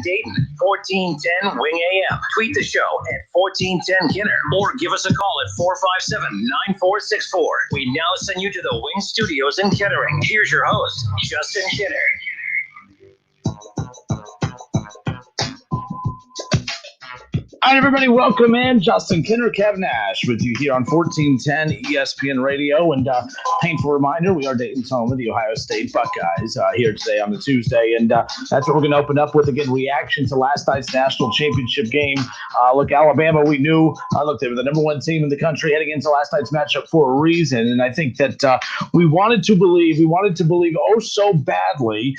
Dayton, 1410 Wing AM. Tweet the show at 1410 Kinner or give us a call at 457-9464. We now send you to the Wing Studios in Kettering. Here's your host, Justin Kinner. All right, everybody, welcome in. Justin Kinner, Kev Nash with you here on 1410 ESPN Radio. And painful reminder, we are Dayton's home of the Ohio State Buckeyes here today on the Tuesday. And that's what we're going to open up with. Again, reaction to last night's national championship game. Look, Alabama, we knew, they were the number one team in the country heading into last night's matchup for a reason. And I think that we wanted to believe oh so badly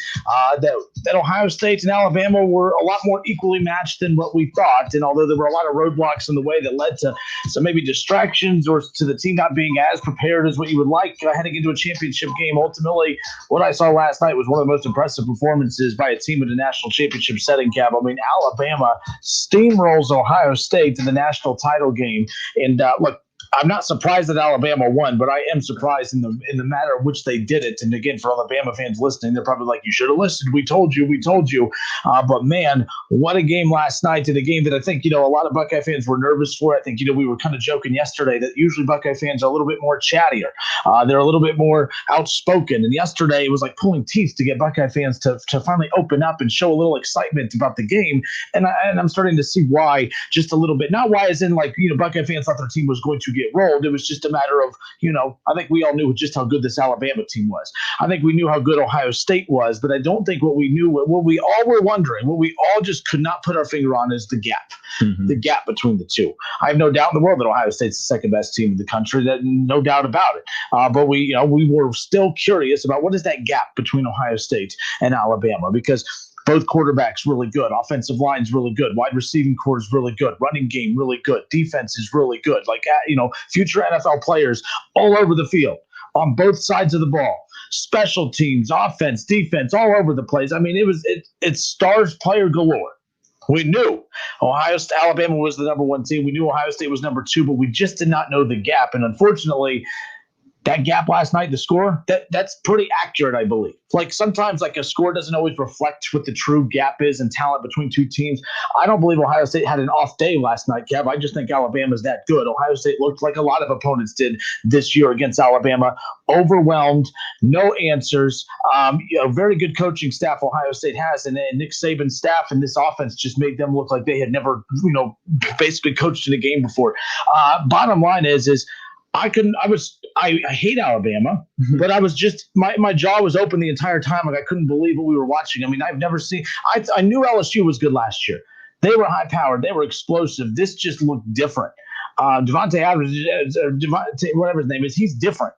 that Ohio State and Alabama were a lot more equally matched than what we thought. And although there were a lot of roadblocks in the way that led to some maybe distractions or to the team not being as prepared as what you would like heading into a championship game. Ultimately, what I saw last night was one of the most impressive performances by a team in a national championship setting, Cab. I mean, Alabama steamrolls Ohio State in the national title game. And look, I'm not surprised that Alabama won, but I am surprised in the manner in which they did it. And again, for Alabama fans listening, they're probably like, you should have listened. We told you. But man, what a game last night, and a game that I think, a lot of Buckeye fans were nervous for. I think, we were kind of joking yesterday that usually Buckeye fans are a little bit more chattier. They're a little bit more outspoken. And yesterday it was like pulling teeth to get Buckeye fans to finally open up and show a little excitement about the game. And I'm starting to see why just a little bit. Not why as in Buckeye fans thought their team was going to get rolled. It was just a matter of, I think we all knew just how good this Alabama team was. I think we knew how good Ohio State was, but I don't think what we all were wondering, what we all just could not put our finger on is the gap, the gap between the two. I have no doubt in the world that Ohio State's the second best team in the country, no doubt about it. But we were still curious about what is that gap between Ohio State and Alabama, because both quarterbacks really good. Offensive line's really good. Wide receiving core is really good. Running game really good. Defense is really good. Future NFL players all over the field on both sides of the ball. Special teams, offense, defense, all over the place. I mean, it's stars player galore. We knew Alabama was the number one team. We knew Ohio State was number two, but we just did not know the gap. And unfortunately, that gap last night, the score, that's pretty accurate, I believe. Sometimes a score doesn't always reflect what the true gap is in talent between two teams. I don't believe Ohio State had an off day last night, Kev. I just think Alabama's that good. Ohio State looked like a lot of opponents did this year against Alabama. Overwhelmed, no answers. Very good coaching staff Ohio State has, and Nick Saban's staff and this offense just made them look like they had never, basically coached in a game before. Bottom line is I hate Alabama, but I was just my jaw was open the entire time. I couldn't believe what we were watching. I mean, I've never seen. I knew LSU was good last year. They were high powered. They were explosive. This just looked different. Devontae Adams, whatever his name is, he's different.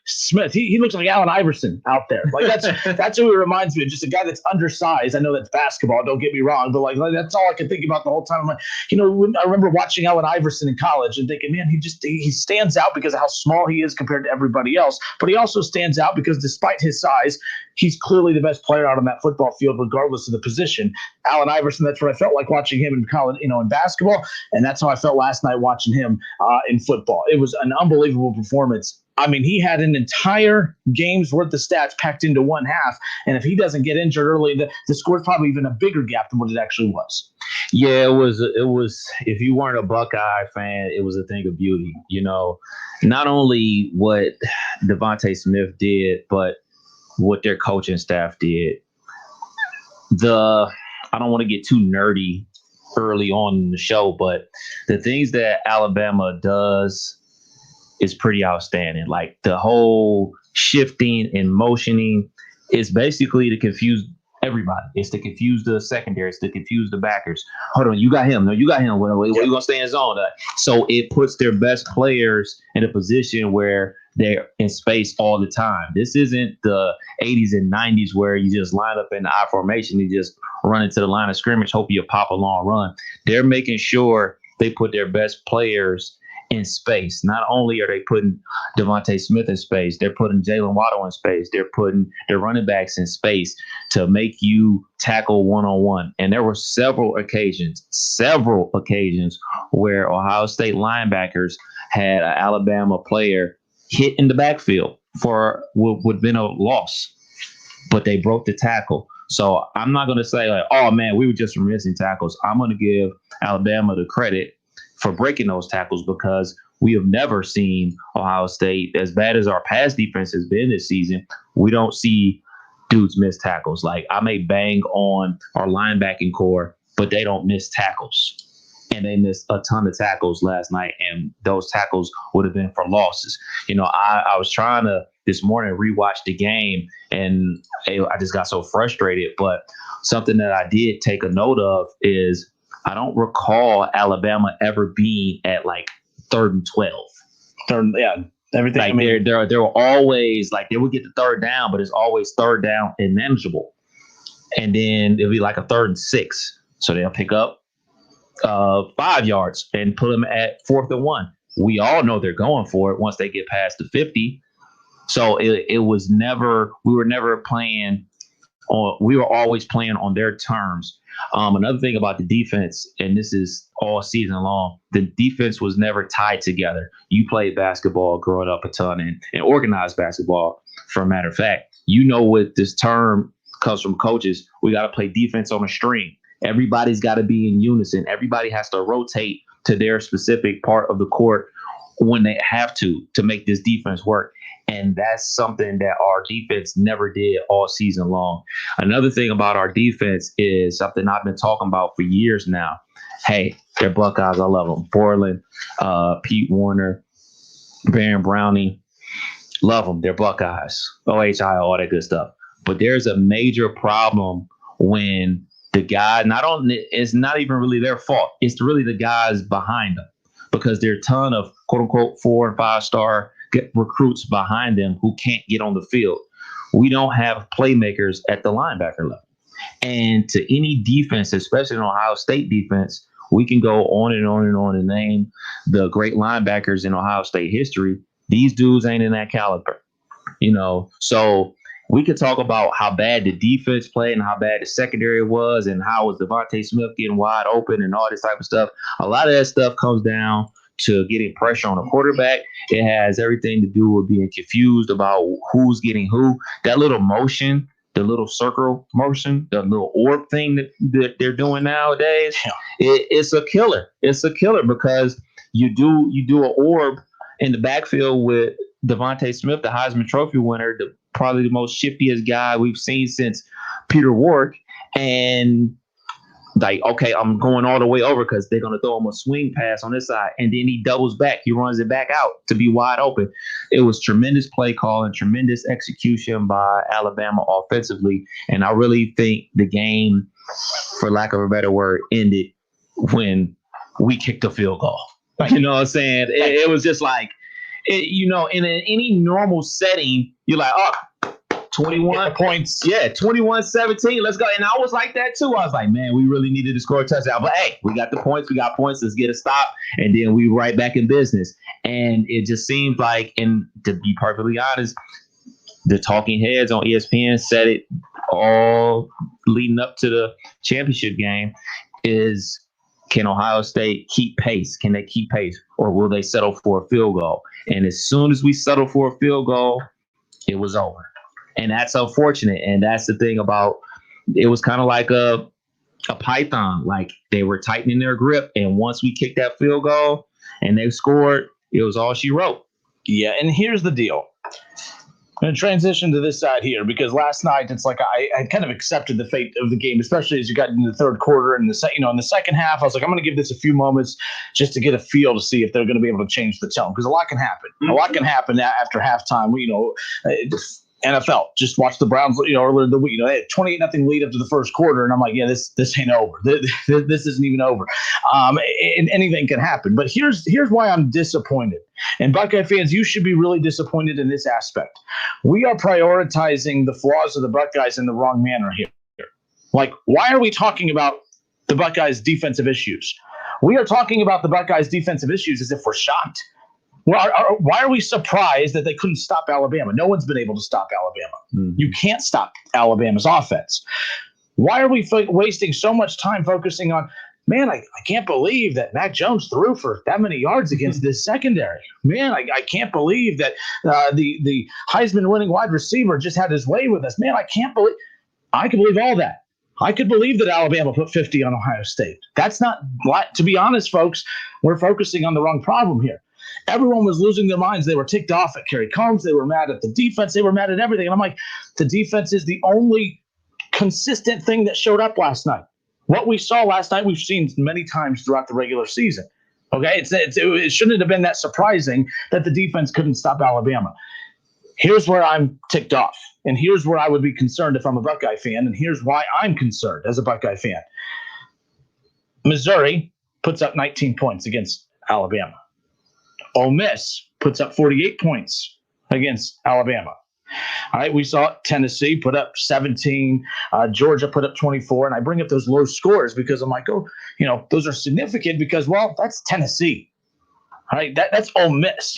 Smith. He looks like Allen Iverson out there. That's who he reminds me of. Just a guy that's undersized. I know that's basketball. Don't get me wrong, but that's all I could think about the whole time. I'm I remember watching Allen Iverson in college and thinking, man, he stands out because of how small he is compared to everybody else. But he also stands out because despite his size, he's clearly the best player out on that football field, regardless of the position. Allen Iverson. That's what I felt like watching him in college, in basketball, and that's how I felt last night watching him in football. It was an unbelievable performance. I mean, he had an entire game's worth of stats packed into one half, and if he doesn't get injured early, the score's probably even a bigger gap than what it actually was. Yeah, it was. If you weren't a Buckeye fan, it was a thing of beauty. Not only what Devontae Smith did, but what their coaching staff did. I don't want to get too nerdy early on in the show, but the things that Alabama does is pretty outstanding. The whole shifting and motioning is basically to confuse everybody. It's to confuse the secondary. It's to confuse the backers. Hold on, you got him. No, you got him. What are you going to stay in zone? So it puts their best players in a position where they're in space all the time. This isn't the 80s and 90s where you just line up in the I formation. You just run into the line of scrimmage, hope you pop a long run. They're making sure they put their best players in space. Not only are they putting Devontae Smith in space, they're putting Jalen Waddle in space. They're putting their running backs in space to make you tackle one-on-one. And there were several occasions where Ohio State linebackers had an Alabama player hit in the backfield for what would have been a loss, but they broke the tackle. So I'm not going to say like, oh man, we were just missing tackles. I'm going to give Alabama the credit for breaking those tackles because we have never seen Ohio State, as bad as our pass defense has been this season, we don't see dudes miss tackles. Like, I may bang on our linebacking core, but they don't miss tackles. And they missed a ton of tackles last night, and those tackles would have been for losses. You know, I was trying to this morning rewatch the game, and I just got so frustrated. But something that I did take a note of is I don't recall Alabama ever being at like 3rd and 12. Everything. Like they were always like they would get the 3rd down, but it's always 3rd down and manageable. And then it'll be like a 3rd and 6, so they'll pick up 5 yards and put them at 4th and 1. We all know they're going for it once they get past the 50. So it was never, we were never playing on, we were always playing on their terms. Another thing about the defense, and this is all season long, the defense was never tied together. You played basketball growing up a ton and organized basketball, for a matter of fact. You know what this term comes from coaches. We got to play defense on a string. Everybody's got to be in unison. Everybody has to rotate to their specific part of the court when they have to make this defense work. And that's something that our defense never did all season long. Another thing about our defense is something I've been talking about for years now. Hey, they're Buckeyes. I love them. Borland, Pete Warner, Baron Brownie. Love them. They're Buckeyes. OHI, all that good stuff. But there's a major problem when the guy, it's not even really their fault. It's really the guys behind them, because there are a ton of quote unquote 4 and 5 star recruits behind them who can't get on the field. We don't have playmakers at the linebacker level. And to any defense, especially in Ohio State defense, we can go on and on and on and name the great linebackers in Ohio State history. These dudes ain't in that caliber, you know. So we could talk about how bad the defense played and how bad the secondary was and how was Devontae Smith getting wide open and all this type of stuff. A lot of that stuff comes down to getting pressure on a quarterback. It has everything to do with being confused about who's getting who. That little motion, the little circle motion, the little orb thing that they're doing nowadays, it's a killer. It's a killer because you do an orb in the backfield with Devontae Smith, the Heisman Trophy winner, probably the most shiftiest guy we've seen since Peter Warrick, and like, okay, I'm going all the way over because they're going to throw him a swing pass on this side. And then he doubles back. He runs it back out to be wide open. It was tremendous play call and tremendous execution by Alabama offensively. And I really think the game, for lack of a better word, ended when we kicked a field goal. You know what I'm saying? It was just like, you know, in any normal setting, you're like, oh, 21 points. Yeah, 21-17. Let's go. And I was like that too. I was like, man, we really needed to score a touchdown. But hey, we got the points. We got points. Let's get a stop. And then we right back in business. And it just seemed like, and to be perfectly honest, the talking heads on ESPN said it all leading up to the championship game is, can Ohio State keep pace? Can they keep pace? Or will they settle for a field goal? And as soon as we settle for a field goal, it was over. And that's unfortunate. And that's the thing about, it was kind of like a python. Like, they were tightening their grip. And once we kicked that field goal and they scored, it was all she wrote. Yeah. And here's the deal. I'm going to transition to this side here, because last night it's like I kind of accepted the fate of the game, especially as you got into the third quarter and in the second half. I was like, I'm going to give this a few moments just to get a feel to see if they're going to be able to change the tone, because a lot can happen. Mm-hmm. A lot can happen after halftime. NFL, just watch the Browns, earlier in the week, they had 28-0 lead up to the first quarter. And I'm like, yeah, this ain't over. This isn't even over. And anything can happen. But here's why I'm disappointed. And Buckeye fans, you should be really disappointed in this aspect. We are prioritizing the flaws of the Buckeyes in the wrong manner here. Like, why are we talking about the Buckeyes' defensive issues? We are talking about the Buckeyes' defensive issues as if we're shocked. Why are we surprised that they couldn't stop Alabama? No one's been able to stop Alabama. Mm-hmm. You can't stop Alabama's offense. Why are we wasting so much time focusing on, man, I can't believe that Mac Jones threw for that many yards against this secondary. Man, I can't believe that the Heisman winning wide receiver just had his way with us. Man, I can't believe. I could believe all that. I could believe that Alabama put 50 on Ohio State. That's not, to be honest, folks, we're focusing on the wrong problem here. Everyone was losing their minds. They were ticked off at Kerry Combs. They were mad at the defense. They were mad at everything. And I'm like, the defense is the only consistent thing that showed up last night. What we saw last night, we've seen many times throughout the regular season. Okay, it shouldn't have been that surprising that the defense couldn't stop Alabama. Here's where I'm ticked off, and here's where I would be concerned if I'm a Buckeye fan, and here's why I'm concerned as a Buckeye fan. Missouri puts up 19 points against Alabama. Ole Miss puts up 48 points against Alabama. All right, we saw Tennessee put up 17, Georgia put up 24, and I bring up those low scores because I'm like, those are significant because, well, that's Tennessee. All right, that's Ole Miss.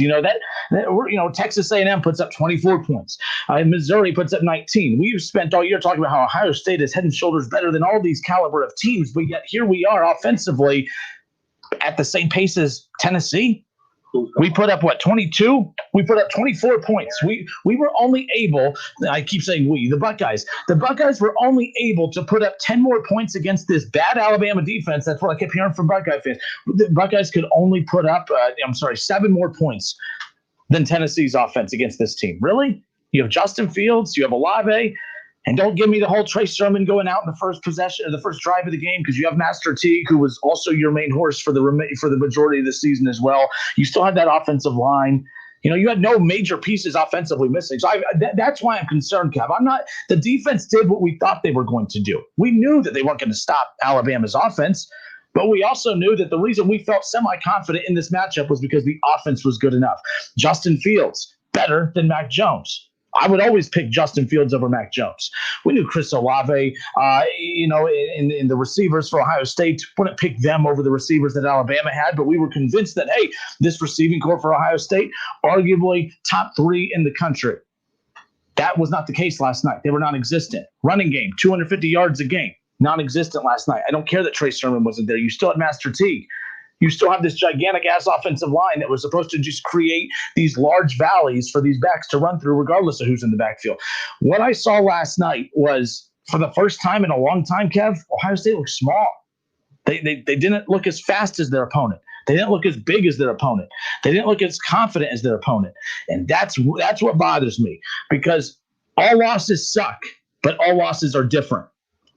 Texas A&M puts up 24 points. Missouri puts up 19. We've spent all year talking about how Ohio State is head and shoulders better than all these caliber of teams, but yet here we are offensively at the same pace as Tennessee. We put up 22? We put up 24 points. We were only able, I keep saying the Buckeyes. The Buckeyes were only able to put up 10 more points against this bad Alabama defense. That's what I kept hearing from Buckeye fans. The Buckeyes could only put up, 7 more points than Tennessee's offense against this team. Really? You have Justin Fields, you have Olave, and don't give me the whole Trey Sermon going out in the first possession, the first drive of the game, because you have Master Teague, who was also your main horse for the majority of the season as well. You still had that offensive line. You had no major pieces offensively missing. So that's why I'm concerned, Kev. The defense did what we thought they were going to do. We knew that they weren't going to stop Alabama's offense, but we also knew that the reason we felt semi-confident in this matchup was because the offense was good enough. Justin Fields, better than Mac Jones. I would always pick Justin Fields over Mac Jones. We knew Chris Olave, in the receivers for Ohio State, wouldn't pick them over the receivers that Alabama had, but we were convinced that, hey, this receiving corps for Ohio State, arguably top 3 in the country. That was not the case last night. They were non-existent. Running game, 250 yards a game, non-existent last night. I don't care that Trey Sermon wasn't there. You still had Master Teague. You still have this gigantic-ass offensive line that was supposed to just create these large valleys for these backs to run through regardless of who's in the backfield. What I saw last night was, for the first time in a long time, Kev, Ohio State looked small. They didn't look as fast as their opponent. They didn't look as big as their opponent. They didn't look as confident as their opponent. And that's what bothers me, because all losses suck, but all losses are different.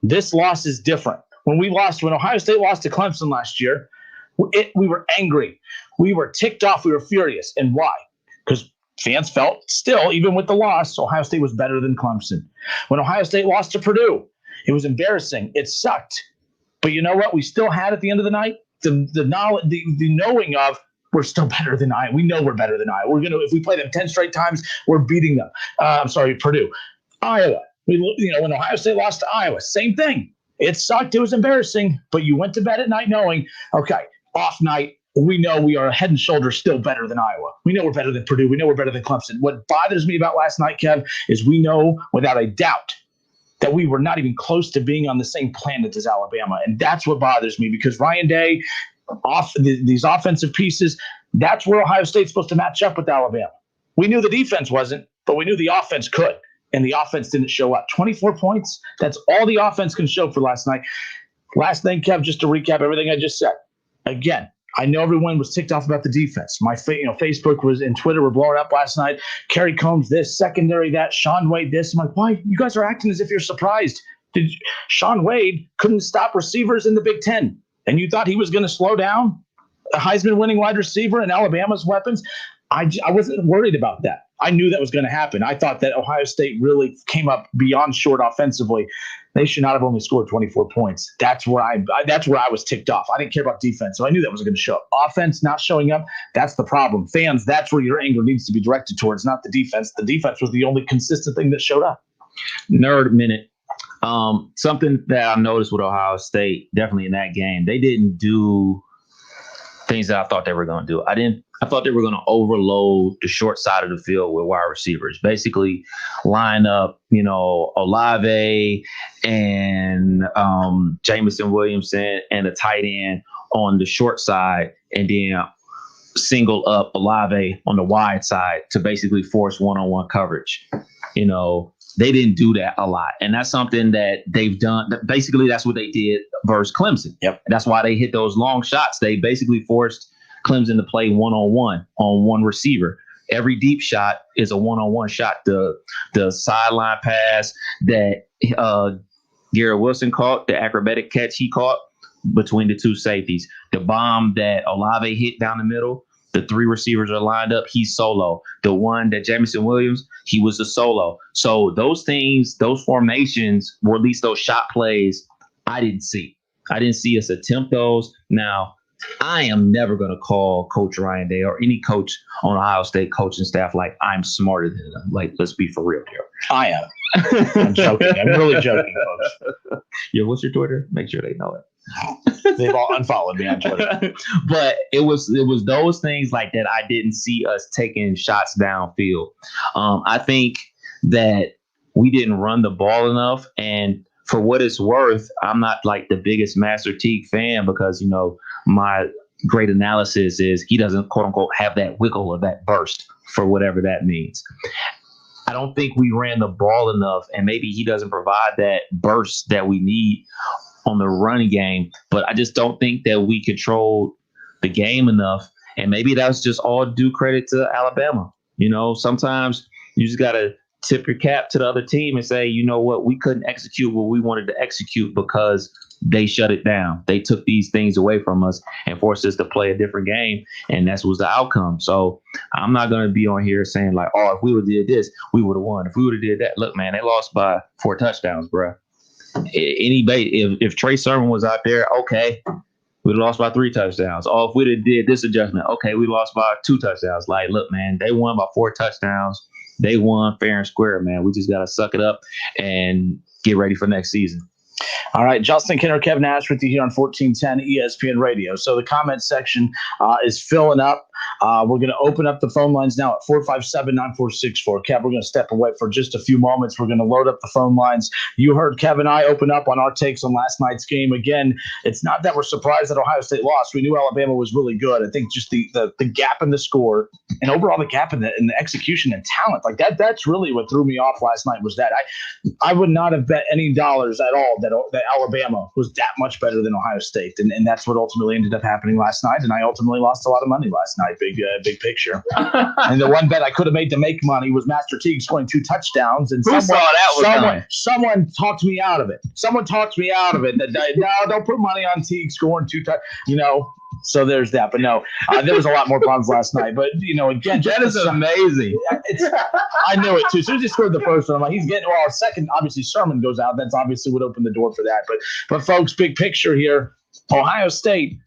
This loss is different. When Ohio State lost to Clemson last year, we were angry. We were ticked off. We were furious. And why? Because fans felt still, even with the loss, Ohio State was better than Clemson. When Ohio State lost to Purdue, it was embarrassing. It sucked. But you know what? We still had at the end of the night the knowledge, the knowing of we're still better than Iowa. We know we're better than Iowa. If we play them 10 straight times, we're beating them. Purdue. Iowa. When Ohio State lost to Iowa, same thing. It sucked. It was embarrassing. But you went to bed at night knowing, okay, off night, we know we are head and shoulders still better than Iowa. We know we're better than Purdue. We know we're better than Clemson. What bothers me about last night, Kev, is we know without a doubt that we were not even close to being on the same planet as Alabama. And that's what bothers me, because Ryan Day, these offensive pieces, that's where Ohio State's supposed to match up with Alabama. We knew the defense wasn't, but we knew the offense could. And the offense didn't show up. 24 points, that's all the offense can show for last night. Last thing, Kev, just to recap everything I just said. Again, I know everyone was ticked off about the defense. My Facebook and Twitter were blowing up last night. Kerry Combs this, secondary that, Sean Wade this. I'm like, why? You guys are acting as if you're surprised. Sean Wade couldn't stop receivers in the Big Ten, and you thought he was going to slow down a Heisman-winning wide receiver and Alabama's weapons? I wasn't worried about that. I knew that was going to happen. I thought that Ohio State really came up beyond short offensively. They should not have only scored 24 points. That's where I was ticked off. I didn't care about defense, so I knew that was going to show up. Offense not showing up, that's the problem. Fans, that's where your anger needs to be directed towards, not the defense. The defense was the only consistent thing that showed up. Nerd minute. Something that I noticed with Ohio State, definitely in that game, they didn't do things that I thought they were going to do. I thought they were going to overload the short side of the field with wide receivers. Basically, line up, Olave and Jamison Williamson and a tight end on the short side, and then single up Olave on the wide side to basically force one-on-one coverage. They didn't do that a lot. And that's something that they've done. Basically, that's what they did versus Clemson. Yep. That's why they hit those long shots. They basically forced Clemson to play one-on-one on one receiver. Every deep shot is a one-on-one shot. The sideline pass that Garrett Wilson caught, the acrobatic catch he caught between the two safeties, the bomb that Olave hit down the middle, the three receivers are lined up, he's solo. The one that Jamison Williams, he was a solo. So those things, those formations, or at least those shot plays, I didn't see. I didn't see us attempt those. Now, I am never going to call Coach Ryan Day or any coach on Ohio State coaching staff like I'm smarter than them. Like, let's be for real here. I am. I'm joking. I'm really joking, folks. Yeah, what's your Twitter? Make sure they know it. They've all unfollowed me on Twitter. But it was those things like that. I didn't see us taking shots downfield. I think that we didn't run the ball enough. And for what it's worth, I'm not like the biggest Master Teague fan because, you know, my great analysis is he doesn't, quote unquote, have that wiggle or that burst for whatever that means. I don't think we ran the ball enough, and maybe he doesn't provide that burst that we need on the running game, but I just don't think that we controlled the game enough. And maybe that's just all due credit to Alabama. You know, sometimes you just got to tip your cap to the other team and say, you know what, we couldn't execute what we wanted to execute because they shut it down. They took these things away from us and forced us to play a different game. And that was the outcome. So I'm not going to be on here saying like, oh, if we would have did this, we would have won. If we would have did that, look, man, they lost by 4 touchdowns, bro. If Trey Sermon was out there, okay, we'd have lost by 3 touchdowns. Or if we'd have did this adjustment, okay, we lost by 2 touchdowns. Like, look, man, they won by 4 touchdowns. They won fair and square, man. We just got to suck it up and get ready for next season. All right, Justin Kinner, Kevin Nash with you here on 1410 ESPN Radio. So the comment section is filling up. We're going to open up the phone lines now at 457-9464. Kev, we're going to step away for just a few moments. We're going to load up the phone lines. You heard Kev and I open up on our takes on last night's game. Again, it's not that we're surprised that Ohio State lost. We knew Alabama was really good. I think just the gap in the score and overall the gap in the execution and talent, like that's really what threw me off last night was that I would not have bet any dollars at all that Alabama was that much better than Ohio State. And that's what ultimately ended up happening last night. And I ultimately lost a lot of money last night, big picture. And the one bet I could have made to make money was Master Teague scoring 2 touchdowns. And someone talked me out of it. Someone talked me out of it. No, don't put money on Teague scoring 2 touchdowns, you know. So there's that. But no, there was a lot more problems last night. But, you know, again, that is amazing. I knew it, too. As soon as he scored the first one, I'm like, he's getting – well, second, obviously, Sermon goes out. That's obviously what opened the door for that. But folks, big picture here, Ohio State,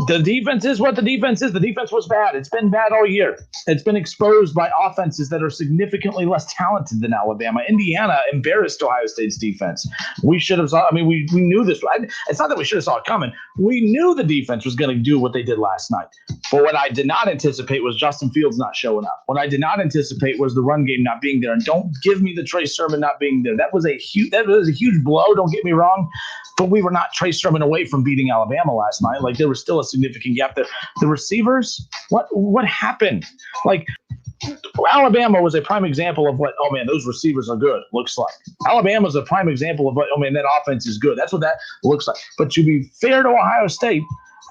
the defense is what the defense is. The defense was bad. It's been bad all year. It's been exposed by offenses that are significantly less talented than Alabama. Indiana embarrassed Ohio State's defense. We should have saw. I mean, we knew this. It's not that we should have saw it coming. We knew the defense was going to do what they did last night. But what I did not anticipate was Justin Fields not showing up. What I did not anticipate was the run game not being there. And don't give me the Trey Sermon not being there. That was a huge blow. Don't get me wrong. But we were not Trey Sermon away from beating Alabama last night. Like, there was still a significant gap there. The receivers, what happened? Like, Alabama was a prime example of what, oh, man, those receivers are good, looks like. Alabama's a prime example of what, oh, man, that offense is good. That's what that looks like. But to be fair to Ohio State,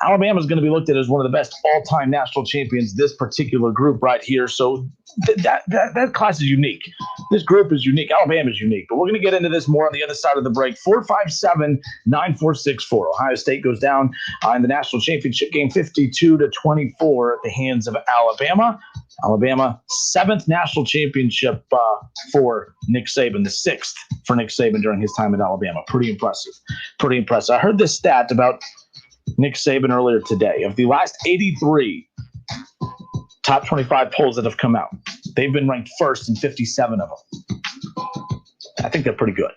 Alabama's going to be looked at as one of the best all-time national champions, this particular group right here. So that class is unique. This group is unique. Alabama is unique. But we're going to get into this more on the other side of the break. 457-9464. Ohio State goes down in the national championship game 52-24 at the hands of Alabama. Alabama, 7th national championship for Nick Saban, the 6th for Nick Saban during his time at Alabama. Pretty impressive. Pretty impressive. I heard this stat about Nick Saban earlier today. Of the last 83 top 25 polls that have come out, they've been ranked first in 57 of them. I think they're pretty good.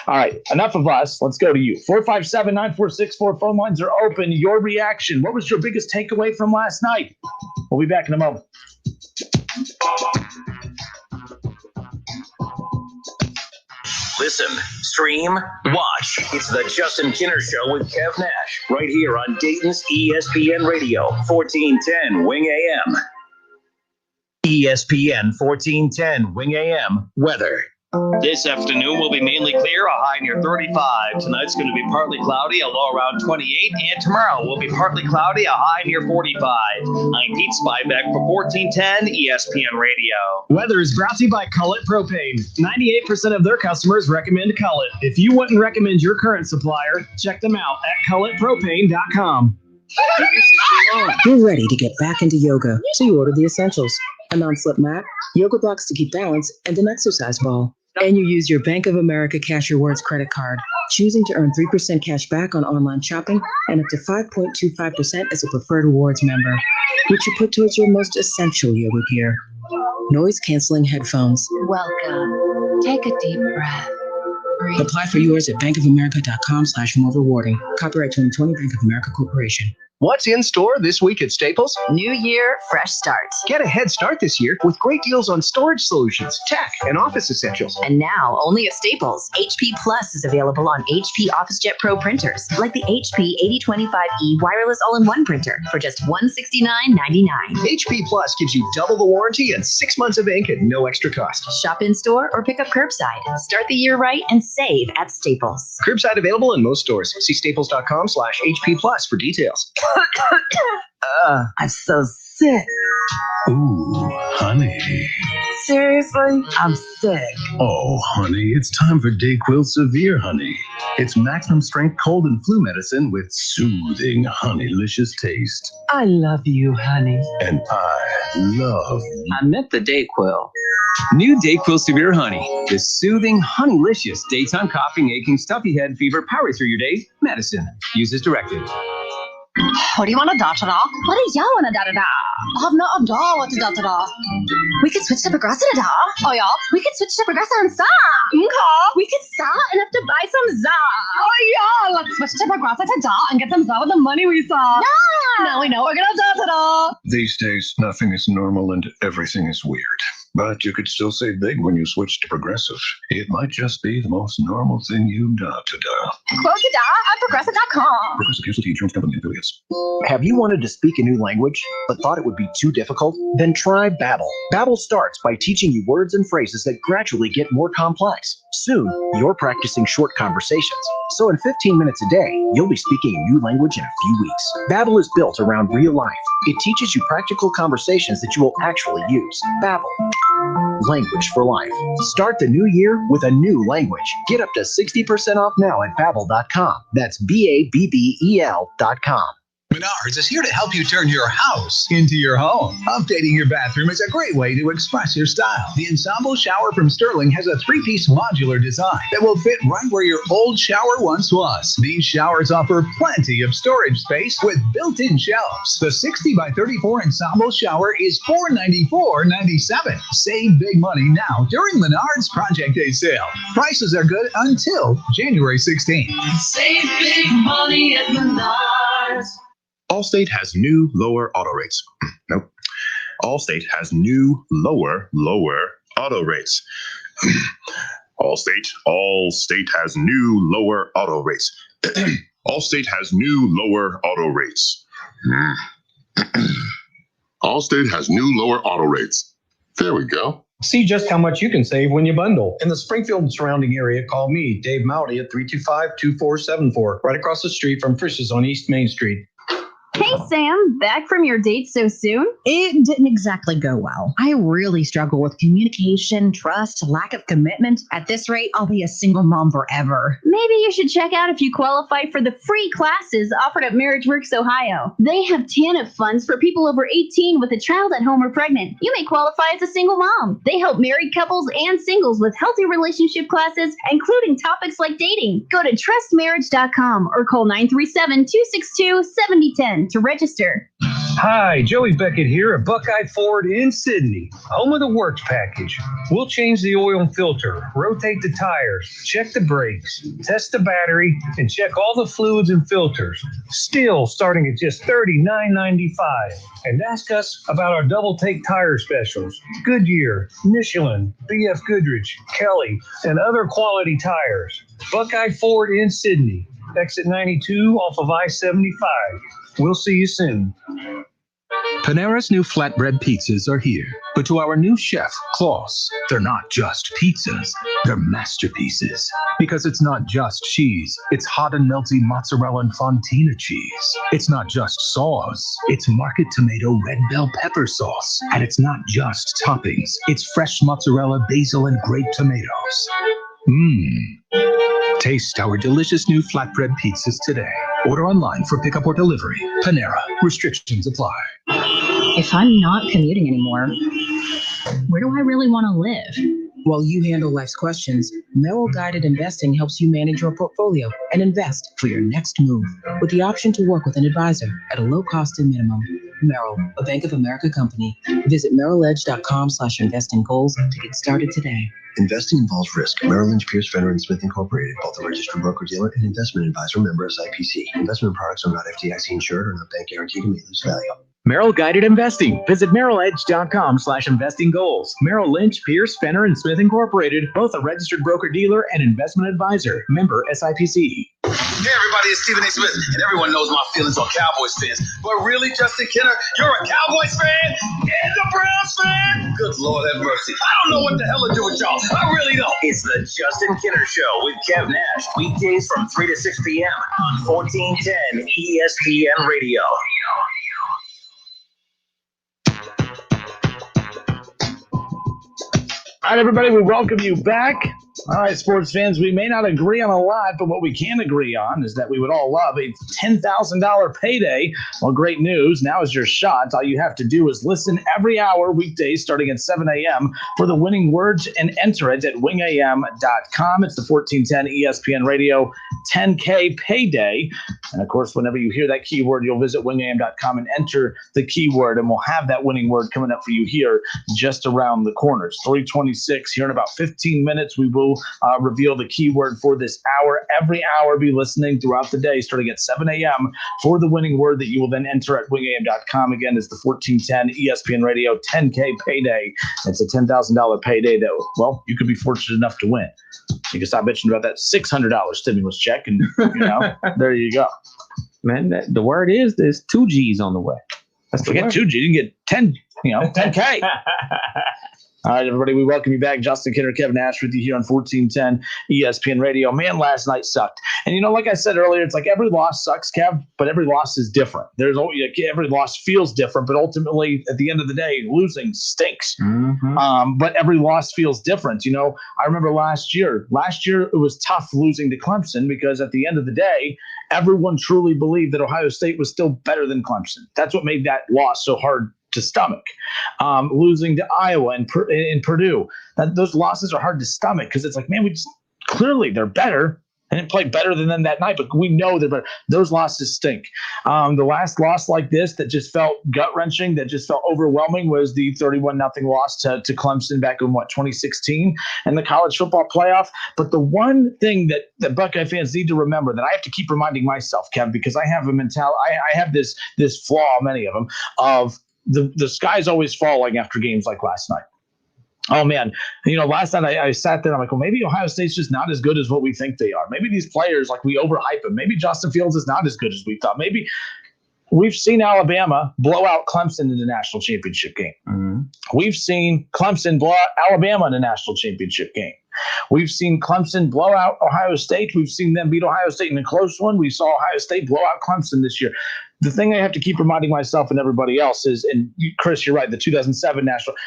All right, enough of us. Let's go to you. 457-9464. Phone lines are open. Your reaction. What was your biggest takeaway from last night? We'll be back in a moment. Listen, stream, watch. It's the Justin Kinner Show with Kev Nash, right here on Dayton's ESPN Radio, 1410 Wing AM. ESPN 1410 Wing AM weather. This afternoon will be mainly clear, a high near 35. Tonight's going to be partly cloudy, a low around 28. And tomorrow will be partly cloudy, a high near 45. I'm Pete Spybeck for 1410 ESPN Radio. Weather is brought to you by Cullet Propane. 98% of their customers recommend Cullet. If you wouldn't recommend your current supplier, check them out at culletpropane.com. You're ready to get back into yoga, so you order the essentials: a non-slip mat, yoga blocks to keep balance, and an exercise ball. And you use your Bank of America Cash Rewards credit card, choosing to earn 3% cash back on online shopping and up to 5.25% as a preferred rewards member, which you put towards your most essential yoga gear: noise-canceling headphones. Welcome. Take a deep breath. Breathe. Apply for yours at bankofamerica.com/more rewarding. Copyright 2020 Bank of America Corporation. What's in store this week at Staples? New year, fresh start. Get a head start this year with great deals on storage solutions, tech, and office essentials. And now, only at Staples, HP Plus is available on HP OfficeJet Pro printers, like the HP 8025E wireless all-in-one printer for just $169.99. HP Plus gives you double the warranty and 6 months of ink at no extra cost. Shop in-store or pick up curbside. Start the year right and save at Staples. Curbside available in most stores. See staples.com/HP Plus for details. I'm so sick. Ooh, honey. Seriously? I'm sick. Oh, honey, it's time for DayQuil Severe Honey. It's maximum strength cold and flu medicine with soothing, honeylicious taste. I love you, honey. And I love you. I meant the DayQuil. New DayQuil Severe Honey. The soothing, honeylicious daytime coughing, aching, stuffy head, fever, power through your day medicine. Use as directed. What do you want a da-da-da? What do y'all want a da-da-da? I have not a da what a da-da-da. We could switch to Progressive da. Oh, y'all. We could switch to Progressive and sa. Okay. We could sell and have to buy some za. Oh, yeah. Let's switch to Progressive to da and get some za with the money we saw. Yeah. Now we know we're gonna da-da-da. These days, nothing is normal and everything is weird. But you could still save big when you switch to Progressive. It might just be the most normal thing you da to da. Quote to da at Progressive.com. Progressive Casualty Insurance Company affiliates. Have you wanted to speak a new language but thought it would be too difficult? Then try Babbel. Babbel starts by teaching you words and phrases that gradually get more complex. Soon, you're practicing short conversations. So in 15 minutes a day, you'll be speaking a new language in a few weeks. Babbel is built around real life. It teaches you practical conversations that you will actually use. Babbel. Language for life. Start the new year with a new language. Get up to 60% off now at Babbel.com. That's BABBEL.com. Menards is here to help you turn your house into your home. Updating your bathroom is a great way to express your style. The Ensemble Shower from Sterling has a 3-piece modular design that will fit right where your old shower once was. These showers offer plenty of storage space with built-in shelves. The 60 by 34 Ensemble shower is $494.97. Save big money now during Menards Project Day sale. Prices are good until January 16th. Save big money at Menards. Allstate has new lower auto rates. Nope. Allstate has new lower auto rates. Allstate has new lower auto rates. Allstate has new lower auto rates. Allstate has new lower auto rates. There we go. See just how much you can save when you bundle. In the Springfield and surrounding area, call me, Dave Mowdy, at 325-2474, right across the street from Frisch's on East Main Street. Hey, Sam, back from your date so soon? It didn't exactly go well. I really struggle with communication, trust, lack of commitment. At this rate, I'll be a single mom forever. Maybe you should check out if you qualify for the free classes offered at Marriage Works Ohio. They have TANF funds for people over 18 with a child at home or pregnant. You may qualify as a single mom. They help married couples and singles with healthy relationship classes, including topics like dating. Go to trustmarriage.com or call 937-262-7010 to register. Hi, Joey Beckett here at Buckeye Ford in Sydney, home of the works package. We'll change the oil and filter, rotate the tires, check the brakes, test the battery, and check all the fluids and filters. Still starting at just $39.95. And ask us about our double take tire specials. Goodyear, Michelin, BF Goodrich, Kelly, and other quality tires. Buckeye Ford in Sydney, exit 92 off of I-75. We'll see you soon. Panera's new flatbread pizzas are here. But to our new chef, Klaus, they're not just pizzas, they're masterpieces. Because it's not just cheese, it's hot and melty mozzarella and fontina cheese. It's not just sauce, it's market tomato red bell pepper sauce. And it's not just toppings, it's fresh mozzarella, basil, and grape tomatoes. Taste our delicious new flatbread pizzas today. Order online for pickup or delivery. Panera. Restrictions apply. If I'm not commuting anymore, where do I really want to live? While you handle life's questions, Merrill Guided Investing helps you manage your portfolio and invest for your next move with the option to work with an advisor at a low cost and minimum. Merrill, a Bank of America company. Visit merrilledge.com/investing goals to get started today. Investing involves risk. Merrill Lynch, Pierce, Fenner & Smith Incorporated, both a registered broker-dealer and investment advisor, member SIPC. Investment products are not FDIC insured or not bank guaranteed and may lose value. Merrill Guided Investing. Visit merrilledge.com/investing goals. Merrill Lynch, Pierce, Fenner & Smith Incorporated, both a registered broker-dealer and investment advisor, member SIPC. Hey everybody, it's Stephen A. Smith, and everyone knows my feelings on Cowboys fans. But really, Justin Kenner, you're a Cowboys fan and a Browns fan? Good Lord have mercy. I don't know what the hell to do with y'all. I really don't. It's the Justin Kenner Show with Kev Nash, weekdays from 3 to 6 p.m. on 1410 ESPN Radio. All right, everybody, we welcome you back. All right, sports fans, we may not agree on a lot, but what we can agree on is that we would all love a $10,000 payday. Well, great news. Now is your shot. All you have to do is listen every hour, weekdays, starting at 7 a.m. for the winning words and enter it at wingam.com. It's the 1410 ESPN Radio 10K payday. And, of course, whenever you hear that keyword, you'll visit wingam.com and enter the keyword, and we'll have that winning word coming up for you here just around the corner. It's 3:26. Here in about 15 minutes, we will reveal the keyword for this hour. Every hour, be listening throughout the day, starting at 7 a.m. for the winning word that you will then enter at wingam.com. Again, it's the 1410 ESPN Radio 10K payday. It's a $10,000 payday that, well, you could be fortunate enough to win. You can stop bitching about that $600 stimulus check, and, there you go. Man, the word is there's 2 G's on the way. That's forget 2 G. You can get 10, 10K. All right, everybody, we welcome you back. Justin Kenner, Kevin Nash with you here on 1410 ESPN Radio. Man, last night sucked. And, like I said earlier, it's like every loss sucks, Kev, but every loss is different. Every loss feels different, but ultimately, at the end of the day, losing stinks. Mm-hmm. But every loss feels different. I remember last year it was tough losing to Clemson because at the end of the day, everyone truly believed that Ohio State was still better than Clemson. That's what made that loss so hard to stomach. Losing to Iowa and Purdue, those losses are hard to stomach because it's like, man, clearly they're better. I didn't play better than them that night, but we know they're better. Those losses stink. The last loss like this that just felt gut-wrenching, that just felt overwhelming, was the 31-0 loss to Clemson back in, 2016 in the college football playoff. But the one thing that Buckeye fans need to remember, that I have to keep reminding myself, Kev, because I have a mentality, I have this flaw, many of them, of the sky's always falling after games like last night. Oh, man. Last night I sat there and I'm like, well, maybe Ohio State's just not as good as what we think they are. Maybe these players, we overhype them. Maybe Justin Fields is not as good as we thought. Maybe we've seen Alabama blow out Clemson in the national championship game. Mm-hmm. We've seen Clemson blow out Alabama in the national championship game. We've seen Clemson blow out Ohio State. We've seen them beat Ohio State in a close one. We saw Ohio State blow out Clemson this year. The thing I have to keep reminding myself and everybody else is, and Chris, you're right, the 2007 national –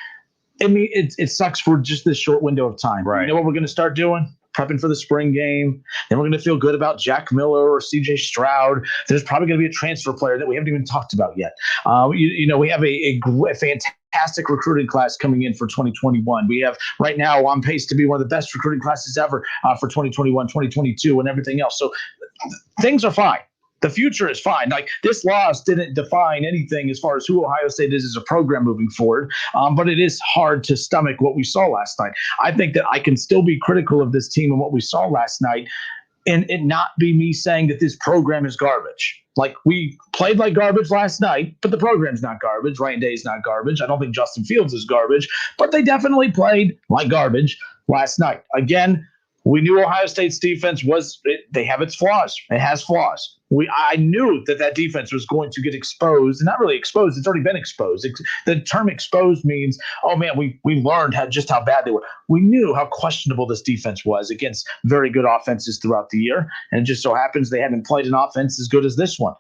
I mean, it sucks for just this short window of time. Right. You know what we're going to start doing? Prepping for the spring game. Then we're going to feel good about Jack Miller or C.J. Stroud. There's probably going to be a transfer player that we haven't even talked about yet. We have a fantastic recruiting class coming in for 2021. We have right now on pace to be one of the best recruiting classes ever for 2021, 2022, and everything else. So things are fine. The future is fine. This loss didn't define anything as far as who Ohio State is as a program moving forward, but it is hard to stomach what we saw last night. I think that I can still be critical of this team and what we saw last night, and it not be me saying that this program is garbage. We played like garbage last night, but the program's not garbage. Ryan Day's not garbage. I don't think Justin Fields is garbage, but they definitely played like garbage last night. Again, We knew Ohio State's defense they have its flaws. It has flaws. I knew that defense was going to get exposed. Not really exposed. It's already been exposed. The term exposed means, oh, man, we learned just how bad they were. We knew how questionable this defense was against very good offenses throughout the year. And it just so happens they hadn't played an offense as good as this one.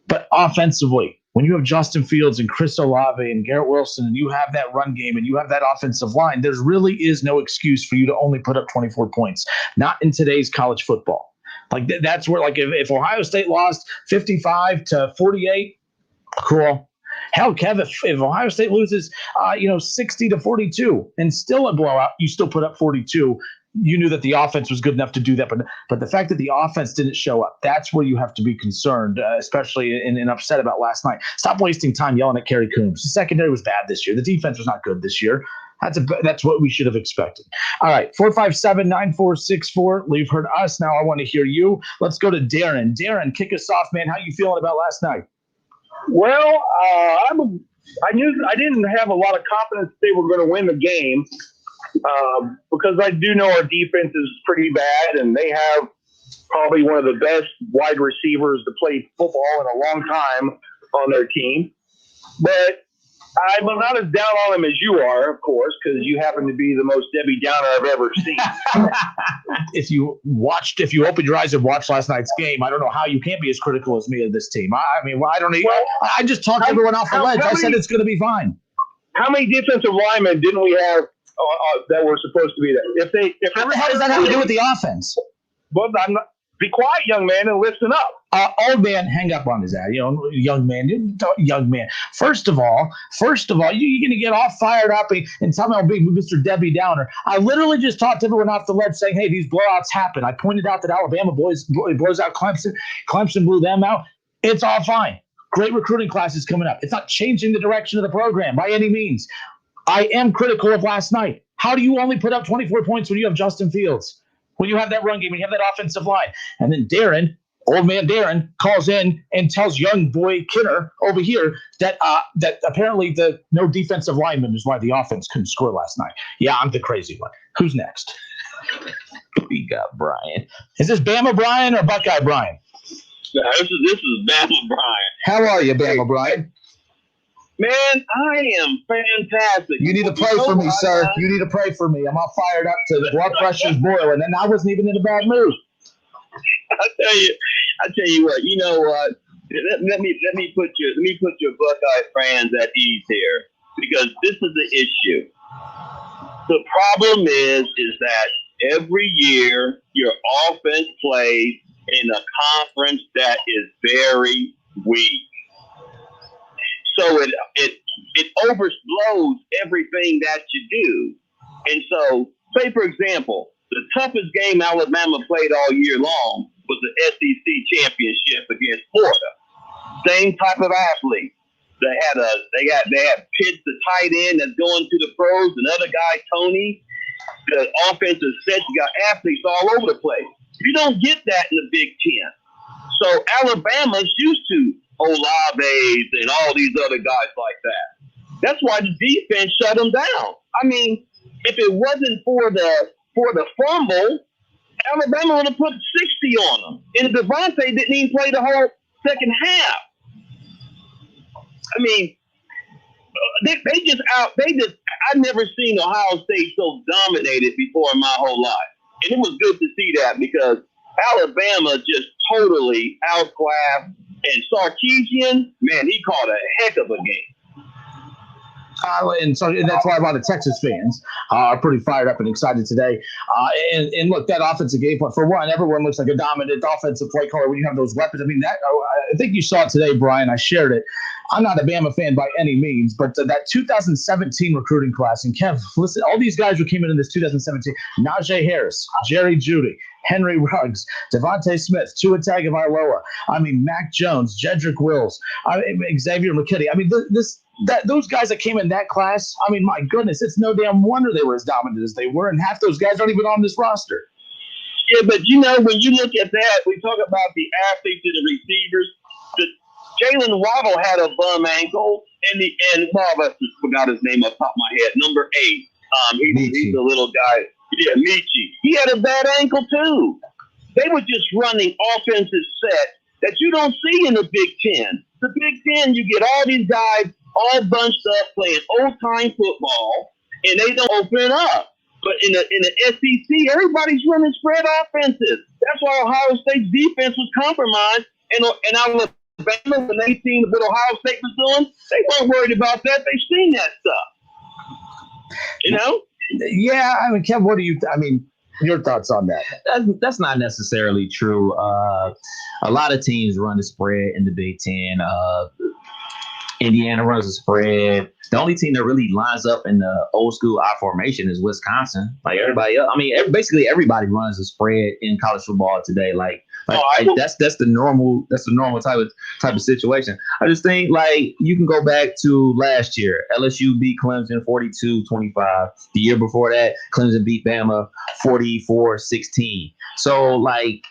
But offensively, when you have Justin Fields and Chris Olave and Garrett Wilson and you have that run game and you have that offensive line, there really is no excuse for you to only put up 24 points. Not in today's college football. Like that's where, like, if Ohio State lost 55-48, cool. Hell, Kev, if Ohio State loses, 60-42 and still a blowout, you still put up 42. You knew that the offense was good enough to do that, but the fact that the offense didn't show up, that's where you have to be concerned, especially and upset about last night. Stop wasting time yelling at Kerry Coombs. The secondary was bad this year. The defense was not good this year. That's what we should have expected. All right, 457-9464. You've heard us. Now I want to hear you. Let's go to Darren. Darren, kick us off, man. How you feeling about last night? Well, I didn't have a lot of confidence they were going to win the game. Because I do know our defense is pretty bad, and they have probably one of the best wide receivers to play football in a long time on their team. But I'm not as down on them as you are, of course, because you happen to be the most Debbie Downer I've ever seen. If you opened your eyes and watched last night's game, I don't know how you can't be as critical as me of this team. I just talked everyone off the ledge. I said it's going to be fine. How many defensive linemen didn't we have that were supposed to be there? How does that have to do with the offense? Well, be quiet, young man, and listen up. Old man, hang up on his ass. Young man. First of all, you're going to get all fired up and tell me I'll be Mr. Debbie Downer. I literally just talked to everyone off the ledge saying, hey, these blowouts happen. I pointed out that Alabama blows out Clemson. Clemson blew them out. It's all fine. Great recruiting classes coming up. It's not changing the direction of the program by any means. I am critical of last night. How do you only put up 24 points when you have Justin Fields? When you have that run game, when you have that offensive line? And then Darren, old man Darren, calls in and tells young boy Kinner over here that apparently the no defensive lineman is why the offense couldn't score last night. Yeah, I'm the crazy one. Who's next? We got Brian. Is this Bama Brian or Buckeye Brian? No, this is Bama Brian. How are you, Bama Brian? Man, I am fantastic. You need to pray for me, sir. You need to pray for me. I'm all fired up to the blood pressure's boiling, and I wasn't even in a bad mood. I tell you what. You know what? Let me put your Buckeye fans at ease here, because this is the issue. The problem is that every year your offense plays in a conference that is very weak. So it overflows everything that you do. And so, say, for example, the toughest game Alabama played all year long was the SEC championship against Florida. Same type of athlete. They had Fitz, the tight end that's going to the pros, another guy, Tony. The offensive set, you got athletes all over the place. You don't get that in the Big Ten. So Alabama's used to Olaves and all these other guys like that. That's why the defense shut them down. I mean, if it wasn't for the fumble, Alabama would have put 60 on them. And Devontae didn't even play the whole second half. I mean, I've never seen Ohio State so dominated before in my whole life. And it was good to see that, because Alabama just totally outclassed. And Sarkisian, man, he called a heck of a game. And that's why a lot of Texas fans are pretty fired up and excited today. And look, that offensive game plan, for one, everyone looks like a dominant offensive play caller when you have those weapons. I mean, I think you saw it today, Brian. I shared it. I'm not a Bama fan by any means, but that 2017 recruiting class, and Kev, listen, all these guys who came in this 2017, Najee Harris, Jerry Jeudy, Henry Ruggs, Devontae Smith, Tua Tagovailoa, Mac Jones, Jedrick Wills, Xavier McKinney. Those guys that came in that class, my goodness, it's no damn wonder they were as dominant as they were, and half those guys aren't even on this roster. Yeah, but when you look at that, we talk about the athletes and the receivers. Jalen Waddle had a bum ankle, and I just forgot his name off the top of my head. Number 8. He's a little guy. Yeah, Michi. He had a bad ankle too. They were just running offensive set that you don't see in the Big Ten. The Big Ten, you get all these guys all bunched up playing old-time football, and they don't open up. But in the SEC, everybody's running spread offenses. That's why Ohio State's defense was compromised. And Alabama, when they seen what Ohio State was doing, they weren't worried about that. They seen that stuff. You know? Yeah, I mean, Kev, what do you? Your thoughts on that? That's not necessarily true. A lot of teams run the spread in the Big Ten. Indiana runs a spread. The only team that really lines up in the old school I formation is Wisconsin. Like everybody else, basically everybody runs a spread in college football today. That's the normal type of situation. I just think like you can go back to last year. LSU beat Clemson 42-25. The year before that, Clemson beat Bama 44-16. So like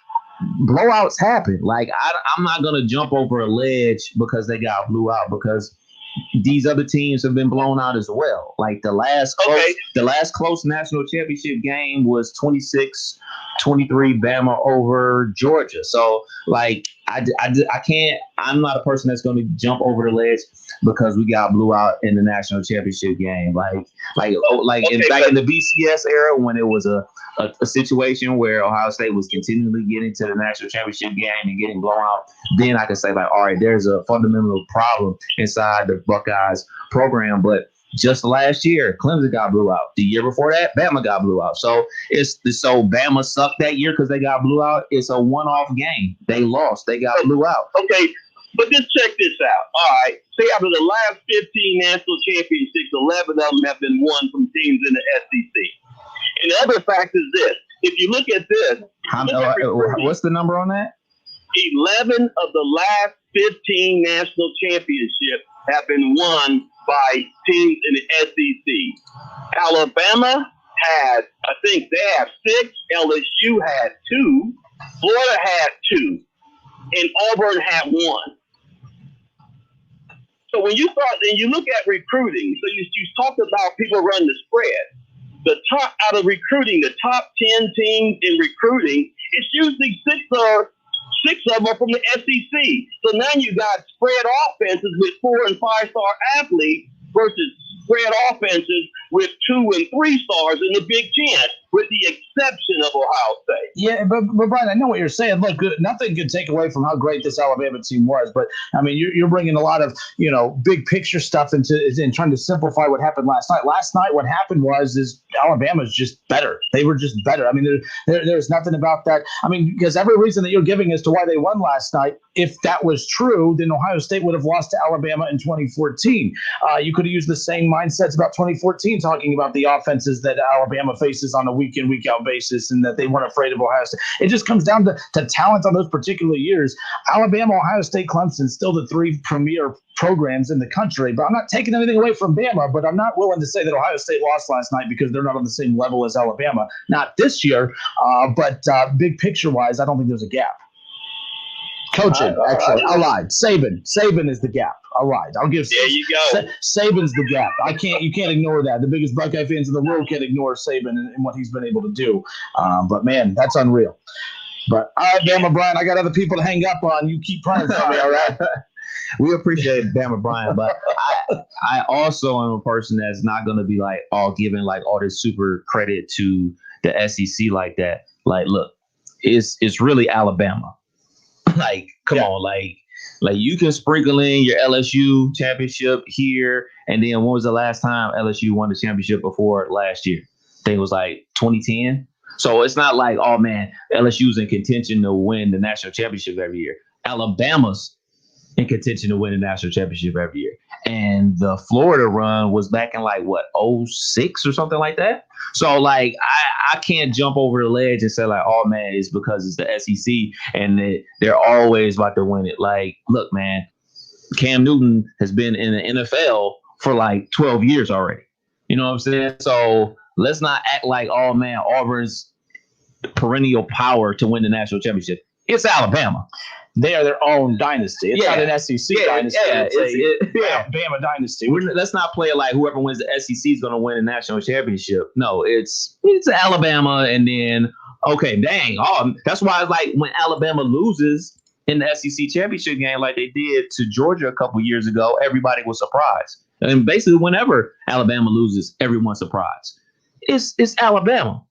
blowouts happen. Like I'm not gonna jump over a ledge because they got blew out, because these other teams have been blown out as well. Like the last close national championship game was 26-23 Bama over Georgia. So like I can't. I'm not a person that's going to jump over the ledge because we got blew out in the national championship game. Back in the BCS era when it was a situation where Ohio State was continually getting to the national championship game and getting blown out, then I could say like, all right, there's a fundamental problem inside the Buckeyes program. But just last year, Clemson got blew out. The year before that, Bama got blew out. So Bama sucked that year because they got blew out. It's a one-off game. They lost. They got blew out. Okay, but just check this out. All right, say out of the last 15 national championships, 11 of them have been won from teams in the SEC. And the other fact is this: if you look at this, what's the number on that? 11 of the last 15 national championships have been won by teams in the SEC. Alabama had, I think they have 6. LSU had 2. Florida had 2. And Auburn had 1. So when you look at recruiting, so you talk about people running the spread. The top out of recruiting, the top 10 teams in recruiting, it's usually 6 of them are from the SEC. So now you got spread offenses with 4- and 5-star athletes versus spread offenses with 2- and 3-stars in the Big Ten, with the exception of Ohio State. Yeah, but Brian, I know what you're saying. Look, nothing could take away from how great this Alabama team was, but I mean, you're bringing a lot of big picture stuff into trying to simplify what happened last night. Last night, what happened is Alabama's just better. They were just better. I mean, there's nothing about that. I mean, because every reason that you're giving as to why they won last night, if that was true, then Ohio State would have lost to Alabama in 2014. You could have used the same mindsets about 2014, talking about the offenses that Alabama faces on a week in, week out basis, and that they weren't afraid of Ohio State. It just comes down to talent on those particular years. Alabama, Ohio State, Clemson, still the 3 premier programs in the country. But I'm not taking anything away from Bama, but I'm not willing to say that Ohio State lost last night because they're not on the same level as Alabama. Not this year, but big picture-wise, I don't think there's a gap. Coaching, actually, I lied. Saban is the gap. I lied. I'll give. There you go. Saban's the gap. You can't ignore that. The biggest Buckeye fans in the world can't ignore Saban and what he's been able to do. But man, that's unreal. But all right, Bama Brian, I got other people to hang up on. You keep praying for me, all right? We appreciate Bama Brian, but I also am a person that's not going to be like giving like all this super credit to the SEC like that. Like, look, it's really Alabama. Like, come on, like you can sprinkle in your LSU championship here, and then when was the last time LSU won the championship before last year? I think it was like 2010. So it's not like, oh man, LSU's in contention to win the national championship every year. Alabama's in contention to win the national championship every year. And the Florida run was back in like, 06 or something like that? So like, I can't jump over the ledge and say like, oh man, it's because it's the SEC and they're always about to win it. Like, look, man, Cam Newton has been in the NFL for like 12 years already. You know what I'm saying? So let's not act like, oh man, Auburn's perennial power to win the national championship. It's Alabama. they are their own dynasty. It's not an SEC dynasty. It's Bama dynasty. Let's not play it like whoever wins the SEC is going to win a national championship. No, it's Alabama, and then that's why it's like when Alabama loses in the SEC championship game, like they did to Georgia a couple years ago, everybody was surprised. And basically, whenever Alabama loses, everyone's surprised. It's Alabama,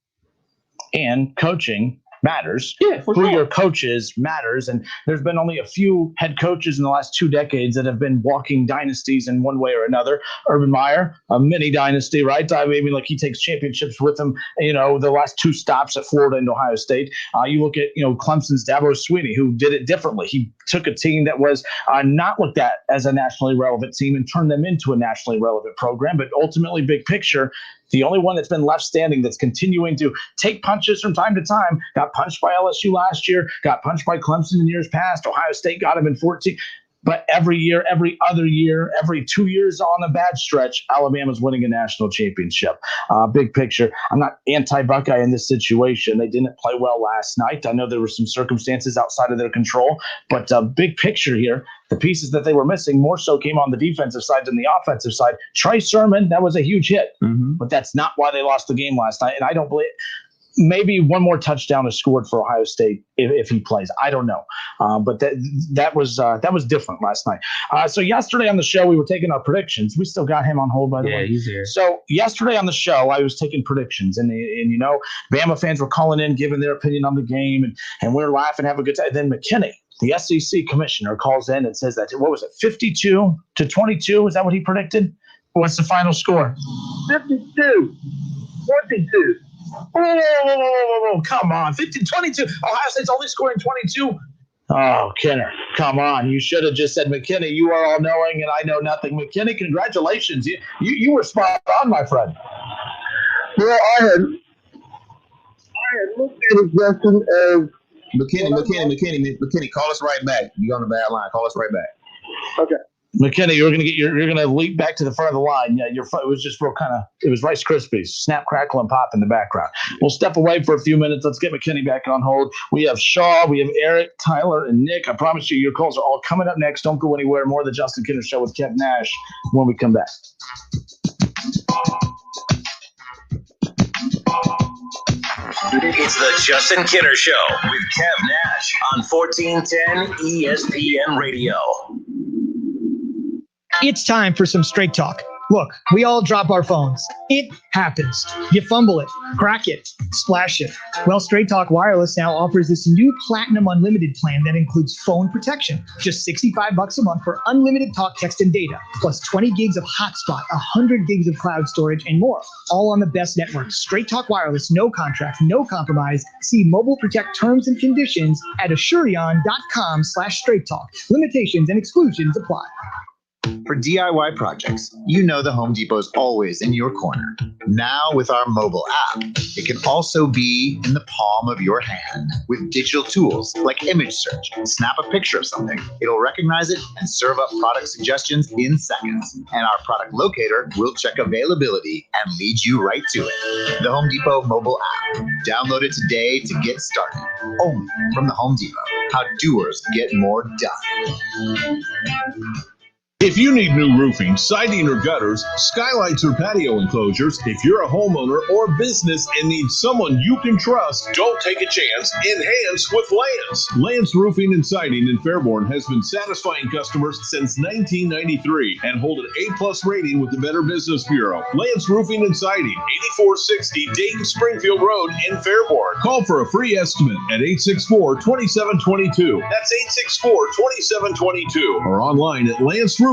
and coaching matters. Who your coaches matters. And there's been only a few head coaches in the last 2 decades that have been walking dynasties in one way or another. Urban Meyer, a mini dynasty, right? I mean, like he takes championships with him, the last 2 stops at Florida and Ohio State. You look at, Clemson's Dabo Swinney, who did it differently. He took a team that was not looked at as a nationally relevant team and turned them into a nationally relevant program. But ultimately, big picture, the only one that's been left standing that's continuing to take punches from time to time, got punched by LSU last year, got punched by Clemson in years past. Ohio State got him in 14. But every year, every other year, every 2 years on a bad stretch, Alabama's winning a national championship. Big picture, I'm not anti-Buckeye in this situation. They didn't play well last night. I know there were some circumstances outside of their control, but big picture here, the pieces that they were missing more so came on the defensive side than the offensive side. Trey Sermon, that was a huge hit, but that's not why they lost the game last night. And I don't believe maybe one more touchdown is scored for Ohio State if he plays. I don't know. But that was different last night. So yesterday on the show, we were taking our predictions. We still got him on hold, by the way. Yeah, he's here. So yesterday on the show, I was taking predictions, and Bama fans were calling in, giving their opinion on the game, and we were laughing, having a good time. Then McKinney, the SEC commissioner, calls in and says that, what was it, 52-22? Is that what he predicted? What's the final score? 52-22. Oh, come on. 50-22. Ohio State's only scoring 22. Oh, Kenner, come on. You should have just said, McKinney, you are all knowing and I know nothing. McKinney, congratulations. You were spot on, my friend. Well, I had looked at it, Justin, as McKinney, call us right back. You're on the bad line. Call us right back. Okay. McKinney, you're gonna leap back to the front of the line. Yeah, it was just real it was Rice Krispies, snap, crackle, and pop in the background. We'll step away for a few minutes. Let's get McKinney back on hold. We have Shaw, we have Eric, Tyler, and Nick. I promise you, your calls are all coming up next. Don't go anywhere. More of the Justin Kinner Show with Kev Nash when we come back. It's the Justin Kinner Show with Kev Nash on 1410 ESPN Radio. It's time for some straight talk. Look, we all drop our phones. It happens. You fumble it, crack it, splash it. Well, Straight Talk Wireless now offers this new Platinum Unlimited plan that includes phone protection. Just $65 a month for unlimited talk, text, and data, plus 20 gigs of hotspot, 100 gigs of cloud storage, and more. All on the best network. Straight Talk Wireless, no contract, no compromise. See Mobile Protect terms and conditions at Asurion.com/Straight Talk. Limitations and exclusions apply. For DIY projects, you know the Home Depot is always in your corner. Now with our mobile app, it can also be in the palm of your hand with digital tools like image search. Snap a picture of something. It'll recognize it and serve up product suggestions in seconds. And our product locator will check availability and lead you right to it. The Home Depot mobile app. Download it today to get started. Only from the Home Depot. How doers get more done. If you need new roofing, siding, or gutters, skylights, or patio enclosures, if you're a homeowner or business and need someone you can trust, don't take a chance. Enhance with Lance. Lance Roofing and Siding in Fairborn has been satisfying customers since 1993 and hold an A+ rating with the Better Business Bureau. Lance Roofing and Siding, 8460 Dayton Springfield Road in Fairborn. Call for a free estimate at 864-2722. That's 864-2722 or online at lanceroofing.com.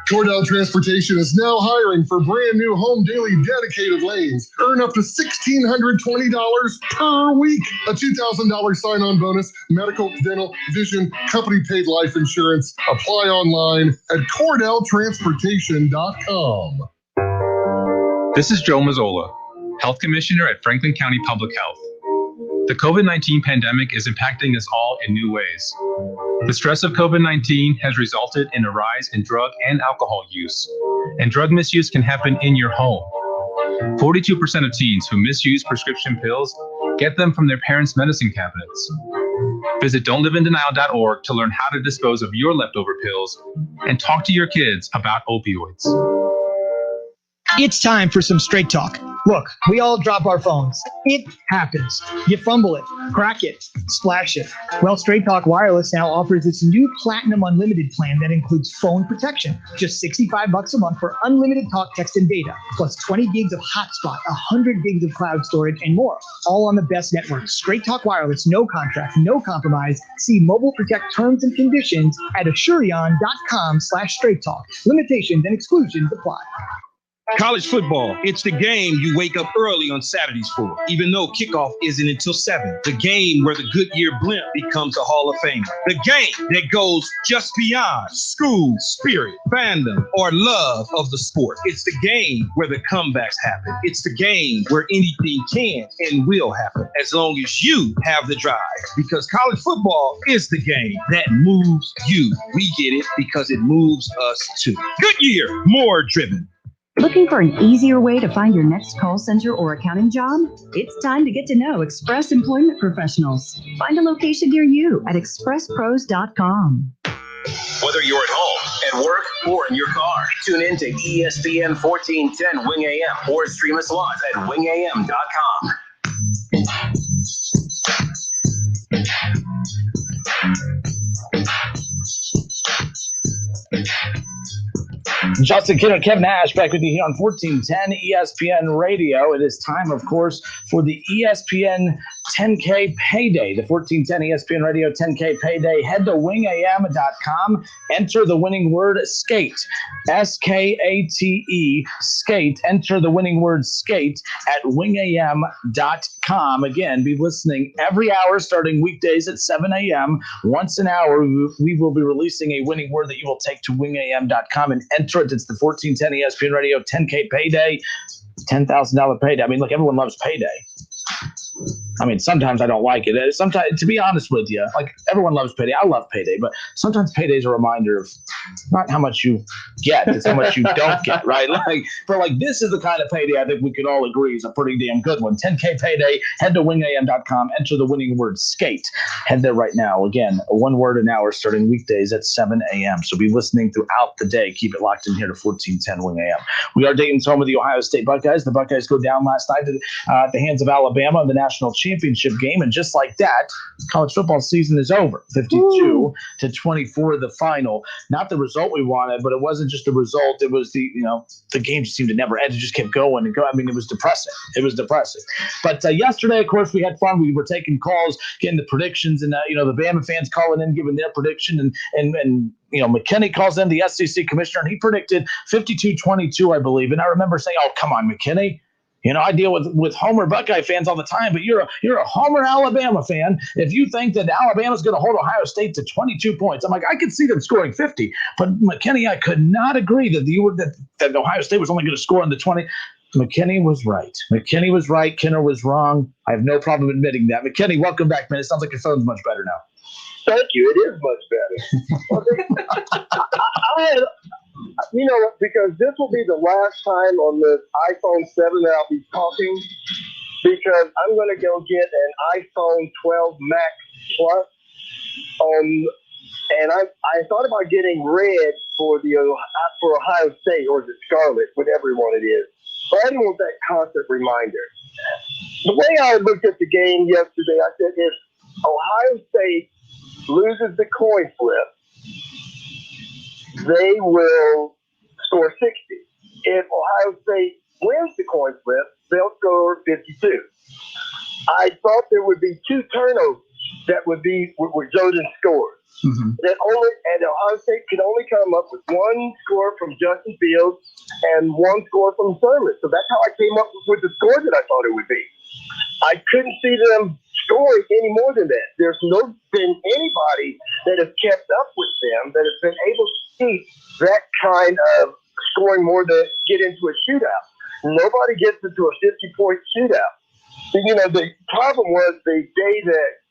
Cordell Transportation is now hiring for brand new home daily dedicated lanes. Earn up to $1,620 per week. A $2,000 sign-on bonus, medical, dental, vision, company paid life insurance. Apply online at CordellTransportation.com. This is Joe Mazzola, Health Commissioner at Franklin County Public Health. The COVID-19 pandemic is impacting us all in new ways. The stress of COVID-19 has resulted in a rise in drug and alcohol use, and drug misuse can happen in your home. 42% of teens who misuse prescription pills get them from their parents' medicine cabinets. Visit don'tliveindenial.org to learn how to dispose of your leftover pills and talk to your kids about opioids. It's time for some straight talk. Look, we all drop our phones. It happens. You fumble it, crack it, splash it. Well, Straight Talk Wireless now offers this new Platinum Unlimited plan that includes phone protection. Just $65 a month for unlimited talk, text, and data, plus 20 gigs of hotspot, 100 gigs of cloud storage, and more. All on the best network. Straight Talk Wireless, no contract, no compromise. See Mobile Protect terms and conditions at Asurion.com/Straight Talk. Limitations and exclusions apply. College football, it's the game you wake up early on Saturdays for, even though kickoff isn't until 7. The game where the Goodyear blimp becomes a Hall of Famer. The game that goes just beyond school, spirit, fandom, or love of the sport. It's the game where the comebacks happen. It's the game where anything can and will happen, as long as you have the drive. Because college football is the game that moves you. We get it because it moves us too. Goodyear, more driven. Looking for an easier way to find your next call center or accounting job? It's time to get to know Express Employment Professionals. Find a location near you at expresspros.com. Whether you're at home, at work, or in your car, tune in to ESPN 1410 Wing AM or stream us live at wingam.com. Justin Kinner, Kevin Nash back with you here on 1410 ESPN Radio. It is time, of course, for the ESPN 10K Payday, the 1410 ESPN Radio 10K Payday. Head to wingam.com, enter the winning word SKATE, SKATE, SKATE. Enter the winning word SKATE at wingam.com. Again, be listening every hour starting weekdays at 7 a.m. Once an hour, we will be releasing a winning word that you will take to wingam.com and enter it. It's the 1410 ESPN Radio 10K Payday, $10,000 payday. I mean, look, everyone loves payday. I mean, sometimes I don't like it. Sometimes, to be honest with you, like everyone loves payday. I love payday, but sometimes payday is a reminder of not how much you get, it's how much you don't get, right? Like this is the kind of payday I think we could all agree is a pretty damn good one. 10K Payday. Head to wingam.com. Enter the winning word SKATE. Head there right now. Again, one word an hour starting weekdays at 7 a.m. So be listening throughout the day. Keep it locked in here to 1410 Wing AM. We are Dayton's home of the Ohio State Buckeyes. The Buckeyes go down last night at the hands of Alabama in the national championship game, and just like that, college football season is over. 52-24, the final. Not the result we wanted, but it wasn't just the result. It was the game just seemed to never end. It just kept going and going. I mean, it was depressing. But yesterday, of course, we had fun. We were taking calls, getting the predictions, and the Bama fans calling in, giving their prediction, and McKinney calls in, the SEC commissioner, and he predicted 52-22, I believe. And I remember saying, "Oh, come on, McKinney. I deal with Homer Buckeye fans all the time, but you're a Homer Alabama fan. If you think that Alabama's going to hold Ohio State to 22 points, I'm like, I could see them scoring 50. But McKinney, I could not agree that Ohio State was only going to score in the 20. McKinney was right. Kinner was wrong. I have no problem admitting that. McKinney, welcome back, man. It sounds like your phone's much better now. Thank you. It is much better. Because this will be the last time on this iPhone 7 that I'll be talking, because I'm going to go get an iPhone 12 Max Plus. And I thought about getting red for Ohio State, or is it Scarlet, whatever one it is. But I didn't want that constant reminder. The way I looked at the game yesterday, I said, if Ohio State loses the coin flip, they will score 60. If Ohio State wins the coin flip, they'll score 52. I thought there would be two turnovers that would result in scores. Mm-hmm. And Ohio State could only come up with one score from Justin Fields and one score from Sermon. So that's how I came up with the score that I thought it would be. I couldn't see them scoring any more than that. There's been anybody that has kept up with them that has been able to keep that kind of scoring more than get into a shootout. Nobody gets into a 50-point shootout. The problem was the day that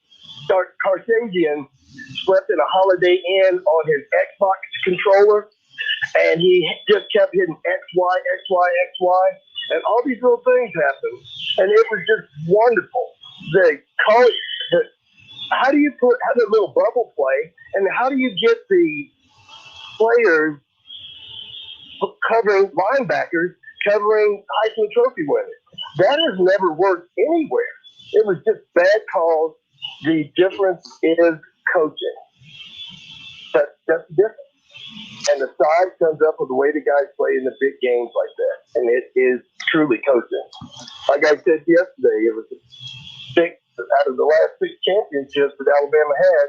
Karshazian slept in a Holiday Inn on his Xbox controller, and he just kept hitting XY, and all these little things happened, and it was just wonderful. how do you have a little bubble play, and how do you get the players covering linebackers, covering Heisman Trophy winners? That has never worked anywhere. It was just bad calls. The difference is coaching. That's the difference. And the size comes up with the way the guys play in the big games like that. And it is truly coaching. Like I said yesterday, it was 6 out of the last 6 championships that Alabama had,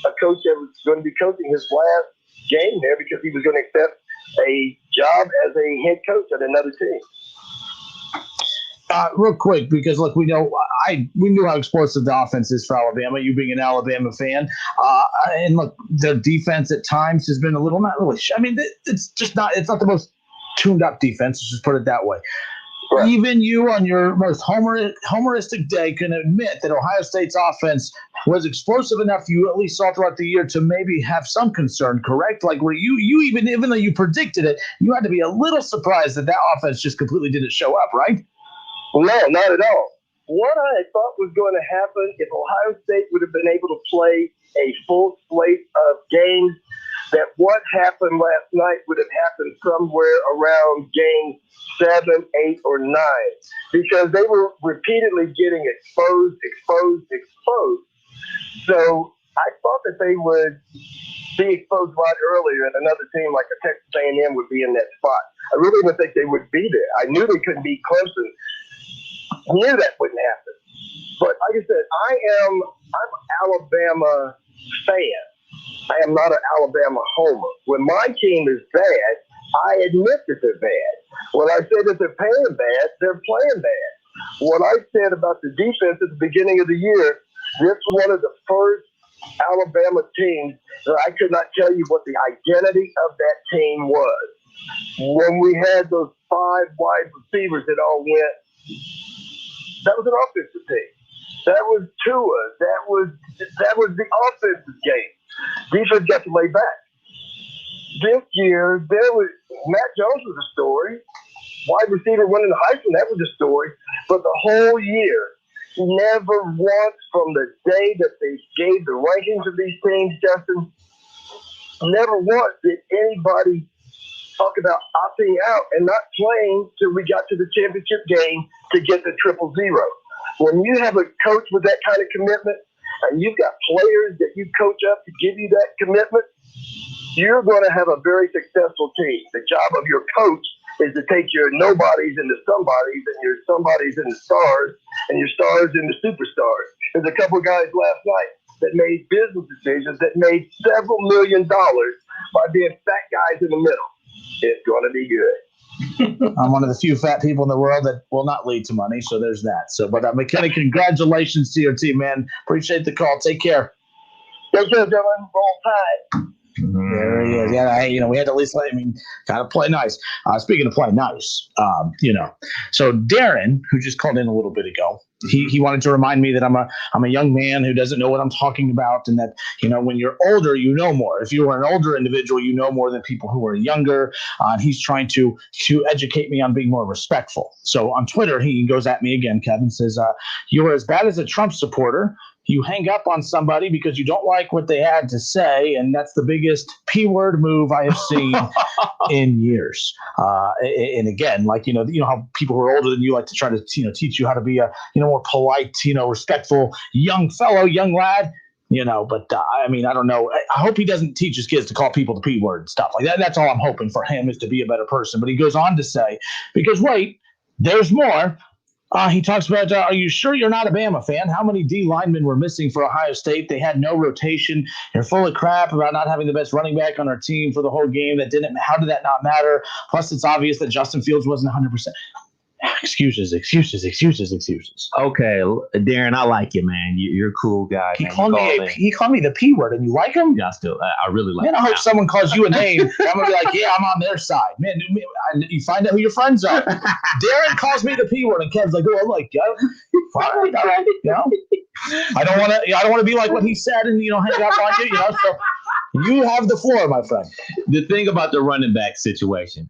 a coach that was going to be coaching his last game there because he was going to accept a job as a head coach at another team. Real quick, because look, we knew how explosive the offense is for Alabama. You being an Alabama fan, and look, their defense at times has been a little not really. I mean, it's just not. It's not the most tuned up defense. Let's just put it that way. Right. Even you, on your most homeristic day, can admit that Ohio State's offense was explosive enough. You at least saw throughout the year to maybe have some concern. Correct? Like where you even though you predicted it, you had to be a little surprised that offense just completely didn't show up. Right? No, not at all. What I thought was going to happen if Ohio State would have been able to play a full slate of games, that what happened last night would have happened somewhere around game 7, 8, or 9, because they were repeatedly getting exposed. So I thought that they would be exposed a lot earlier, and another team like a Texas A&M would be in that spot. I really didn't think they would be there. I knew they couldn't beat Clemson. I knew that wouldn't happen. But like I said, I'm an Alabama fan. I am not an Alabama homer. When my team is bad, I admit that they're bad. When I say that they're playing bad, they're playing bad. What I said about the defense at the beginning of the year, this was one of the first Alabama teams that I could not tell you what the identity of that team was. When we had those 5 wide receivers that all went, that was an offensive team. That was Tua. That was the offensive game. Defense got to lay back. This year, Matt Jones was a story. Wide receiver winning the Heisman, that was a story. But the whole year, never once from the day that they gave the rankings of these teams, Justin, never once did anybody talk about opting out and not playing till we got to the championship game to get the 000. When you have a coach with that kind of commitment, and you've got players that you coach up to give you that commitment, you're going to have a very successful team. The job of your coach is to take your nobodies into somebodies, and your somebodies into stars, and your stars into superstars. There's a couple of guys last night that made business decisions that made several $1 million by being fat guys in the middle. It's going to be good. I'm one of the few fat people in the world that will not lead to money, so there's that. So, but McKenna, congratulations to your team, man. Appreciate the call. Take care. Take care, gentlemen. Roll Tide. There he is. Yeah, we had to at least kind of play nice. Speaking of playing nice, so Darren, who just called in a little bit ago, he wanted to remind me that I'm a young man who doesn't know what I'm talking about, and that when you're older, you know more. If you are an older individual, you know more than people who are younger. And he's trying to educate me on being more respectful. So on Twitter, he goes at me again. Kevin says, "You are as bad as a Trump supporter. You hang up on somebody because you don't like what they had to say, and that's the biggest P-word move I have seen in years." And again, how people who are older than you like to try to teach you how to be a more polite, respectful young lad. But I don't know. I hope he doesn't teach his kids to call people the P-word and stuff like that. That's all I'm hoping for him, is to be a better person. But he goes on to say, because wait, there's more. He talks about, are you sure you're not a Bama fan? How many D linemen were missing for Ohio State? They had no rotation. You're full of crap about not having the best running back on our team for the whole game. How did that not matter? Plus, it's obvious that Justin Fields wasn't 100%. Excuses. Okay, Darren, I like you, man. You're a cool guy. He called me the P word, and you like him? Yeah, I really like him. Man, I hope someone calls you a name. I'm gonna be like, yeah, I'm on their side. Man, you find out who your friends are. Darren calls me the P word, and Kev's like, oh, I like you. Fine, all right, I don't want to be like what he said and hang up on you. So you have the floor, my friend. The thing about the running back situation,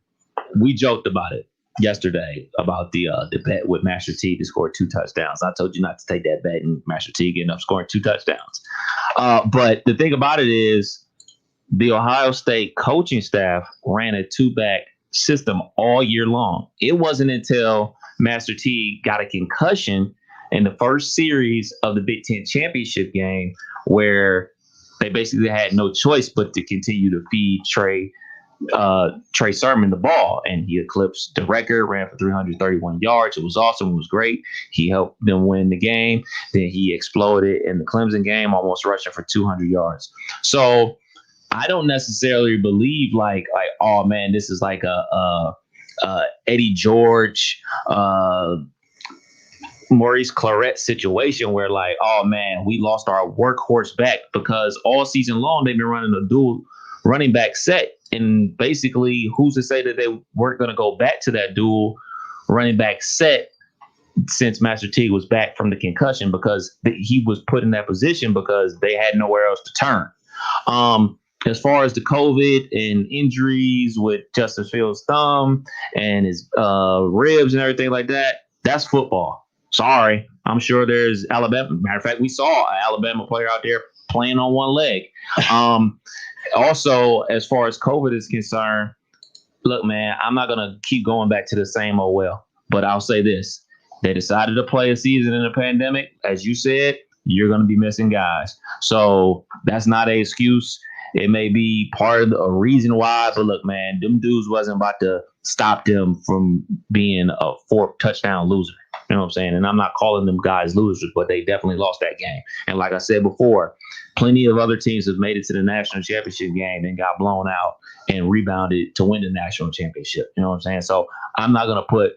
we joked about it. yesterday about the bet with Master T to score 2 touchdowns. I told you not to take that bet, and Master T ended up scoring 2 touchdowns. But the thing about it is the Ohio State coaching staff ran a 2-back system all year long. It wasn't until Master T got a concussion in the first series of the Big Ten championship game where they basically had no choice but to continue to feed Trey Sermon the ball, and he eclipsed the record, ran for 331 yards. It was awesome. It was great. He helped them win the game. Then he exploded in the Clemson game, almost rushing for 200 yards. So I don't necessarily believe like, oh man, this is like a Eddie George, Maurice Claret situation where like, oh man, we lost our workhorse back, because all season long they've been running a dual running back set. And basically, who's to say that they weren't going to go back to that dual running back set since Master T was back from the concussion, because he was put in that position because they had nowhere else to turn. As far as the COVID and injuries with Justin Fields' thumb and his ribs and everything like that, that's football. Sorry. I'm sure there's Alabama. Matter of fact, we saw an Alabama player out there playing on one leg. Also, as far as COVID is concerned, look, man, I'm not going to keep going back to the same old well, but I'll say this. They decided to play a season in a pandemic. As you said, you're going to be missing guys. So that's not an excuse. It may be part of a reason why, but look, man, them dudes wasn't about to stop them from being a 4 touchdown loser. You know what I'm saying? And I'm not calling them guys losers, but they definitely lost that game. And like I said before, plenty of other teams have made it to the national championship game and got blown out and rebounded to win the national championship. You know what I'm saying? So I'm not going to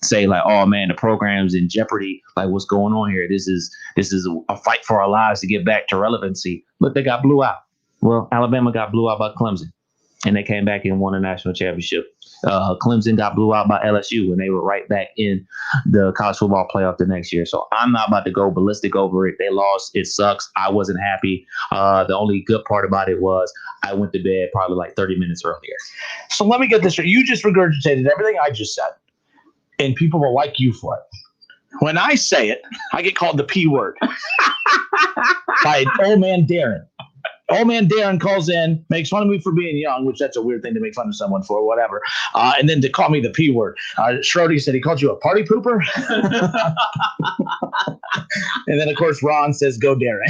say like, oh man, the program's in jeopardy. Like, what's going on here? This is a fight for our lives to get back to relevancy. Look, they got blew out. Well, Alabama got blew out by Clemson, and they came back and won a national championship. Clemson got blew out by LSU, and they were right back in the college football playoff the next year. So I'm not about to go ballistic over it. They lost. It sucks. I wasn't happy. The only good part about it was I went to bed probably like 30 minutes earlier. So let me get this straight. You just regurgitated everything I just said, and people will like you for it. When I say it, I get called the P word by old man Darren. Old man Darren calls in, makes fun of me for being young, which that's a weird thing to make fun of someone for, whatever. And then to call me the P word. Schrody said he called you a party pooper. And then, of course, Ron says, go Darren.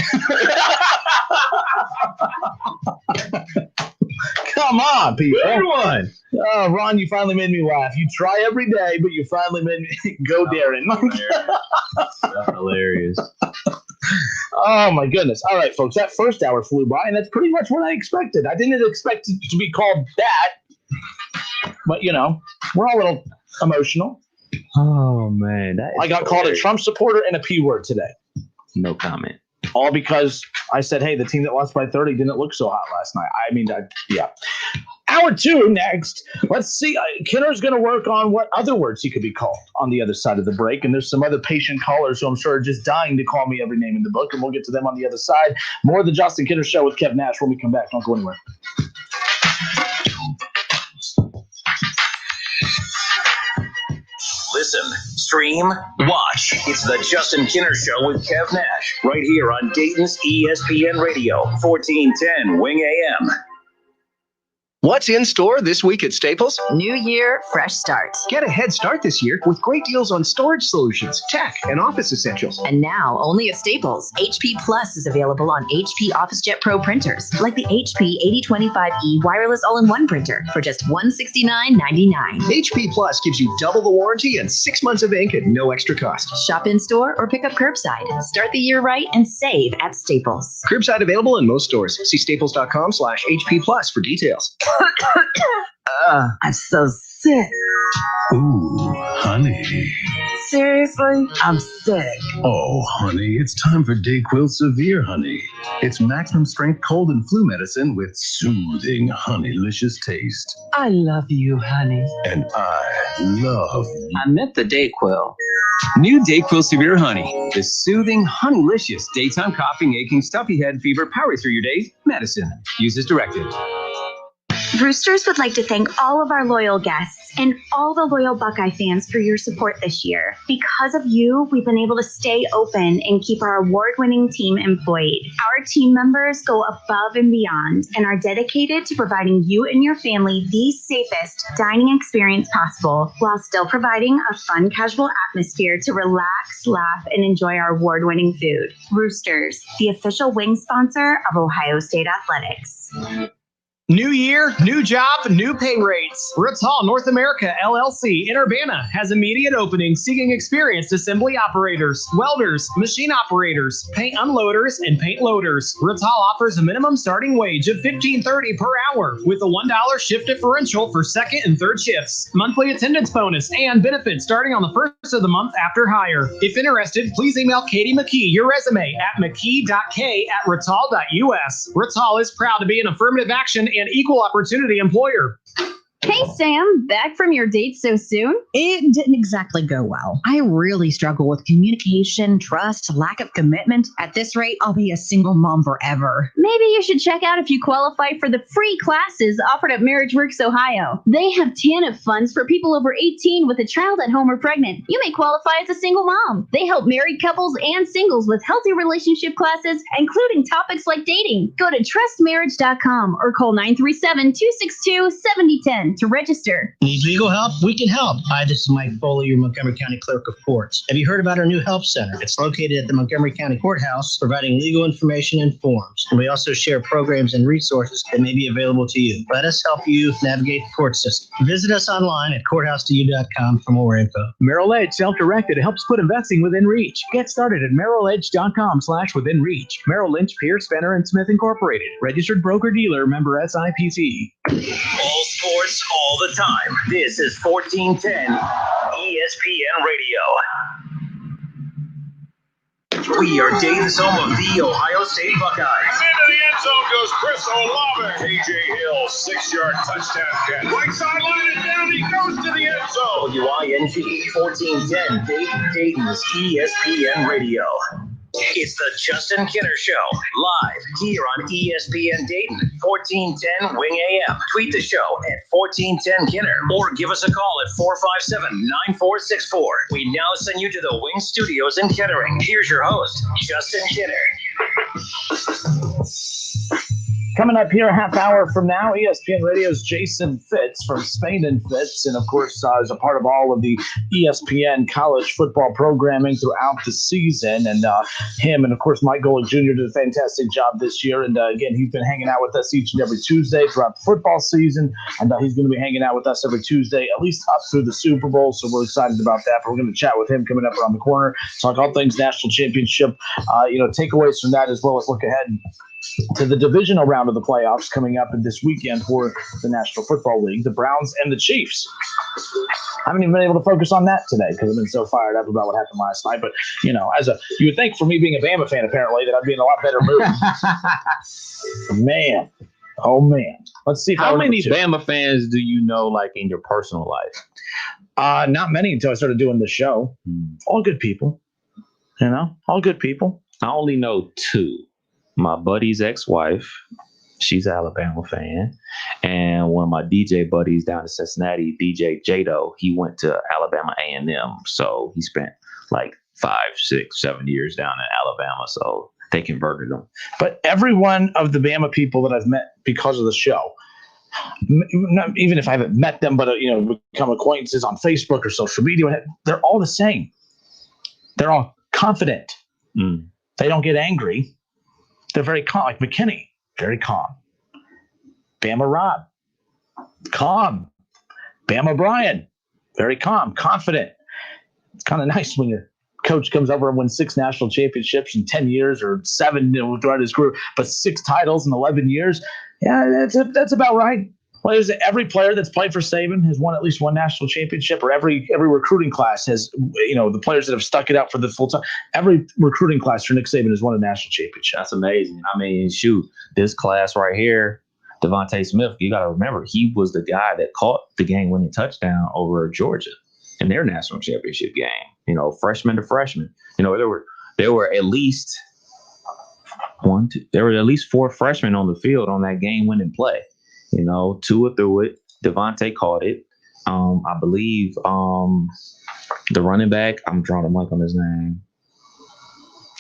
Come on, people. Good one. Oh, Ron, you finally made me laugh. You try every day, but you finally made me go Darren. That's hilarious. Oh, my goodness. All right, folks, that first hour flew by, and that's pretty much what I expected. I didn't expect it to be called that, but, you know, we're all a little emotional. Oh, man. I got called a Trump supporter and a P word today. No comment. All because I said, hey, the team that lost by 30 didn't look so hot last night. I mean, yeah. Hour 2 next. Let's see. Kinner's going to work on what other words he could be called on the other side of the break. And there's some other patient callers who I'm sure are just dying to call me every name in the book. And we'll get to them on the other side. More of the Justin Kinner Show with Kev Nash when we come back. Don't go anywhere. Listen, stream, watch. It's the Justin Kinner Show with Kev Nash, right here on Dayton's ESPN Radio, 1410 Wing AM. What's in store this week at Staples? New year, fresh start. Get a head start this year with great deals on storage solutions, tech, and office essentials. And now, only at Staples, HP Plus is available on HP OfficeJet Pro printers, like the HP 8025E wireless all-in-one printer for just $169.99. HP Plus gives you double the warranty and 6 months of ink at no extra cost. Shop in-store or pick up curbside. Start the year right and save at Staples. Curbside available in most stores. See staples.com/HP Plus for details. I'm so sick. Ooh, honey. Seriously? I'm sick. Oh, honey, it's time for DayQuil Severe, honey. It's maximum strength cold and flu medicine with soothing, honeylicious taste. I love you, honey. And I love you. I meant the DayQuil. New DayQuil Severe Honey. The soothing, honeylicious, daytime coughing, aching, stuffy head, fever, power through your day medicine. Use as directed. Roosters would like to thank all of our loyal guests and all the loyal Buckeye fans for your support this year. Because of you, we've been able to stay open and keep our award-winning team employed. Our team members go above and beyond and are dedicated to providing you and your family the safest dining experience possible while still providing a fun, casual atmosphere to relax, laugh, and enjoy our award-winning food. Roosters, the official wing sponsor of Ohio State Athletics. New year, new job, new pay rates. Ritz Hall North America LLC in Urbana has immediate openings seeking experienced assembly operators, welders, machine operators, paint unloaders, and paint loaders. Ritz Hall offers a minimum starting wage of $15.30 per hour with a $1 shift differential for second and third shifts, monthly attendance bonus, and benefits starting on the first of the month after hire. If interested, please email Katie McKee your resume at mckee.k@ritzhall.us. Ritz Hall is proud to be an affirmative action and equal opportunity employer. Hey, Sam, back from your date so soon? It didn't exactly go well. I really struggle with communication, trust, lack of commitment. At this rate, I'll be a single mom forever. Maybe you should check out if you qualify for the free classes offered at Marriage Works Ohio. They have TANF funds for people over 18 with a child at home or pregnant. You may qualify as a single mom. They help married couples and singles with healthy relationship classes, including topics like dating. Go to trustmarriage.com or call 937-262-7010 to register. Need legal help? We can help. Hi, this is Mike Foley, your Montgomery County Clerk of Courts. Have you heard about our new help center? It's located at the Montgomery County Courthouse, providing legal information and forms. And we also share programs and resources that may be available to you. Let us help you navigate the court system. Visit us online at courthouse2u.com for more info. Merrill Edge Self-Directed helps put investing within reach. Get started at merrilledge.com/within reach. Merrill Lynch, Pierce, Fenner, and Smith Incorporated. Registered broker-dealer, member SIPC. All sports, all the time. This is 1410 ESPN Radio. We are Dayton's home of the Ohio State Buckeyes. Into the end zone goes Chris Olave. A.J. Hill, 6-yard touchdown catch. Right sideline and down he goes to the end zone. WING 1410 Dayton's ESPN Radio. It's the Justin Kinner Show, live here on ESPN Dayton, 1410 Wing AM. Tweet the show at 1410 Kinner or give us a call at 457-9464. We now send you to the Wing Studios in Kettering. Here's your host, Justin Kinner. Coming up here a half hour from now, ESPN Radio's Jason Fitz from Spain and Fitz, and of course is a part of all of the ESPN college football programming throughout the season. And him and, of course, Mike Golick Jr. did a fantastic job this year. And again, he's been hanging out with us each and every Tuesday throughout the football season. And he's going to be hanging out with us every Tuesday, at least up through the Super Bowl. So we're excited about that. But we're going to chat with him coming up around the corner, talk all things national championship, takeaways from that, as well as look ahead to the divisional round of the playoffs coming up this weekend for the National Football League, the Browns and the Chiefs. I haven't even been able to focus on that today because I've been so fired up about what happened last night. But, you would think for me being a Bama fan, apparently, that I'd be in a lot better mood. Man. Oh, man. Let's see. How many Bama fans do you know, like, in your personal life? Not many until I started doing the show. All good people. All good people. I only know two. My buddy's ex-wife, she's an Alabama fan, and one of my DJ buddies down in Cincinnati, DJ Jado, he went to Alabama A&M, so he spent like 5, 6, 7 years down in Alabama, so they converted him. But every one of the Bama people that I've met because of the show, not even if I haven't met them, but become acquaintances on Facebook or social media, they're all the same. They're all confident. They don't get angry. They're very calm, like McKinney, very calm. Bama Rob, calm. Bama Brian, very calm, confident. It's kind of nice when your coach comes over and wins 6 national championships in 10 years or 7 throughout his career, but 6 titles in 11 years. Yeah, that's about right. Well, is it every player that's played for Saban has won at least one national championship, or every recruiting class has, the players that have stuck it out for the full time. Every recruiting class for Nick Saban has won a national championship. That's amazing. I mean, shoot, this class right here, Devontae Smith, you got to remember, he was the guy that caught the game-winning touchdown over Georgia in their national championship game. Freshman to freshman. There were at least 4 freshmen on the field on that game-winning play. You know, Tua threw it. Devontae caught it. I believe the running back, I'm drawing a blank on his name.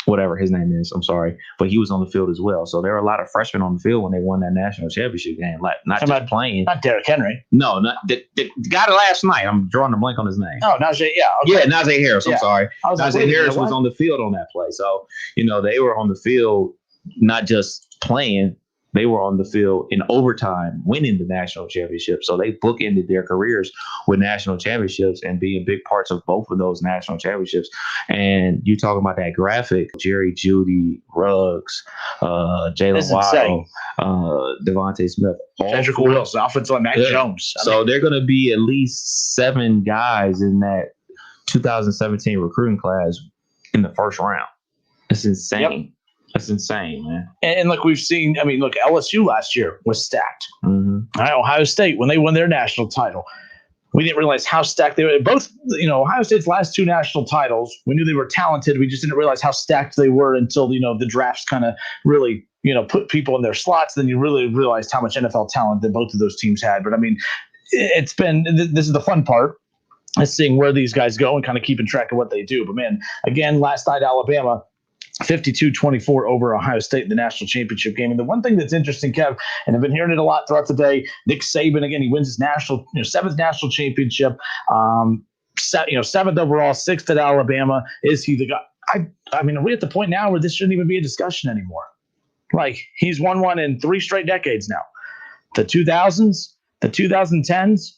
Whatever his name is, I'm sorry, but he was on the field as well. So there were a lot of freshmen on the field when they won that national championship game. Like not just playing. Not Derrick Henry. No, not the guy last night. I'm drawing a blank on his name. Oh, Najee. Yeah. Okay. Yeah, Najee Harris. I'm sorry. Najee Harris was what? on the field on that play. So, you know, they were on the field not just playing. They were on the field in overtime, winning the national championship. So they bookended their careers with national championships and being big parts of both of those national championships. And you talking about that graphic, Jerry Jeudy, Ruggs, Jalen Waddle, Devontae Smith, Jedrick Wills, offensive line, Mac Jones. So they're going to be at least 7 guys in that 2017 recruiting class in the first round. It's insane. Yep. That's insane, man. And look, we've seen, I mean, look, LSU last year was stacked. Mm-hmm. Ohio State, when they won their national title, we didn't realize how stacked they were. Both, you know, Ohio State's last 2 national titles, we knew they were talented. We just didn't realize how stacked they were until, you know, the drafts kind of really, you know, put people in their slots. Then you really realized how much NFL talent that both of those teams had. But I mean, it's been, this is the fun part, is seeing where these guys go and kind of keeping track of what they do. But man, again, last night, Alabama 52-24 over Ohio State in the national championship game. And the one thing that's interesting, Kev, and I've been hearing it a lot throughout the day, Nick Saban, again, he wins his national, 7th national championship, 7th overall, 6th at Alabama. Is he the guy? I mean, are we at the point now where this shouldn't even be a discussion anymore? Like, he's won one in 3 straight decades now. The 2000s, the 2010s,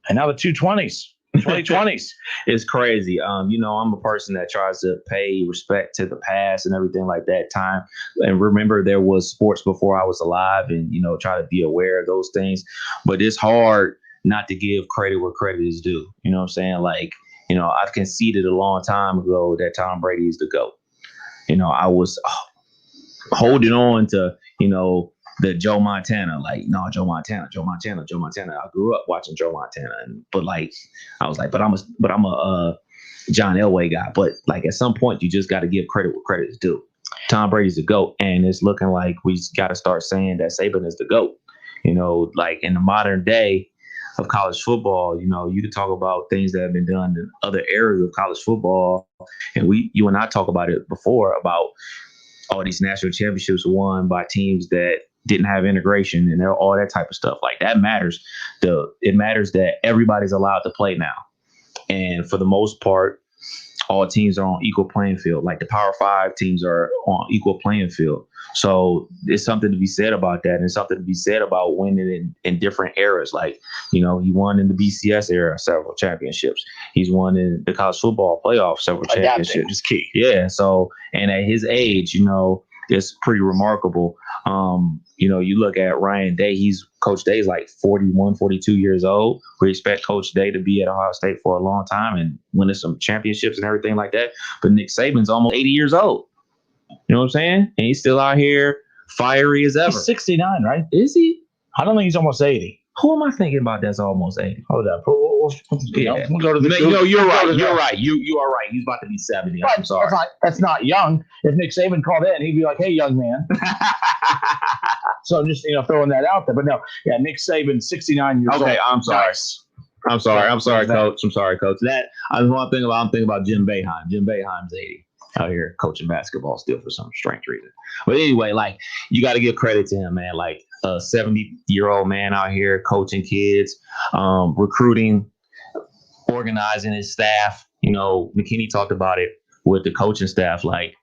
and now the 2020s. 2020s. It's crazy. You know, I'm a person that tries to pay respect to the past and everything like that time. And remember, there was sports before I was alive, and, you know, try to be aware of those things. But it's hard not to give credit where credit is due. You know what I'm saying? Like, you know, I've conceded a long time ago that Tom Brady is the GOAT. You know, I was holding on to, you know, the Joe Montana, like, no, Joe Montana. I grew up watching Joe Montana, but like, I was like, but I'm a John Elway guy. But like, at some point, you just got to give credit where credit is due. Tom Brady's the GOAT, and it's looking like we got to start saying that Saban is the GOAT. You know, like in the modern day of college football, you know, you can talk about things that have been done in other areas of college football, and you and I talk about it before about all these national championships won by teams that didn't have integration and all that type of stuff. Like, that matters. It matters that everybody's allowed to play now. And for the most part, all teams are on equal playing field. Like, the Power 5 teams are on equal playing field. So there's something to be said about that, and something to be said about winning in different eras. Like, you know, he won in the BCS era several championships. He's won in the college football playoff several championships. Is key. Yeah. So, and at his age, you know, it's pretty remarkable. You know, you look at Ryan Day, Coach Day is like 41, 42 years old. We expect Coach Day to be at Ohio State for a long time and winning some championships and everything like that. But Nick Saban's almost 80 years old. You know what I'm saying? And he's still out here fiery as ever. He's 69, right? Is he? I don't think he's almost 80. Who am I thinking about that's almost 80? Hold up. We'll go to the. No, you're right. You're right. You are right. He's about to be 70. I'm sorry. That's not young. If Nick Saban called in, he'd be like, "Hey, young man." So just, you know, throwing that out there. But no, yeah, Nick Saban, 69 years old. Okay, I'm sorry. Nice. I'm sorry, Coach. I'm sorry, Coach. That I'm thinking about Jim Boeheim. Jim Boeheim's 80 out here coaching basketball still for some strange reason. But anyway, like, you got to give credit to him, man. Like, a 70-year-old man out here coaching kids, recruiting, organizing his staff. You know, McKinney talked about it with the coaching staff. Like,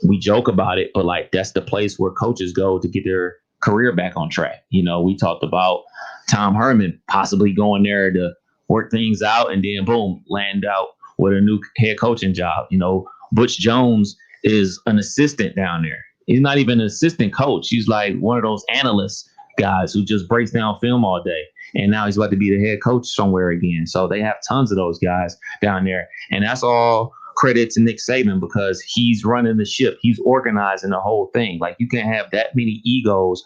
we joke about it, but like, that's the place where coaches go to get their career back on track. You know, we talked about Tom Herman possibly going there to work things out, and then boom, land out with a new head coaching job. You know, Butch Jones is an assistant down there. He's not even an assistant coach. He's like one of those analyst guys who just breaks down film all day. And now he's about to be the head coach somewhere again. So they have tons of those guys down there. And that's all credit to Nick Saban, because he's running the ship. He's organizing the whole thing. Like, you can't have that many egos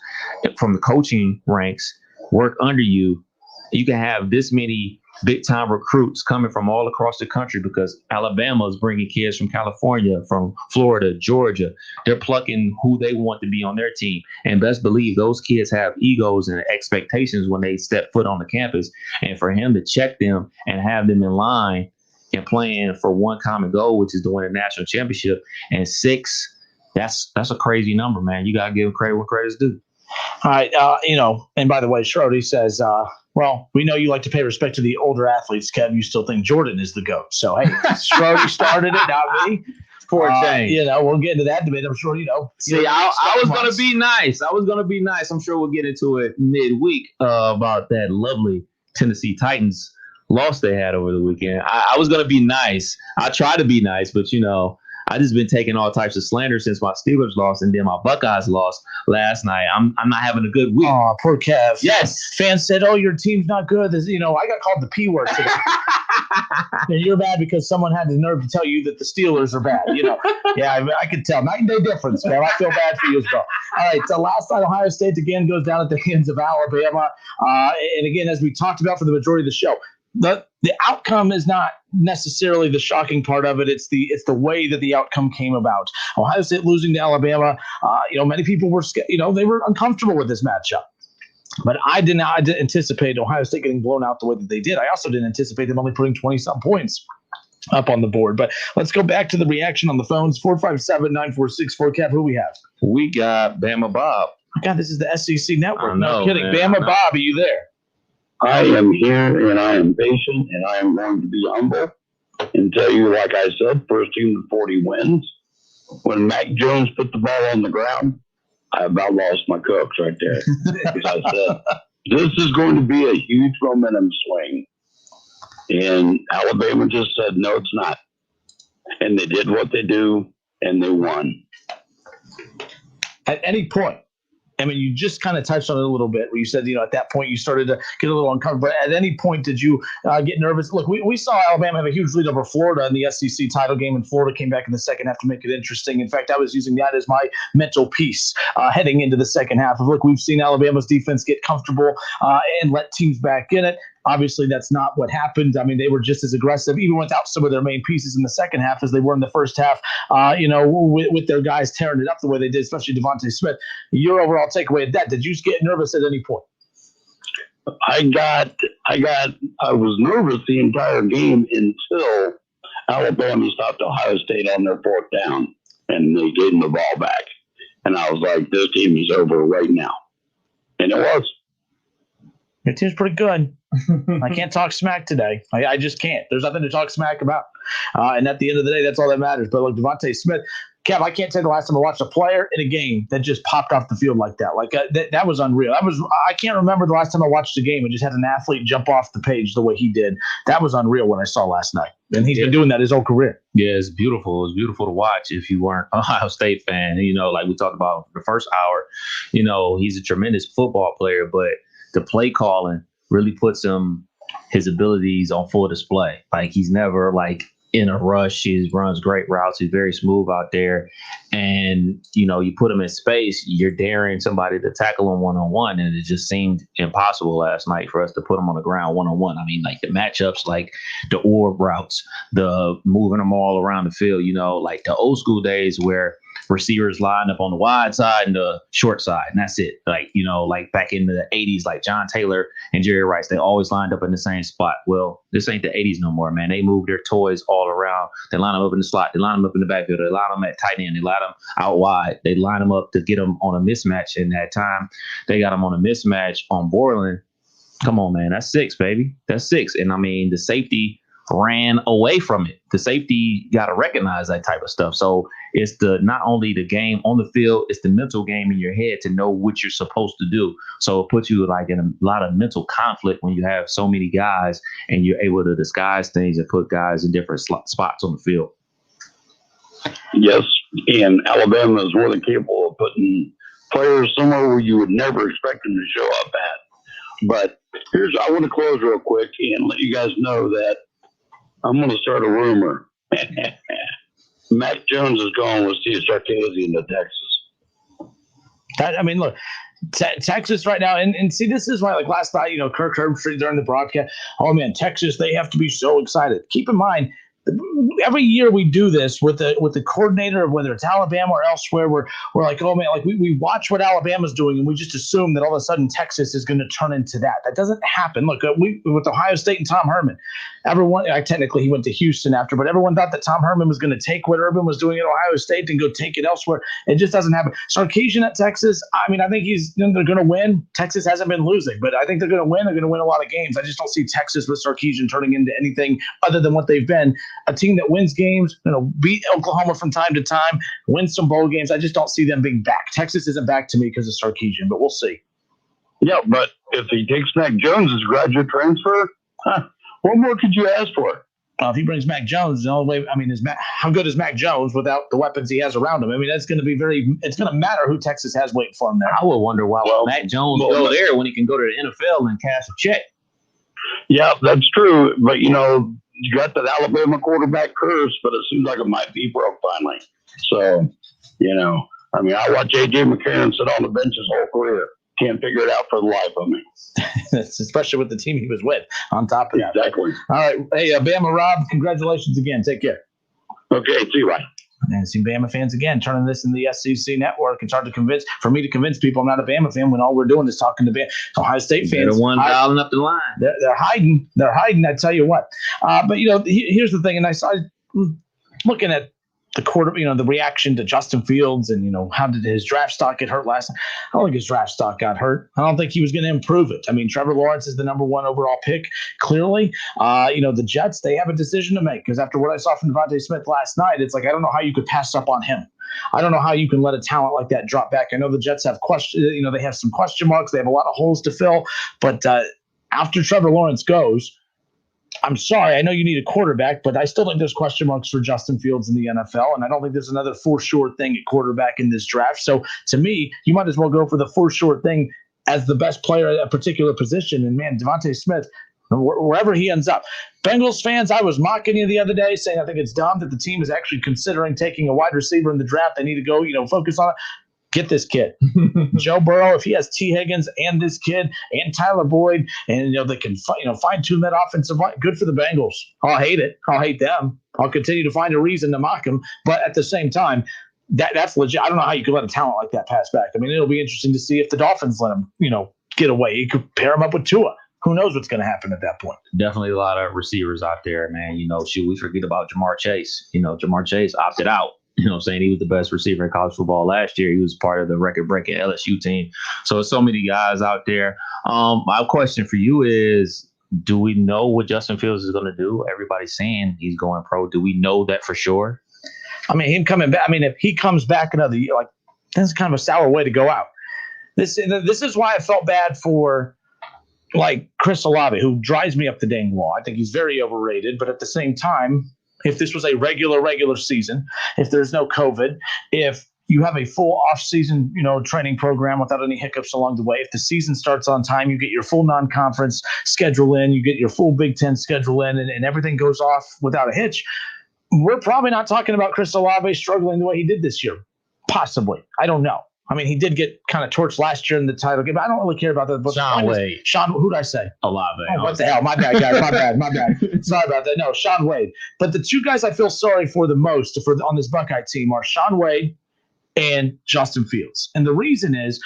from the coaching ranks work under you you can have this many big-time recruits coming from all across the country because Alabama is bringing kids from California, from Florida, Georgia. They're plucking who they want to be on their team. And best believe those kids have egos and expectations when they step foot on the campus. And for him to check them and have them in line and playing for one common goal, which is to win a national championship, and 6, that's a crazy number, man. You got to give credit where credit's due. All right. And by the way, Schrody says, well, we know you like to pay respect to the older athletes, Kev. You still think Jordan is the GOAT. So, hey, Schrody started it, not me. Poor James. We'll get into that debate. I'm sure, See, I was going to be nice. I'm sure we'll get into it midweek about that lovely Tennessee Titans loss they had over the weekend. I was going to be nice. I try to be nice, but, I just been taking all types of slander since my Steelers lost and then my Buckeyes lost last night. I'm not having a good week. Oh, poor Kev. Yes. Fans said, your team's not good. I got called the P word today. And you're bad because someone had the nerve to tell you that the Steelers are bad. Yeah, I could tell. Night and day difference, man. I feel bad for you as well. All right, so last night, Ohio State again goes down at the hands of Alabama. And again, as we talked about for the majority of the show, the outcome is not necessarily the shocking part of it. It's the way that the outcome came about. Ohio State losing to Alabama. Many people were, they were uncomfortable with this matchup. But I didn't anticipate Ohio State getting blown out the way that they did. I also didn't anticipate them only putting 20-some points up on the board. But let's go back to the reaction on the phones. 457-9464. Kev, who we have? We got Bama Bob. God, this is the SEC Network. No kidding. Man, Bama Bob, are you there? I am here, and I am patient, and I am going to be humble and tell you, like I said, first team to 40 wins. When Mac Jones put the ball on the ground, I about lost my cooks right there. Because I said, this is going to be a huge momentum swing. And Alabama just said, no, it's not. And they did what they do, and they won. At any point, you just kind of touched on it a little bit where you said, at that point you started to get a little uncomfortable. But at any point did you get nervous? Look, we saw Alabama have a huge lead over Florida in the SEC title game, and Florida came back in the second half to make it interesting. In fact, I was using that as my mental piece heading into the second half. Look, we've seen Alabama's defense get comfortable and let teams back in it. Obviously, that's not what happened. They were just as aggressive, even without some of their main pieces in the second half as they were in the first half, with their guys tearing it up the way they did, especially Devontae Smith. Your overall takeaway of that, did you get nervous at any point? I was nervous the entire game until Alabama stopped Ohio State on their fourth down, and they gave them the ball back. And I was like, this team is over right now. And it was. Your team's pretty good. I can't talk smack today. I just can't. There's nothing to talk smack about. And at the end of the day, that's all that matters. But look, Devontae Smith, Kev, I can't tell you the last time I watched a player in a game that just popped off the field like that. That was unreal. I can't remember the last time I watched a game and just had an athlete jump off the page the way he did. That was unreal when I saw last night. And he's been doing that his whole career. Yeah, it's beautiful. It's beautiful to watch if you weren't an Ohio State fan. Like we talked about the first hour, he's a tremendous football player, but the play calling really puts his abilities on full display. Like he's never in a rush. He runs great routes. He's very smooth out there. And, you put him in space, you're daring somebody to tackle him one-on-one. And it just seemed impossible last night for us to put him on the ground one-on-one. The matchups, like the orb routes, the moving them all around the field, like the old school days where receivers line up on the wide side and the short side, and that's it. Like back in the 80s, like John Taylor and Jerry Rice, they always lined up in the same spot. Well, this ain't the 80s no more, man. They move their toys all around. They line them up in the slot. They line them up in the backfield. They line them at tight end. They line them out wide. They line them up to get them on a mismatch. And that time they got them on a mismatch on Borland. Come on, man. That's 6, baby. That's 6. And the safety ran away from it. The safety got to recognize that type of stuff. So it's not only the game on the field, it's the mental game in your head to know what you're supposed to do. So it puts you in a lot of mental conflict when you have so many guys and you're able to disguise things and put guys in different spots on the field. Yes, and Alabama is more than capable of putting players somewhere where you would never expect them to show up at. But I want to close real quick and let you guys know that I'm going to start a rumor. Mac Jones is going with Steve Sarkisian to Texas. I mean, look, Texas right now, and see, this is why, like last night, Kirk Herbstreit during the broadcast, oh man, Texas, they have to be so excited. Keep in mind, every year we do this with the coordinator of whether it's Alabama or elsewhere, we're like, oh man, like we watch what Alabama's doing and we just assume that all of a sudden Texas is going to turn into that. That doesn't happen. Look, with Ohio State and Tom Herman, technically he went to Houston after, but everyone thought that Tom Herman was going to take what Urban was doing at Ohio State and go take it elsewhere. It just doesn't happen. Sarkisian at Texas, I mean, I think they're going to win. Texas hasn't been losing, but I think they're going to win. They're going to win a lot of games. I just don't see Texas with Sarkisian turning into anything other than what they've been. A team that wins games, beat Oklahoma from time to time, win some bowl games. I just don't see them being back. Texas isn't back to me because of Sarkisian, but we'll see. Yeah, but if he takes Mac Jones as graduate transfer, what more could you ask for? If he brings Mac Jones, the only way, I mean, how good is Mac Jones without the weapons he has around him? I mean, it's going to matter who Texas has waiting for him there. I would wonder why Mac Jones go there when he can go to the NFL and cash a check. Yeah, that's true. But, you got that Alabama quarterback curse, but it seems like it might be broke finally. So, I mean, I watch A.J. McCarron sit on the bench his whole career. Can't figure it out for the life of me. Especially with the team he was with on top of that. Exactly. All right. Hey, Bama Rob, congratulations again. Take care. Okay, see you, Ryan. And see Bama fans again turning this in the SEC network. It's hard to convince people I'm not a Bama fan when all we're doing is talking to Ohio State fans. They're the one dialing up the line. They're hiding. They're hiding. I tell you what. But here's the thing. And I saw looking at the quarter, the reaction to Justin Fields and, how did his draft stock get hurt last night? I don't think his draft stock got hurt. I don't think he was going to improve it. I mean, Trevor Lawrence is the number one overall pick, clearly. The Jets, they have a decision to make because after what I saw from Devontae Smith last night, it's like, I don't know how you could pass up on him. I don't know how you can let a talent like that drop back. I know the Jets have they have some question marks. They have a lot of holes to fill. But after Trevor Lawrence goes, I'm sorry, I know you need a quarterback, but I still think there's question marks for Justin Fields in the NFL, and I don't think there's another for sure thing at quarterback in this draft. So to me, you might as well go for the for sure thing as the best player at a particular position. And man, Devontae Smith, wherever he ends up. Bengals fans, I was mocking you the other day, saying I think it's dumb that the team is actually considering taking a wide receiver in the draft. They need to go, focus on it. Get this kid. Joe Burrow, if he has T. Higgins and this kid and Tyler Boyd, and they can fine-tune that offensive line, good for the Bengals. I'll hate it. I'll hate them. I'll continue to find a reason to mock them. But at the same time, that's legit. I don't know how you could let a talent like that pass back. I mean, it'll be interesting to see if the Dolphins let him, get away. You could pair him up with Tua. Who knows what's going to happen at that point? Definitely a lot of receivers out there, man. We forget about Jamar Chase. Jamar Chase opted out. Saying he was the best receiver in college football last year. He was part of the record-breaking LSU team. So there's so many guys out there. My question for you is, do we know what Justin Fields is going to do? Everybody's saying he's going pro. Do we know that for sure? I mean, him coming back. I mean, if he comes back another year, that's kind of a sour way to go out. This is why I felt bad for Chris Olave, who drives me up the dang wall. I think he's very overrated, but at the same time, if this was a regular season, if there's no COVID, if you have a full off-season, training program without any hiccups along the way, if the season starts on time, you get your full non-conference schedule in, you get your full Big Ten schedule in, and everything goes off without a hitch, we're probably not talking about Chris Olave struggling the way he did this year. Possibly. I don't know. I mean, he did get kind of torched last year in the title game, but I don't really care about that. But Sean Wade. Who did I say? Olave. Oh, what the hell? My bad, guys. My bad. Sorry about that. No, Sean Wade. But the two guys I feel sorry for the most on this Buckeye team are Sean Wade and Justin Fields. And the reason is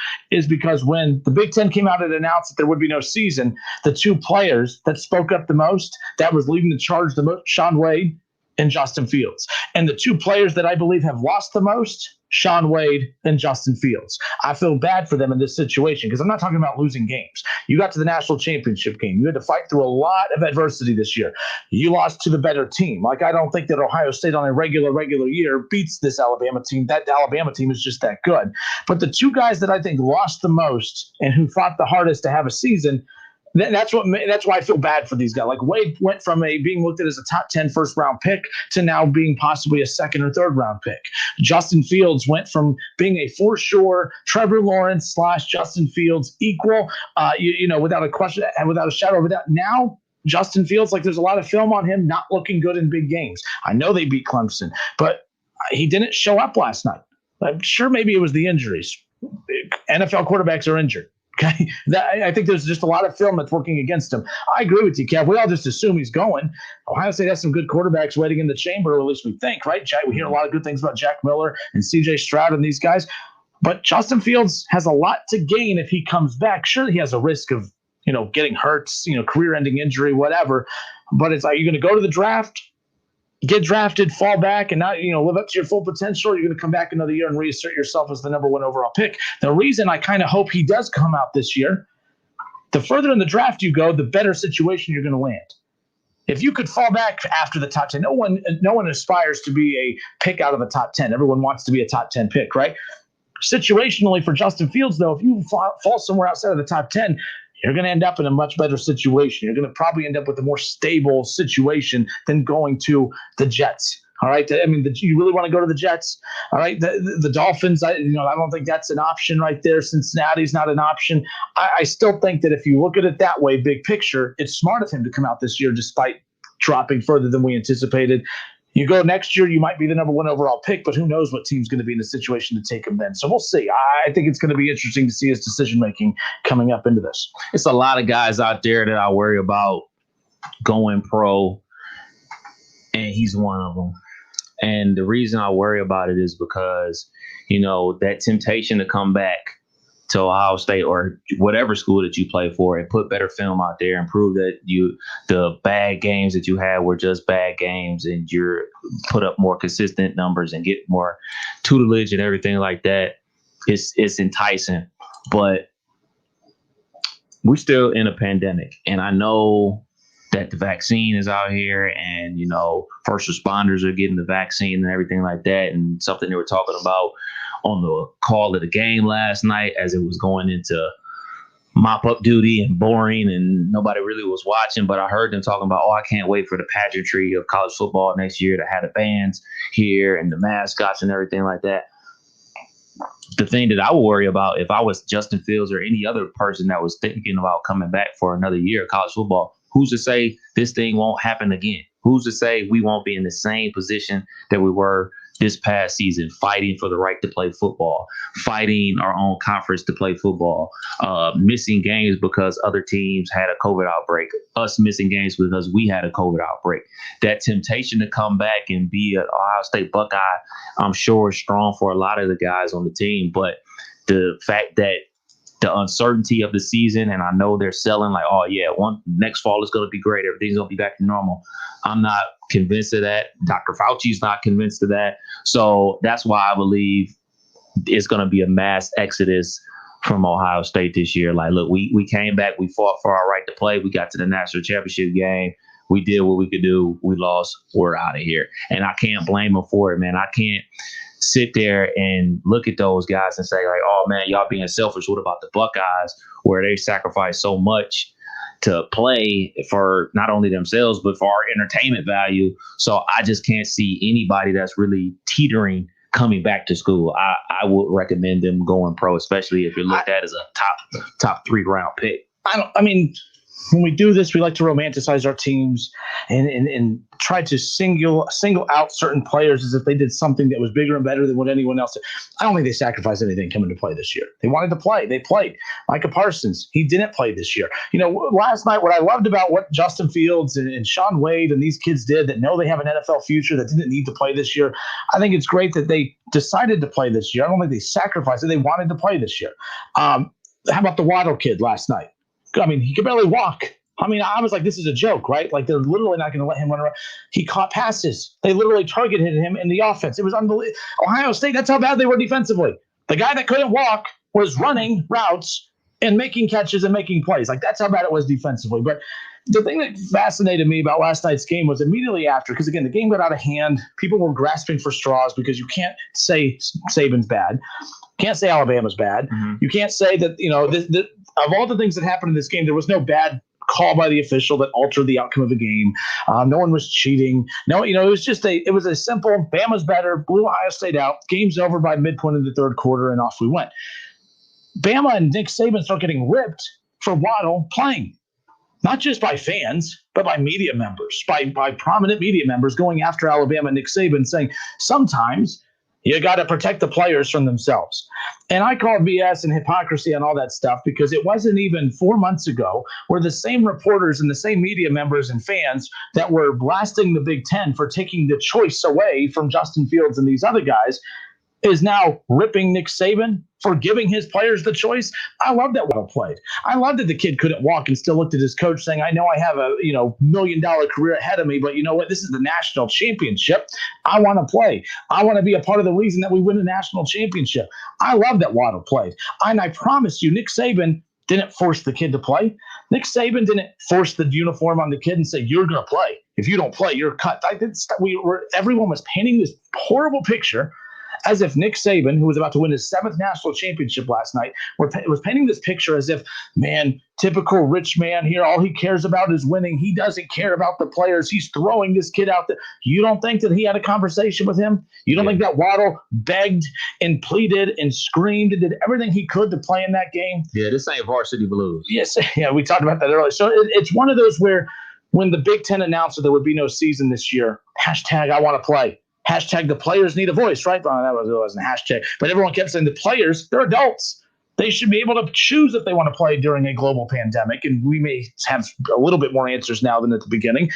because when the Big Ten came out and announced that there would be no season, the two players that spoke up the most, that was leading the charge the most, Sean Wade and Justin Fields. And the two players that I believe have lost the most, Sean Wade and Justin Fields. I feel bad for them in this situation because I'm not talking about losing games. You got to the national championship game. You had to fight through a lot of adversity this year. You lost to the better team. I don't think that Ohio State on a regular year beats this Alabama team. That Alabama team is just that good. But the two guys that I think lost the most and who fought the hardest to have a season, that's why I feel bad for these guys. Wade went from being looked at as a top 10 first round pick to now being possibly a second or third round pick. Justin Fields went from being a for sure Trevor Lawrence / Justin Fields equal, without a question and without a shadow of a doubt. Now Justin Fields, there's a lot of film on him not looking good in big games. I know they beat Clemson, but he didn't show up last night. I'm sure maybe it was the injuries. NFL quarterbacks are injured. Okay, I think there's just a lot of film that's working against him. I agree with you, Kev. We all just assume he's going. Ohio State has some good quarterbacks waiting in the chamber, or at least we think, right? We hear a lot of good things about Jack Miller and C.J. Stroud and these guys. But Justin Fields has a lot to gain if he comes back. Sure, he has a risk of, getting hurt, career-ending injury, whatever. But it's like, you're going to go to the draft, get drafted, fall back, and not, live up to your full potential. You're going to come back another year and reassert yourself as the number 1 overall pick. The reason I kind of hope he does come out this year, the further in the draft you go, the better situation you're going to land. If you could fall back after the top 10, no one aspires to be a pick out of the top 10. Everyone wants to be a top 10 pick, right? Situationally for Justin Fields, though, if you fall somewhere outside of the top 10, you're going to end up in a much better situation. You're going to probably end up with a more stable situation than going to the Jets. All right. You really want to go to the Jets? All right. The Dolphins, I don't think that's an option right there. Cincinnati's not an option. I still think that if you look at it that way, big picture, it's smart of him to come out this year despite dropping further than we anticipated. You go next year, you might be the number 1 overall pick, but who knows what team's going to be in a situation to take him then. So we'll see. I think it's going to be interesting to see his decision-making coming up into this. It's a lot of guys out there that I worry about going pro, and he's one of them. And the reason I worry about it is because, that temptation to come back to Ohio State or whatever school that you play for and put better film out there and prove that the bad games that you had were just bad games and you're put up more consistent numbers and get more tutelage and everything like that. It's enticing, but we're still in a pandemic, and I know that the vaccine is out here and, first responders are getting the vaccine and everything like that. And something they were talking about on the call of the game last night as it was going into mop-up duty and boring and nobody really was watching. But I heard them talking about, I can't wait for the pageantry of college football next year to have the bands here and the mascots and everything like that. The thing that I would worry about if I was Justin Fields or any other person that was thinking about coming back for another year of college football, who's to say this thing won't happen again? Who's to say we won't be in the same position that we were this past season, fighting for the right to play football, fighting our own conference to play football, missing games because other teams had a COVID outbreak, us missing games because we had a COVID outbreak. That temptation to come back and be an Ohio State Buckeye, I'm sure is strong for a lot of the guys on the team. But the fact that the uncertainty of the season, and I know they're selling like, next fall is going to be great. Everything's going to be back to normal. I'm not convinced of that. Dr. Fauci's not convinced of that. So that's why I believe it's going to be a mass exodus from Ohio State this year. Like, look, we came back. We fought for our right to play. We got to the national championship game. We did what we could do. We lost. We're out of here. And I can't blame them for it, man. I can't sit there and look at those guys and say, like, oh, man, y'all being selfish. What about the Buckeyes, where they sacrifice so much to play for not only themselves, but for our entertainment value? So I just can't see anybody that's really teetering coming back to school. I would recommend them going pro, especially if you're looked at as a top 3 round pick. When we do this, we like to romanticize our teams and try to single out certain players as if they did something that was bigger and better than what anyone else did. I don't think they sacrificed anything coming to play this year. They wanted to play. They played. Micah Parsons, he didn't play this year. Last night, what I loved about what Justin Fields and Sean Wade and these kids did that know they have an NFL future that didn't need to play this year, I think it's great that they decided to play this year. I don't think they sacrificed it. They wanted to play this year. How about the Waddle kid last night? He could barely walk. I was like, this is a joke, right? Like, they're literally not going to let him run around. He caught passes. They literally targeted him in the offense. It was unbelievable. Ohio State, that's how bad they were defensively. The guy that couldn't walk was running routes and making catches and making plays. Like, that's how bad it was defensively. But the thing that fascinated me about last night's game was immediately after, because, again, the game got out of hand. People were grasping for straws because you can't say Saban's bad. Can't say Alabama's bad. Mm-hmm. You can't say that, of all the things that happened in this game, there was no bad call by the official that altered the outcome of the game. No one was cheating. No, it was just it was a simple, Bama's better, blew Ohio State out. Game's over by midpoint of the third quarter, and off we went. Bama and Nick Saban start getting ripped for Waddle playing. Not just by fans, but by media members, by prominent media members going after Alabama and Nick Saban, saying sometimes You got to protect the players from themselves. And I call BS and hypocrisy and all that stuff because it wasn't even 4 months ago where the same reporters and the same media members and fans that were blasting the Big Ten for taking the choice away from Justin Fields and these other guys is now ripping Nick Saban for giving his players the choice. I love that Waddle played. I love that the kid couldn't walk and still looked at his coach saying, I know I have a $1 million career ahead of me, but you know what? This is the national championship. I want to play. I want to be a part of the reason that we win a national championship. I love that Waddle played. And I promise you, Nick Saban didn't force the kid to play. Nick Saban didn't force the uniform on the kid and say, you're going to play. If you don't play, you're cut. Everyone was painting this horrible picture as if Nick Saban, who was about to win his 7th national championship last night, was painting this picture as if, man, typical rich man here, all he cares about is winning. He doesn't care about the players. He's throwing this kid out there. You don't think that he had a conversation with him? You don't think that Waddle begged and pleaded and screamed and did everything he could to play in that game? Yeah, this ain't varsity blues. Yes, yeah, we talked about that earlier. So it's one of those where when the Big Ten announced that there would be no season this year, hashtag I want to play. Hashtag the players need a voice, right? Well, that wasn't a hashtag. But everyone kept saying the players, they're adults. They should be able to choose if they want to play during a global pandemic. And we may have a little bit more answers now than at the beginning.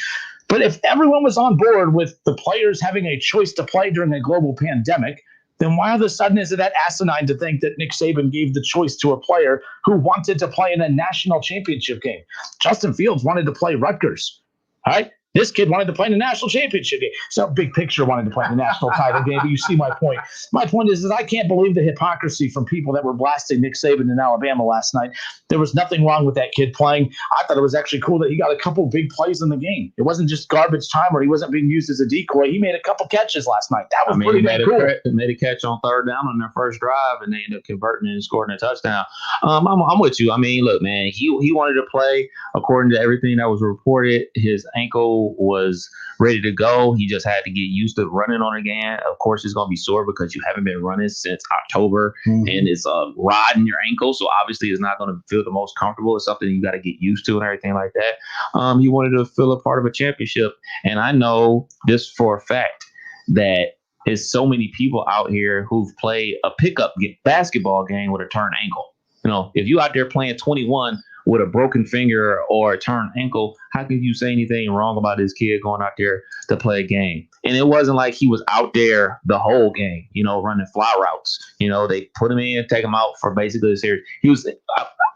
But if everyone was on board with the players having a choice to play during a global pandemic, then why all of a sudden is it that asinine to think that Nick Saban gave the choice to a player who wanted to play in a national championship game? Justin Fields wanted to play Rutgers, all right? This kid wanted to play in the national championship game. So big picture wanted to play in the national title game, but you see my point. My point is that I can't believe the hypocrisy from people that were blasting Nick Saban in Alabama last night. There was nothing wrong with that kid playing. I thought it was actually cool that he got a couple big plays in the game. It wasn't just garbage time or he wasn't being used as a decoy. He made a couple catches last night. That was pretty cool. He made a catch on 3rd down on their first drive, and they ended up converting and scoring a touchdown. I'm with you. I mean, look, man, he wanted to play according to everything that was reported. His ankle was ready to go. He just had to get used to running on again. Of course, it's going to be sore because you haven't been running since October, and it's a rod in your ankle. So obviously it's not going to feel the most comfortable. It's something you got to get used to and everything like that. He wanted to feel a part of a championship. And I know this for a fact that there's so many people out here who've played a pickup basketball game with a turned ankle. You know, if you out there playing 21 with a broken finger or a turned ankle, how can you say anything wrong about this kid going out there to play a game? And it wasn't like he was out there the whole game, running fly routes. They put him in, take him out for basically the series.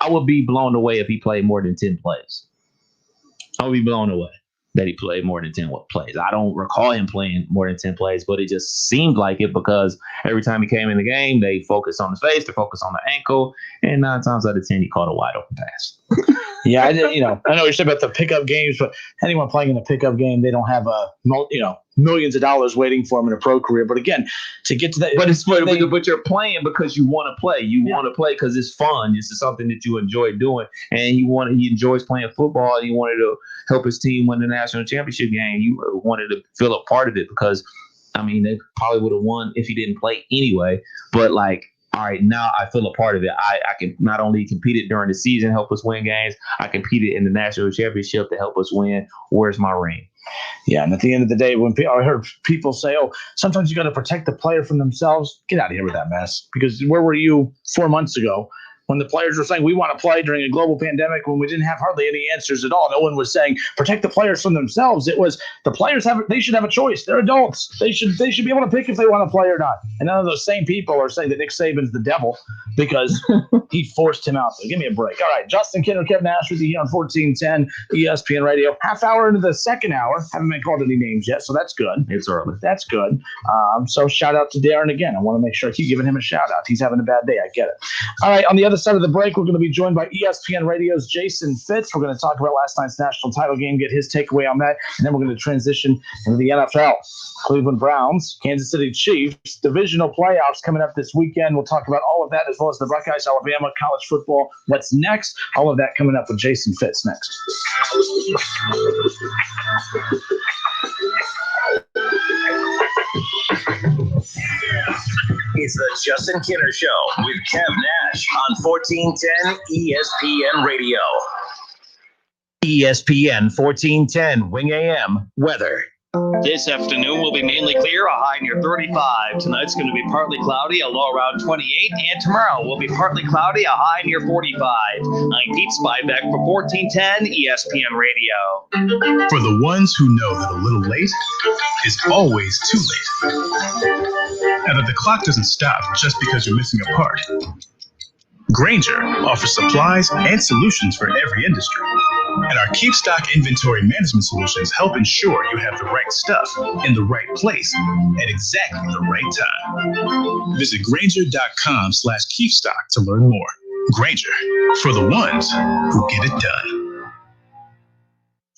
I would be blown away if he played more than 10 plays. I would be blown away that he played more than 10 plays. I don't recall him playing more than 10 plays, but it just seemed like it because every time he came in the game, they focused on his face, they focused on the ankle, and 9 times out of 10, he caught a wide open pass. Yeah, I know you said about the pickup games, but anyone playing in a pickup game, they don't have millions of dollars waiting for them in a pro career. But again, to get to that, but you're playing because you want to play. You want to play because it's fun. This is something that you enjoy doing, and he enjoys playing football, and he wanted to help his team win the national championship game. You wanted to feel a part of it because, they probably would have won if he didn't play anyway. But all right, now I feel a part of it. I can not only compete it during the season, help us win games, I competed in the national championship to help us win. Where's my ring? Yeah, and at the end of the day, when I heard people say, oh, sometimes you got to protect the player from themselves, get out of here with that mess. Because where were you 4 months ago when the players were saying we want to play during a global pandemic when we didn't have hardly any answers at all? No one was saying protect the players from themselves. It was the players they should have a choice. They're adults. They should be able to pick if they want to play or not. And none of those same people are saying that Nick Saban's the devil because he forced him out. So give me a break. All right, Justin Kinner, Kevin Nash with you here on 1410 ESPN Radio. Half hour into the second hour. Haven't been called any names yet, so that's good. It's early. That's good. So shout out to Darren again. I want to make sure I keep giving him a shout out. He's having a bad day. I get it. All right, on the other side of the break, we're going to be joined by ESPN Radio's Jason Fitz. We're going to talk about last night's national title game, get his takeaway on that, and then we're going to transition into the NFL. Cleveland Browns, Kansas City Chiefs, divisional playoffs coming up this weekend. We'll talk about all of that as well as the Buckeyes, Alabama, college football. What's next? All of that coming up with Jason Fitz next. It's the Justin Kinner Show with Kev Nash on 1410 ESPN Radio. ESPN 1410 Wing AM weather. This afternoon will be mainly clear, a high near 35. Tonight's going to be partly cloudy, a low around 28. And tomorrow will be partly cloudy, a high near 45. I'm Pete Spivak for 1410 ESPN Radio. For the ones who know that a little late is always too late. And that the clock doesn't stop just because you're missing a part. Grainger offers supplies and solutions for every industry. And our Keep Stock inventory management solutions help ensure you have the right stuff in the right place at exactly the right time. Visit Grainger.com/keepstock to learn more. Grainger, for the ones who get it done.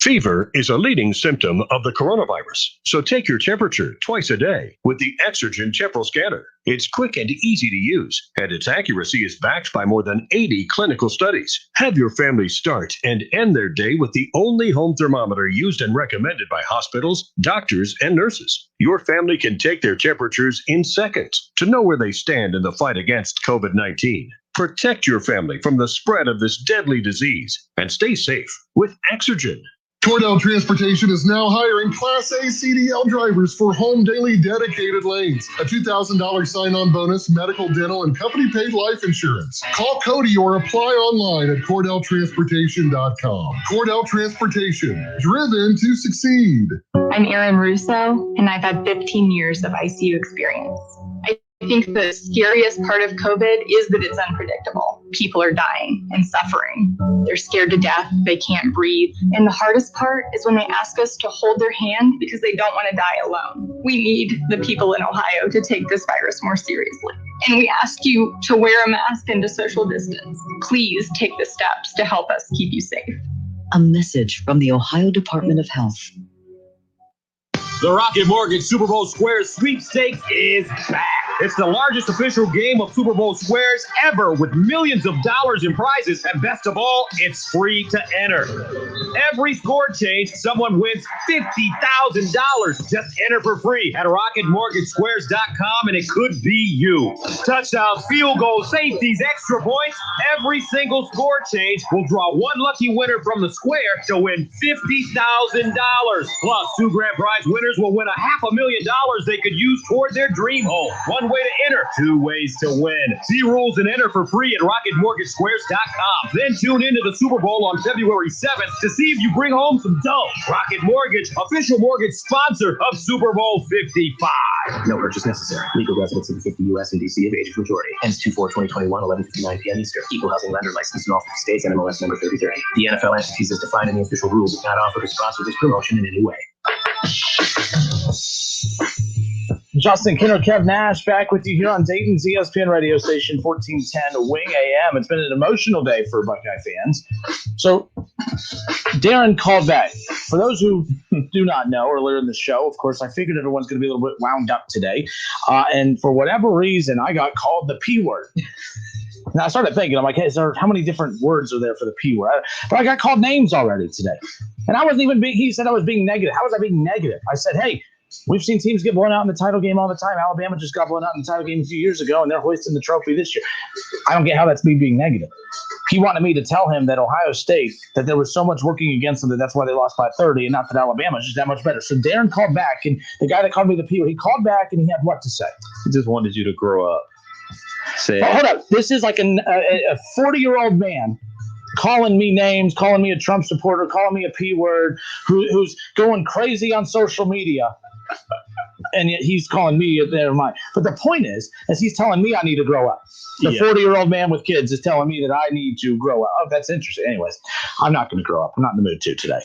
Fever is a leading symptom of the coronavirus, so take your temperature twice a day with the Exergen Temporal Scanner. It's quick and easy to use, and its accuracy is backed by more than 80 clinical studies. Have your family start and end their day with the only home thermometer used and recommended by hospitals, doctors, and nurses. Your family can take their temperatures in seconds to know where they stand in the fight against COVID-19. Protect your family from the spread of this deadly disease and stay safe with Exergen. Cordell Transportation is now hiring Class A CDL drivers for home daily dedicated lanes. A $2,000 sign-on bonus, medical, dental, and company-paid life insurance. Call Cody or apply online at CordellTransportation.com. Cordell Transportation, driven to succeed. I'm Erin Russo, and I've had 15 years of ICU experience. I think the scariest part of COVID is that it's unpredictable. People are dying and suffering. They're scared to death. They can't breathe. And the hardest part is when they ask us to hold their hand because they don't want to die alone. We need the people in Ohio to take this virus more seriously. And we ask you to wear a mask and to social distance. Please take the steps to help us keep you safe. A message from the Ohio Department of Health. The Rocket Mortgage Super Bowl Squares sweepstakes is back. It's the largest official game of Super Bowl Squares ever, with millions of dollars in prizes, and best of all, it's free to enter. Every score change, someone wins $50,000. Just enter for free at RocketMortgageSquares.com, and it could be you. Touchdowns, field goals, safeties, extra points. Every single score change will draw one lucky winner from the square to win $50,000. Plus, two grand prize winners will win $500,000 they could use toward their dream home. One way to enter, two ways to win. See rules and enter for free at RocketMortgageSquares.com. Then tune into the Super Bowl on February 7th to see if you bring home some dough. Rocket Mortgage, official mortgage sponsor of Super Bowl 55. No purchase necessary. Legal residents of the 50 U.S. and D.C. of age of majority. Ends 2/4/2021, 11:59 p.m. Eastern. Equal housing lender licensed in all 50 states. NMLS number 33. The NFL entities as defined in the official rules do not offer to sponsor this promotion in any way. Justin Kinner, Kev Nash, back with you here on Dayton's ESPN radio station, 1410 Wing AM. It's been an emotional day for Buckeye fans. So, Darren called back. For those who do not know, earlier in the show, of course, I figured everyone's going to be a little bit wound up today. And for whatever reason, I got called the P word. Now, I started thinking, I'm like, hey, how many different words are there for the P word? But I got called names already today. And I wasn't even he said I was being negative. How was I being negative? I said, hey, we've seen teams get blown out in the title game all the time. Alabama just got blown out in the title game a few years ago, and they're hoisting the trophy this year. I don't get how that's me being negative. He wanted me to tell him that Ohio State, that there was so much working against them that that's why they lost by 30, and not that Alabama is just that much better. So Darren called back, and the guy that called me the P, he called back, and he had what to say. He just wanted you to grow up. Hold up. This is like a 40-year-old man calling me names, calling me a Trump supporter, calling me a P word, who's going crazy on social media. And yet he's calling me, never mind. But the point is he's telling me I need to grow up. The 40-year-old man with kids is telling me that I need to grow up. Oh, that's interesting. Anyways, I'm not going to grow up. I'm not in the mood to today.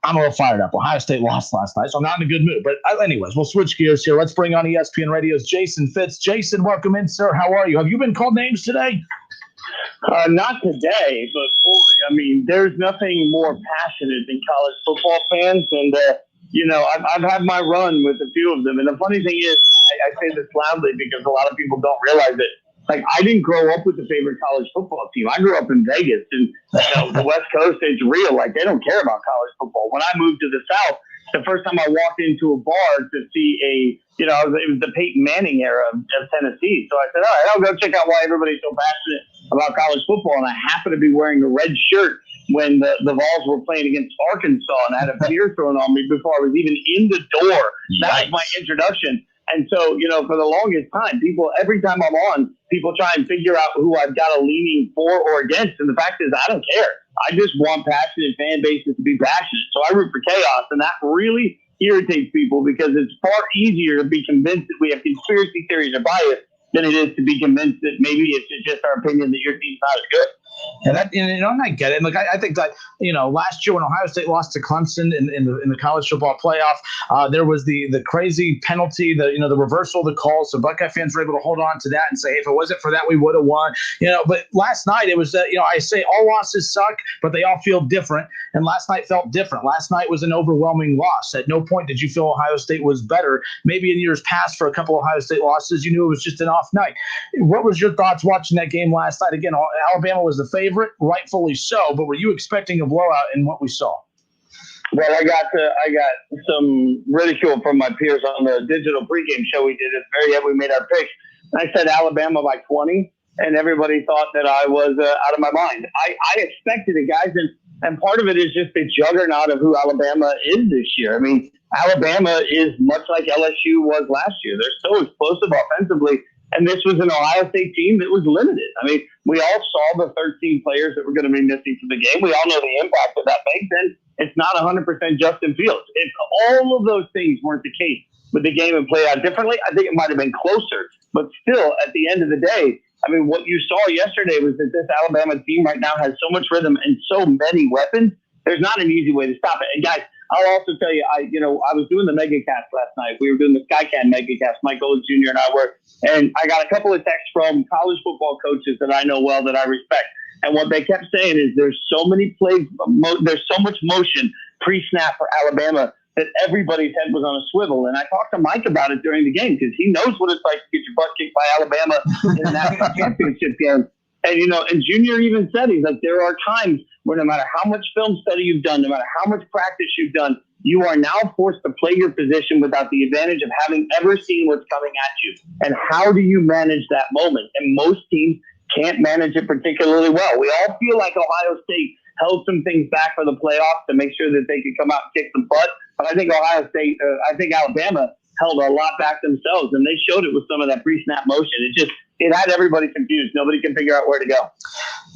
I'm a little fired up. Ohio State lost last night, so I'm not in a good mood. But anyways, we'll switch gears here. Let's bring on ESPN Radio's Jason Fitz. Jason, welcome in, sir. How are you? Have you been called names today? Not today, but boy, I mean, there's nothing more passionate than college football fans. And, I've had my run with a few of them. And the funny thing is, I say this loudly because a lot of people don't realize it. Like, I didn't grow up with a favorite college football team. I grew up in Vegas, and the West Coast is real. Like, they don't care about college football. When I moved to the South, the first time I walked into a bar to see it was the Peyton Manning era of Tennessee. So I said, all right, I'll go check out why everybody's so passionate about college football. And I happened to be wearing a red shirt when the Vols were playing against Arkansas, and I had a beer thrown on me before I was even in the door. That was my introduction. And so, for the longest time, every time I'm on, people try and figure out who I've got a leaning for or against. And the fact is, I don't care. I just want passionate fan bases to be passionate. So I root for chaos. And that really irritates people because it's far easier to be convinced that we have conspiracy theories or bias than it is to be convinced that maybe it's just our opinion that your team's not as good. And I get it. And look, I think that last year when Ohio State lost to Clemson in the college football playoff, there was the crazy penalty, the reversal of the call. So Buckeye fans were able to hold on to that and say, hey, if it wasn't for that, we would have won. But last night it was I say all losses suck, but they all feel different. And last night felt different. Last night was an overwhelming loss. At no point did you feel Ohio State was better. Maybe in years past for a couple of Ohio State losses, you knew it was just an off night. What was your thoughts watching that game last night? Again, Alabama was the favorite, rightfully so, but were you expecting a blowout in what we saw? Well, I got some ridicule from my peers on the digital pregame show we did at the very end. We made our picks. I said Alabama by 20, and everybody thought that I was out of my mind. I expected it, guys, and part of it is just the juggernaut of who Alabama is this year. I mean, Alabama is much like LSU was last year. They're so explosive offensively. And this was an Ohio State team that was limited. I mean, we all saw the 13 players that were going to be missing from the game. We all know the impact that that makes. And it's not 100% Justin Fields. If all of those things weren't the case, would the game have played out differently? I think it might have been closer. But still, at the end of the day, I mean, what you saw yesterday was that this Alabama team right now has so much rhythm and so many weapons. There's not an easy way to stop it. And guys, I'll also tell you, I was doing the megacast last night. We were doing the Skycan megacast. Mike Owens Jr. and I were, and I got a couple of texts from college football coaches that I know well, that I respect. And what they kept saying is there's so many plays, there's so much motion pre-snap for Alabama that everybody's head was on a swivel. And I talked to Mike about it during the game because he knows what it's like to get your butt kicked by Alabama in a national championship game. And, and Junior even said, he's like, there are times where no matter how much film study you've done, no matter how much practice you've done, you are now forced to play your position without the advantage of having ever seen what's coming at you. And how do you manage that moment? And most teams can't manage it particularly well. We all feel like Ohio State held some things back for the playoffs to make sure that they could come out and kick some butt. But I think Alabama held a lot back themselves, and they showed it with some of that pre-snap motion. It had everybody confused. Nobody can figure out where to go.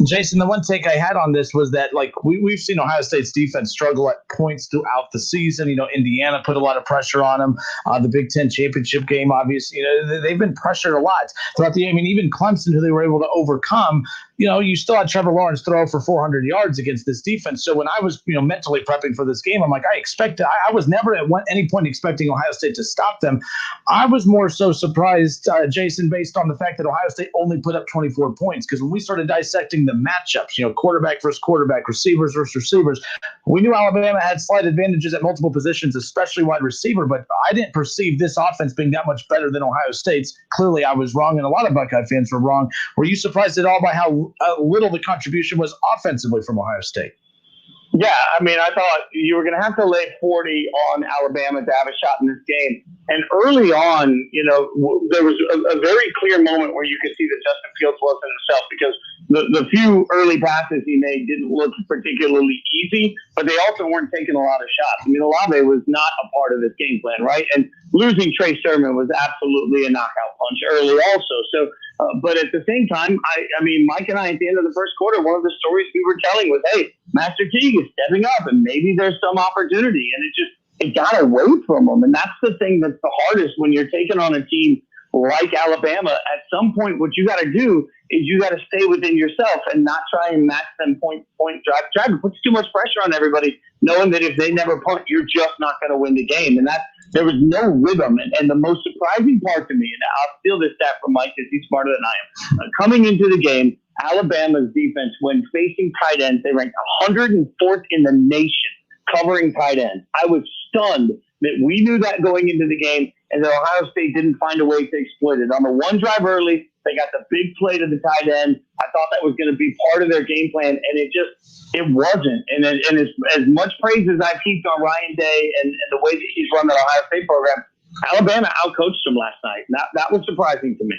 Jason, the one take I had on this was that, we've seen Ohio State's defense struggle at points throughout the season. Indiana put a lot of pressure on them. The Big Ten championship game, obviously, they've been pressured a lot throughout the game. I mean, even Clemson, who they were able to overcome, you still had Trevor Lawrence throw for 400 yards against this defense. So when I was, mentally prepping for this game, I'm like, I was never at any point expecting Ohio State to stop them. I was more so surprised, Jason, based on the fact that Ohio State only put up 24 points. Because when we started dissecting the matchups, quarterback versus quarterback, receivers versus receivers, we knew Alabama had slight advantages at multiple positions, especially wide receiver. But I didn't perceive this offense being that much better than Ohio State's. Clearly, I was wrong, and a lot of Buckeye fans were wrong. Were you surprised at all by how little the contribution was offensively from Ohio State? Yeah, I mean, I thought you were going to have to lay 40 on Alabama to have a shot in this game. And early on, there was a very clear moment where you could see that Justin Fields wasn't himself, because the few early passes he made didn't look particularly easy, but they also weren't taking a lot of shots. I mean, Olave was not a part of this game plan, right? And losing Trey Sermon was absolutely a knockout punch early also. So, but at the same time, I mean, Mike and I, at the end of the first quarter, one of the stories we were telling was, hey, Master Teague is stepping up, and maybe there's some opportunity. And it got away from them. And that's the thing that's the hardest when you're taking on a team like Alabama. At some point, what you got to do is you got to stay within yourself and not try and match them point drive. It puts too much pressure on everybody, knowing that if they never punt, you're just not going to win the game. And there was no rhythm. And the most surprising part to me, and I'll steal this stat from Mike because he's smarter than I am, coming into the game, Alabama's defense, when facing tight ends, they ranked 104th in the nation covering tight ends. I was stunned that we knew that going into the game, and that Ohio State didn't find a way to exploit it. On the one drive early, they got the big play to the tight end. I thought that was going to be part of their game plan, and it wasn't. And as much praise as I've heaped on Ryan Day and the way that he's run the Ohio State program, Alabama outcoached them last night. That was surprising to me.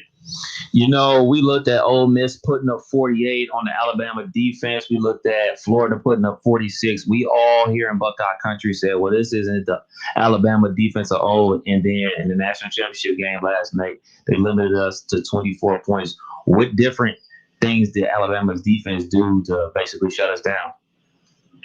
You know, we looked at Ole Miss putting up 48 on the Alabama defense. We looked at Florida putting up 46. We all here in Buckeye country said, well, this isn't the Alabama defense of old. And then in the national championship game last night, they limited us to 24 points. What different things did Alabama's defense do to basically shut us down?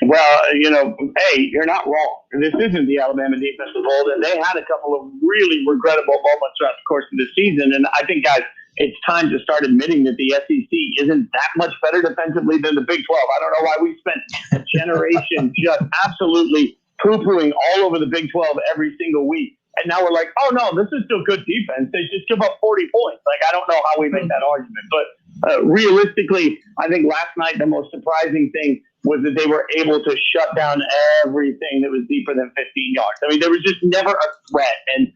Well, you know, hey, you're not wrong. This isn't the Alabama defense of old, and they had a couple of really regrettable moments throughout the course of the season. And I think, guys, it's time to start admitting that the SEC isn't that much better defensively than the Big 12. I don't know why we spent a generation just absolutely poo-pooing all over the Big 12 every single week. And now we're like, oh, no, this is still good defense. They just give up 40 points. Like, I don't know how we make that argument. But realistically, I think last night the most surprising thing was that they were able to shut down everything that was deeper than 15 yards. I mean, there was just never a threat. And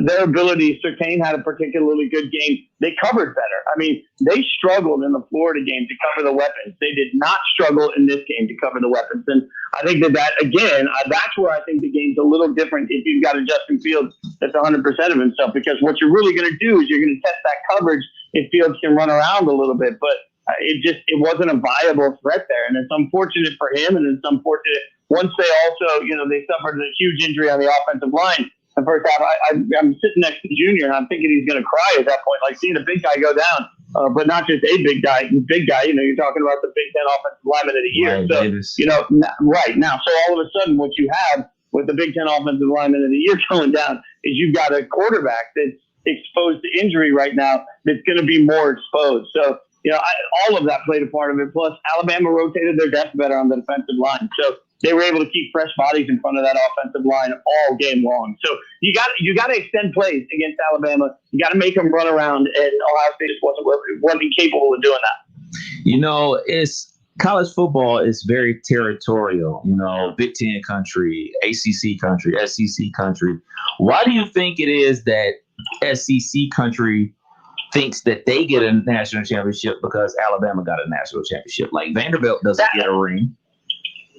their ability, Surtain had a particularly good game. They covered better. I mean, they struggled in the Florida game to cover the weapons. They did not struggle in this game to cover the weapons. And I think that again, that's where I think the game's a little different if you've got a Justin Fields that's 100% of himself. Because what you're really going to do is you're going to test that coverage if Fields can run around a little bit. But it wasn't a viable threat there. And it's unfortunate for him. And it's unfortunate once they also, you know, they suffered a huge injury on the offensive line. The first half, I'm sitting next to Junior, and I'm thinking he's going to cry at that point, like seeing a big guy go down, but not just a big guy. You know, you're talking about the Big Ten Offensive Lineman of the Year. Right, so, Davis. you know, right now, so all of a sudden what you have with the Big Ten Offensive Lineman of the Year going down is you've got a quarterback that's exposed to injury right now that's going to be more exposed. So, you know, all of that played a part of it. Plus, Alabama rotated their depth better on the defensive line. So they were able to keep fresh bodies in front of that offensive line all game long. So you got to extend plays against Alabama. You got to make them run around, and Ohio State just wasn't capable of doing that. You know, college football is very territorial. You know, Big Ten country, ACC country, SEC country. Why do you think it is that SEC country thinks that they get a national championship because Alabama got a national championship? Like Vanderbilt doesn't get a ring.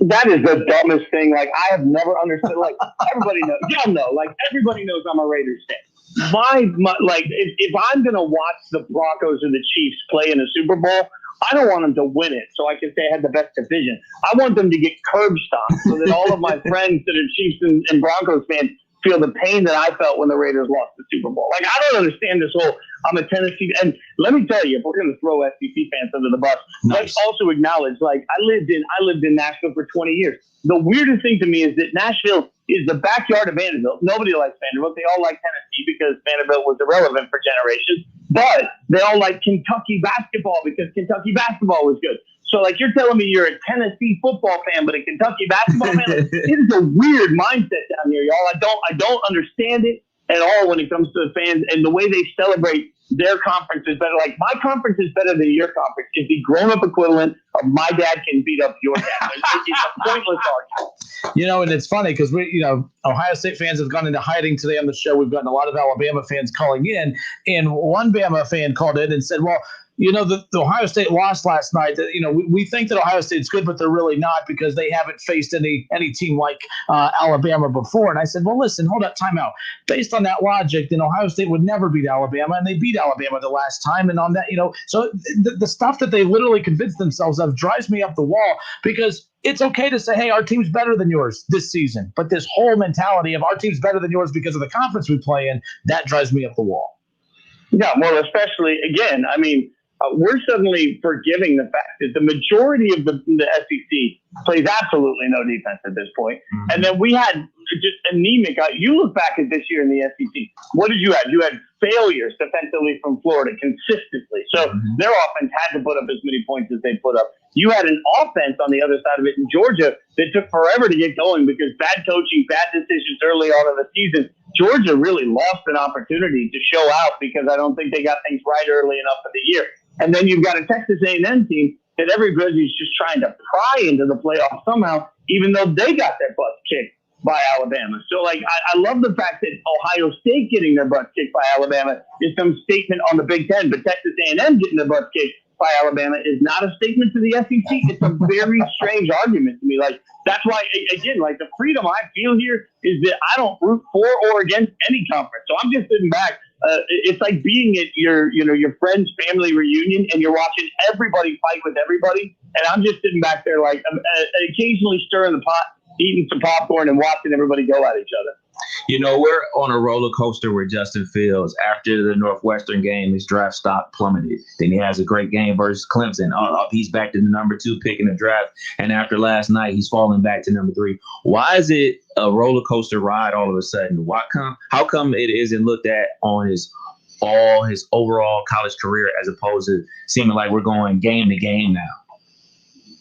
That is the dumbest thing. Like, I have never understood. Like, everybody knows. Y'all know. Like, everybody knows I'm a Raiders fan. Like, if I'm going to watch the Broncos or the Chiefs play in a Super Bowl, I don't want them to win it so I can say I had the best division. I want them to get curb stomped so that all of my friends that are Chiefs and Broncos fans feel the pain that I felt when the Raiders lost the Super Bowl. Like, I don't understand this whole I'm a Tennessee. And let me tell you, if we're going to throw SEC fans under the bus, let's also acknowledge, like, I lived in Nashville for 20 years. The weirdest thing to me is that Nashville is the backyard of Vanderbilt. Nobody likes Vanderbilt. They all like Tennessee because Vanderbilt was irrelevant for generations. But they all like Kentucky basketball because Kentucky basketball was good. So, like, you're telling me you're a Tennessee football fan, but a Kentucky basketball fan? It is a weird mindset down here, y'all. I don't understand it at all when it comes to the fans and the way they celebrate their conference is better. Like, my conference is better than your conference. It's the grown-up equivalent of my dad can beat up your dad. It's a pointless argument. You know, and it's funny because Ohio State fans have gone into hiding today on the show. We've gotten a lot of Alabama fans calling in, and one Bama fan called in and said, well, you know, the Ohio State lost last night. You know, we think that Ohio State's good, but they're really not because they haven't faced any team like Alabama before. And I said, well, listen, hold up, time out. Based on that logic, then Ohio State would never beat Alabama, and they beat Alabama the last time. And on that, you know, so the stuff that they literally convinced themselves of drives me up the wall because it's okay to say, hey, our team's better than yours this season. But this whole mentality of our team's better than yours because of the conference we play in, that drives me up the wall. Yeah, well, especially, again, I mean, we're suddenly forgiving the fact that the majority of the SEC plays absolutely no defense at this point. Mm-hmm. And then we had just anemic. You look back at this year in the SEC, what did you have? You had failures defensively from Florida consistently. So their offense had to put up as many points as they put up. You had an offense on the other side of it in Georgia that took forever to get going because bad coaching, bad decisions early on in the season. Georgia really lost an opportunity to show out because I don't think they got things right early enough in the year. And then you've got a Texas A&M team that everybody's just trying to pry into the playoffs somehow, even though they got their butts kicked by Alabama. So, like, I love the fact that Ohio State getting their butts kicked by Alabama is some statement on the Big Ten, but Texas A&M getting their butts kicked by Alabama is not a statement to the SEC. It's a very strange argument to me. Like, that's why, again, like, the freedom I feel here is that I don't root for or against any conference. So I'm just sitting back it's like being at your friend's family reunion and you're watching everybody fight with everybody. And I'm just sitting back there like occasionally stirring the pot, eating some popcorn and watching everybody go at each other. You know, we're on a roller coaster with Justin Fields. After the Northwestern game, his draft stock plummeted. Then he has a great game versus Clemson. He's back to the number 2 pick in the draft. And after last night, he's falling back to number 3. Why is it a roller coaster ride all of a sudden? How come it isn't looked at on his overall college career as opposed to seeming like we're going game to game now?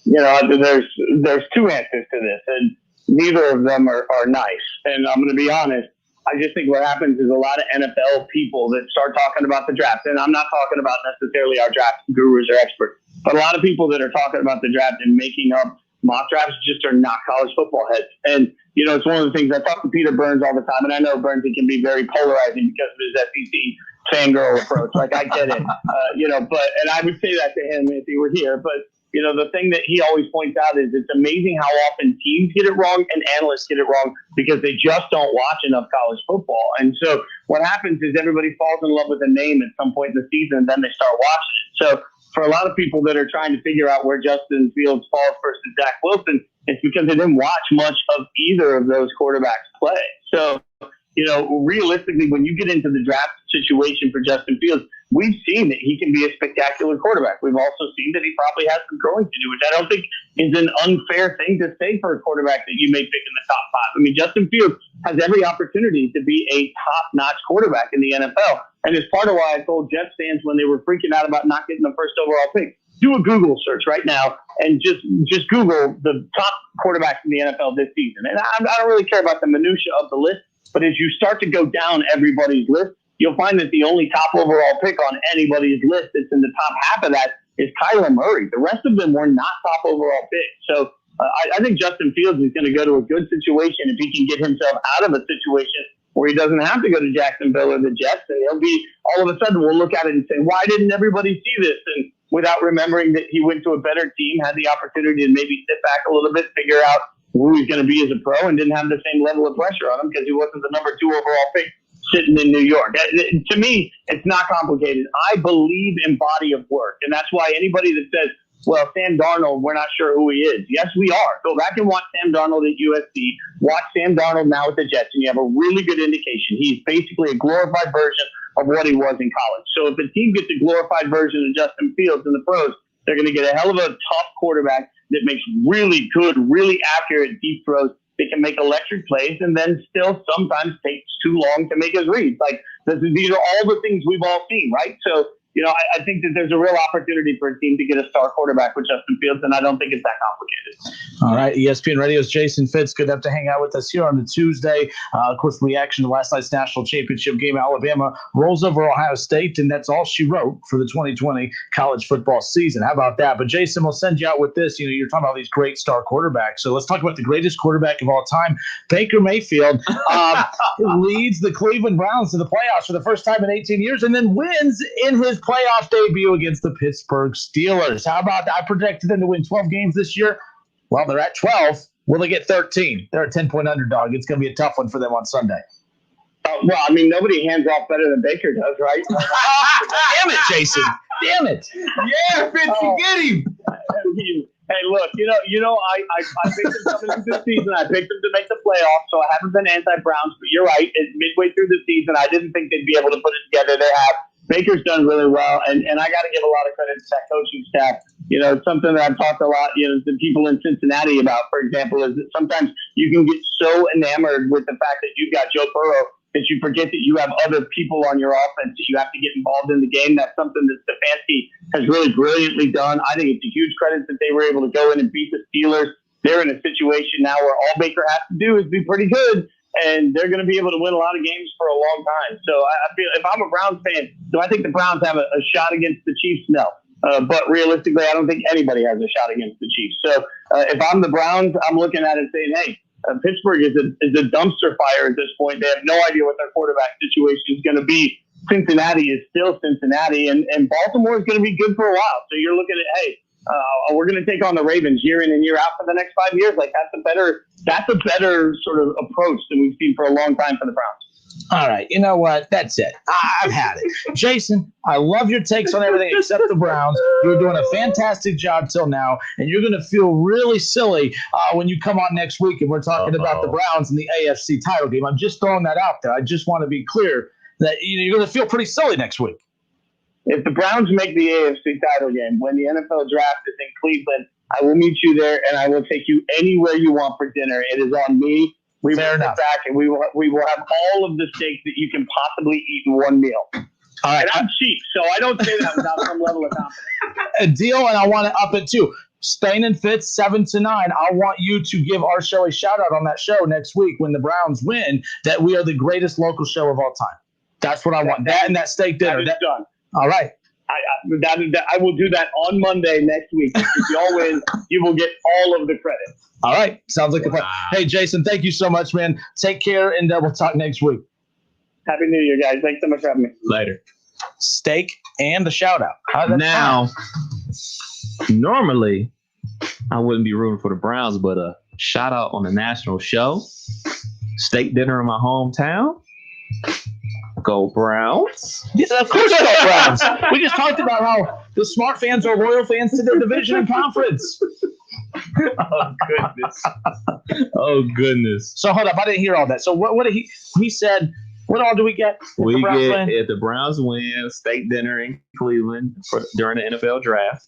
You know, there's 2 answers to this, and neither of them are nice. And I'm going to be honest, I just think what happens is a lot of NFL people that start talking about the draft, and I'm not talking about necessarily our draft gurus or experts, but a lot of people that are talking about the draft and making up mock drafts just are not college football heads. And, you know, it's one of the things I talk to Peter Burns all the time, and I know Burns, he can be very polarizing because of his SEC fangirl approach. Like, I get it, you know, and I would say that to him if he were here, but you know, the thing that he always points out is it's amazing how often teams get it wrong and analysts get it wrong because they just don't watch enough college football. And so what happens is everybody falls in love with a name at some point in the season and then they start watching it. So for a lot of people that are trying to figure out where Justin Fields falls versus Zach Wilson, it's because they didn't watch much of either of those quarterbacks play. So, you know, realistically, when you get into the draft situation for Justin Fields, we've seen that he can be a spectacular quarterback. We've also seen that he probably has some growing to do, which I don't think is an unfair thing to say for a quarterback that you may pick in the top 5. I mean, Justin Fields has every opportunity to be a top-notch quarterback in the NFL. And it's part of why I told Jets fans when they were freaking out about not getting the first overall pick, do a Google search right now and just Google the top quarterbacks in the NFL this season. And I don't really care about the minutia of the list, but as you start to go down everybody's list, you'll find that the only top overall pick on anybody's list that's in the top half of that is Kyler Murray. The rest of them were not top overall picks. So I think Justin Fields is going to go to a good situation if he can get himself out of a situation where he doesn't have to go to Jacksonville or the Jets. And he'll be, all of a sudden, we'll look at it and say, why didn't everybody see this? And without remembering that he went to a better team, had the opportunity to maybe sit back a little bit, figure out who he's going to be as a pro, and didn't have the same level of pressure on him because he wasn't the number 2 overall pick sitting in New York. To me, it's not complicated. I believe in body of work, and that's why anybody that says, well, Sam Darnold, we're not sure who he is. Yes, we are. Go back and watch Sam Darnold at USC. Watch Sam Darnold now with the Jets, and you have a really good indication. He's basically a glorified version of what he was in college. So if a team gets a glorified version of Justin Fields in the pros, they're going to get a hell of a tough quarterback that makes really good, really accurate deep throws. They can make electric plays and then still sometimes takes too long to make his reads. Like, these are all the things we've all seen, right? So, you know, I think that there's a real opportunity for a team to get a star quarterback with Justin Fields, and I don't think it's that complicated. All right, ESPN Radio's Jason Fitz. Good to have to hang out with us here on the Tuesday. Of course, reaction to last night's national championship game. Alabama rolls over Ohio State, and that's all she wrote for the 2020 college football season. How about that? But Jason, we'll send you out with this. You know, you're talking about these great star quarterbacks. So let's talk about the greatest quarterback of all time, Baker Mayfield, leads the Cleveland Browns to the playoffs for the first time in 18 years, and then wins in his playoff debut against the Pittsburgh Steelers. How about that? I projected them to win 12 games this year. Well, they're at 12. Will they get 13? They're a 10-point underdog. It's going to be a tough one for them on Sunday. Well, I mean, nobody hands off better than Baker does, right? Damn it, Jason. Damn it. Yeah, Fitz, you get him. Hey, look, I picked them coming into the season. I picked them to make the playoffs, so I haven't been anti-Browns. But you're right. It's midway through the season. I didn't think they'd be able to put it together. They have. Baker's done really well, and I got to give a lot of credit to that coaching staff. You know, it's something that I've talked a lot, to people in Cincinnati about, for example, is that sometimes you can get so enamored with the fact that you've got Joe Burrow that you forget that you have other people on your offense that you have to get involved in the game. That's something that Stefanski has really brilliantly done. I think it's a huge credit that they were able to go in and beat the Steelers. They're in a situation now where all Baker has to do is be pretty good, and they're going to be able to win a lot of games for a long time. So I feel, if I'm a Browns fan, do I think the Browns have a shot against the Chiefs? No. But realistically, I don't think anybody has a shot against the Chiefs. So if I'm the Browns, I'm looking at it saying, hey, Pittsburgh is a dumpster fire at this point. They have no idea what their quarterback situation is going to be. Cincinnati is still Cincinnati, and Baltimore is going to be good for a while. So you're looking at, hey, we're going to take on the Ravens year in and year out for the next 5 years. Like, that's a better sort of approach than we've seen for a long time for the Browns. All right, you know what? That's it. I've had it. Jason, I love your takes on everything except the Browns. You're doing a fantastic job till now, and you're going to feel really silly when you come on next week and we're talking about the Browns and the AFC title game. I'm just throwing that out there. I just want to be clear that you're going to feel pretty silly next week. If the Browns make the AFC title game, when the NFL draft is in Cleveland, I will meet you there, and I will take you anywhere you want for dinner. It is on me. We will sit back, and we will have all of the steak that you can possibly eat in one meal. All right, and I'm cheap, so I don't say that without some level of confidence. A deal, and I want to up it too. Spain and Fitz, 7 to 9. I want you to give our show a shout out on that show next week when the Browns win. That we are the greatest local show of all time. That's what I want. That and that steak dinner. That is done. All right. I will do that on Monday next week. If you all win, you will get all of the credit. All right. Sounds like a plan. Hey, Jason, thank you so much, man. Take care, and we'll talk next week. Happy New Year, guys. Thanks so much for having me. Later. Steak and the shout-out. Now, normally, I wouldn't be rooting for the Browns, but a shout-out on the national show. Steak dinner in my hometown. Go Browns. Yeah, of course go Browns. We just talked about how the smart fans are loyal fans to their division and conference. Oh, goodness. Oh, goodness. So, hold up. I didn't hear all that. So, what did he said, what all do we get? We get, if the Browns win, steak dinner in Cleveland during the NFL draft.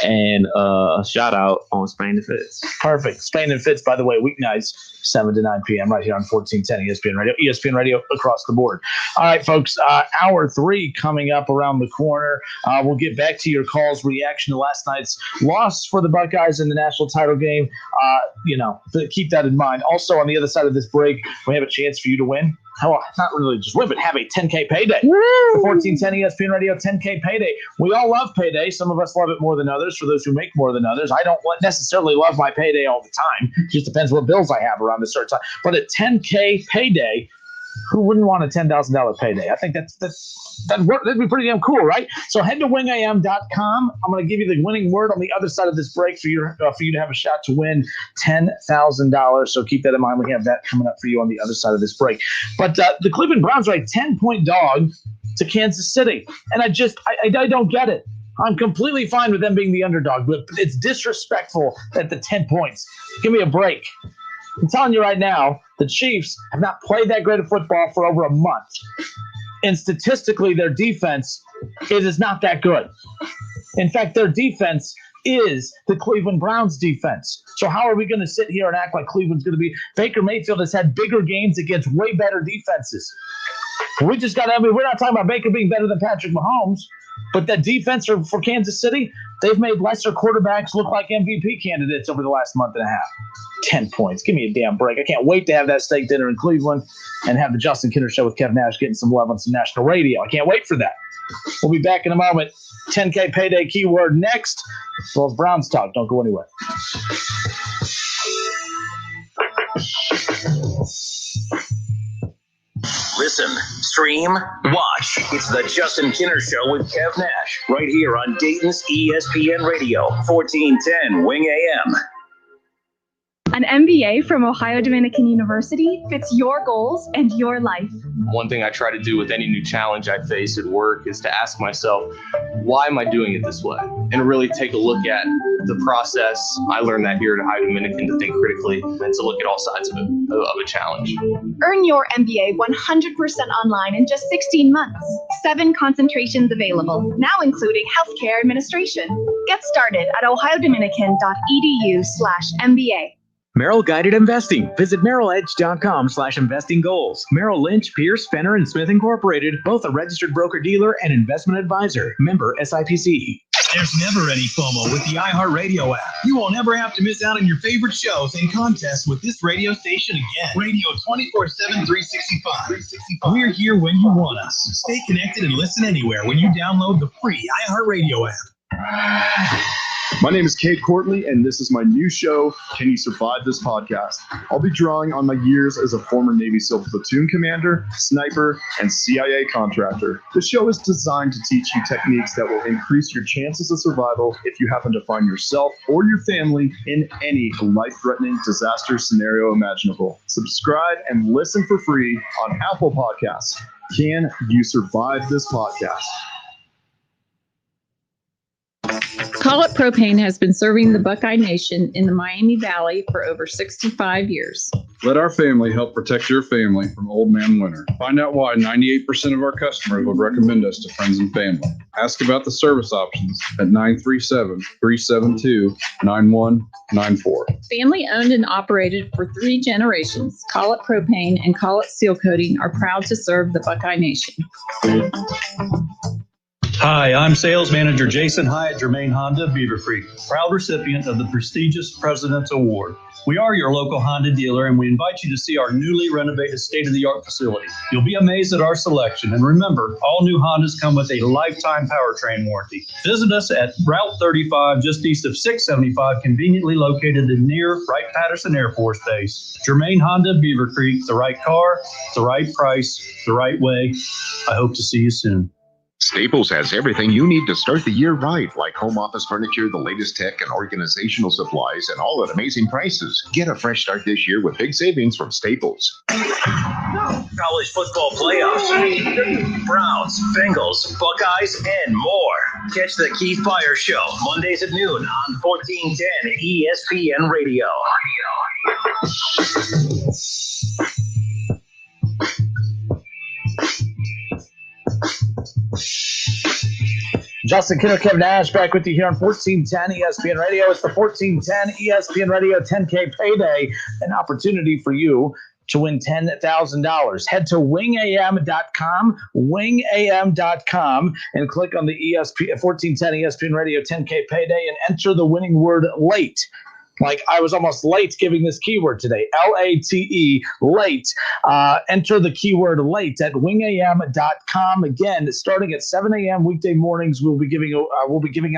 And a shout out on Spain and Fitz. Perfect. Spain and Fitz, by the way, weeknights, 7 to 9 p.m. right here on 1410 ESPN Radio. ESPN Radio across the board. All right, folks, hour 3 coming up around the corner. We'll get back to your calls, reaction to last night's loss for the Buckeyes in the national title game. Keep that in mind. Also, on the other side of this break, we have a chance for you to win. Not really just win, but have a 10K payday. The 1410 ESPN Radio 10K payday. We all love payday. Some of us love it more than others. For those who make more than others, I don't necessarily love my payday all the time. It just depends what bills I have around this certain time. But a 10K payday, who wouldn't want a $10,000 payday? I think that'd be pretty damn cool, right? So head to wingam.com. I'm going to give you the winning word on the other side of this break for you to have a shot to win $10,000. So keep that in mind. We have that coming up for you on the other side of this break. But the Cleveland Browns are a 10-point dog to Kansas City, and I don't get it. I'm completely fine with them being the underdog, but it's disrespectful at the 10 points. Give me a break. I'm telling you right now, the Chiefs have not played that great of football for over a month. And statistically, their defense is not that good. In fact, their defense is the Cleveland Browns defense. So how are we going to sit here and act like Cleveland's going to be? Baker Mayfield has had bigger games against way better defenses. We're not talking about Baker being better than Patrick Mahomes, but that defense for Kansas City, they've made lesser quarterbacks look like MVP candidates over the last month and a half. 10 points. Give me a damn break. I can't wait to have that steak dinner in Cleveland and have the Justin Kinner Show with Kev Nash getting some love on some national radio. I can't wait for that. We'll be back in a moment. 10K payday keyword next. As well as Browns talk. Don't go anywhere. Listen, stream, watch. It's the Justin Kinner Show with Kev Nash right here on Dayton's ESPN Radio, 1410 Wing AM. An MBA from Ohio Dominican University fits your goals and your life. One thing I try to do with any new challenge I face at work is to ask myself, why am I doing it this way? And really take a look at the process. I learned that here at Ohio Dominican, to think critically and to look at all sides of a challenge. Earn your MBA 100% online in just 16 months. 7 concentrations available, now including healthcare administration. Get started at ohiodominican.edu/MBA. Merrill Guided Investing. Visit merrilledge.com/investing goals. Merrill Lynch, Pierce, Fenner & Smith Incorporated, both a registered broker-dealer and investment advisor. Member SIPC. There's never any FOMO with the iHeartRadio app. You won't ever have to miss out on your favorite shows and contests with this radio station again. Radio 24/7, 365. We're here when you want us. Stay connected and listen anywhere when you download the free iHeartRadio app. My name is Cade Courtley, and this is my new show, Can You Survive This Podcast? I'll be drawing on my years as a former Navy SEAL platoon commander, sniper, and CIA contractor. The show is designed to teach you techniques that will increase your chances of survival if you happen to find yourself or your family in any life-threatening disaster scenario imaginable. Subscribe and listen for free on Apple Podcasts. Can you survive this podcast? Call It Propane has been serving the Buckeye Nation in the Miami Valley for over 65 years. Let our family help protect your family from old man winter. Find out why 98% of our customers would recommend us to friends and family. Ask about the service options at 937-372-9194. Family owned and operated for 3 generations, Call It Propane and Call It Seal Coating are proud to serve the Buckeye Nation. Hi, I'm Sales Manager Jason Hyatt, Germain Honda, Beaver Creek, proud recipient of the prestigious President's Award. We are your local Honda dealer, and we invite you to see our newly renovated state-of-the-art facility. You'll be amazed at our selection, and remember, all new Hondas come with a lifetime powertrain warranty. Visit us at Route 35, just east of 675, conveniently located near Wright-Patterson Air Force Base. Germain Honda, Beaver Creek, the right car, the right price, the right way. I hope to see you soon. Staples has everything you need to start the year right, like home office furniture, the latest tech, and organizational supplies, and all at amazing prices. Get a fresh start this year with big savings from Staples. College football playoffs, Browns, Bengals, Buckeyes, and more. Catch the Keith Byers Show Mondays at noon on 1410 ESPN Radio. Justin Kinner, Kevin Nash, back with you here on 1410 ESPN Radio. It's the 1410 ESPN Radio 10K Payday, an opportunity for you to win $10,000. Head to wingam.com, and click on the ESPN 1410 ESPN Radio 10K Payday and enter the winning word LATE. Like I was almost late giving this keyword today, LATE, late. Enter the keyword late at wingam.com. Again, starting at 7 a.m. weekday mornings, we'll be giving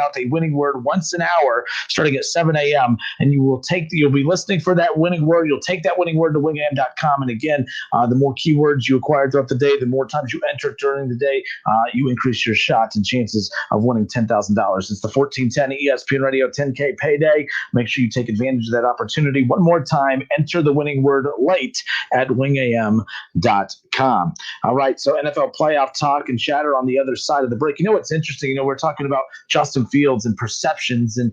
out a winning word once an hour, starting at 7 a.m. And you'll be listening for that winning word. You'll take that winning word to wingam.com. And again, the more keywords you acquire throughout the day, the more times you enter during the day, you increase your shots and chances of winning $10,000. It's the 1410 ESPN Radio 10K Payday. Make sure you take advantage of that opportunity. One more time, enter the winning word late at wingam.com. All right, so NFL playoff talk and chatter on the other side of the break. You know what's interesting? We're talking about Justin Fields and perceptions and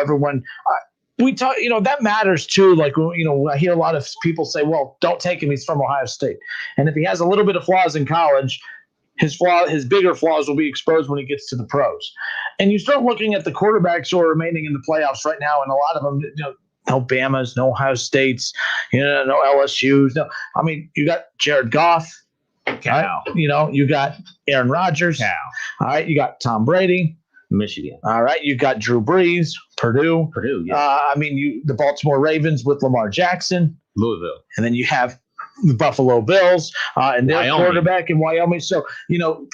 everyone we talk, that matters too. Like, I hear a lot of people say, well, don't take him. He's from Ohio State. And if he has a little bit of flaws in college, his bigger flaws will be exposed when he gets to the pros. And you start looking at the quarterbacks who are remaining in the playoffs right now, and a lot of them, no Bamas, no Ohio States, no LSUs. No, I mean, you got Jared Goff. Cow. Right? You got Aaron Rodgers. Cow. All right, you got Tom Brady. Michigan. All right, you got Drew Brees. Purdue. Yeah. The Baltimore Ravens with Lamar Jackson. Louisville. And then you have the Buffalo Bills and their Wyoming. quarterback in Wyoming. So,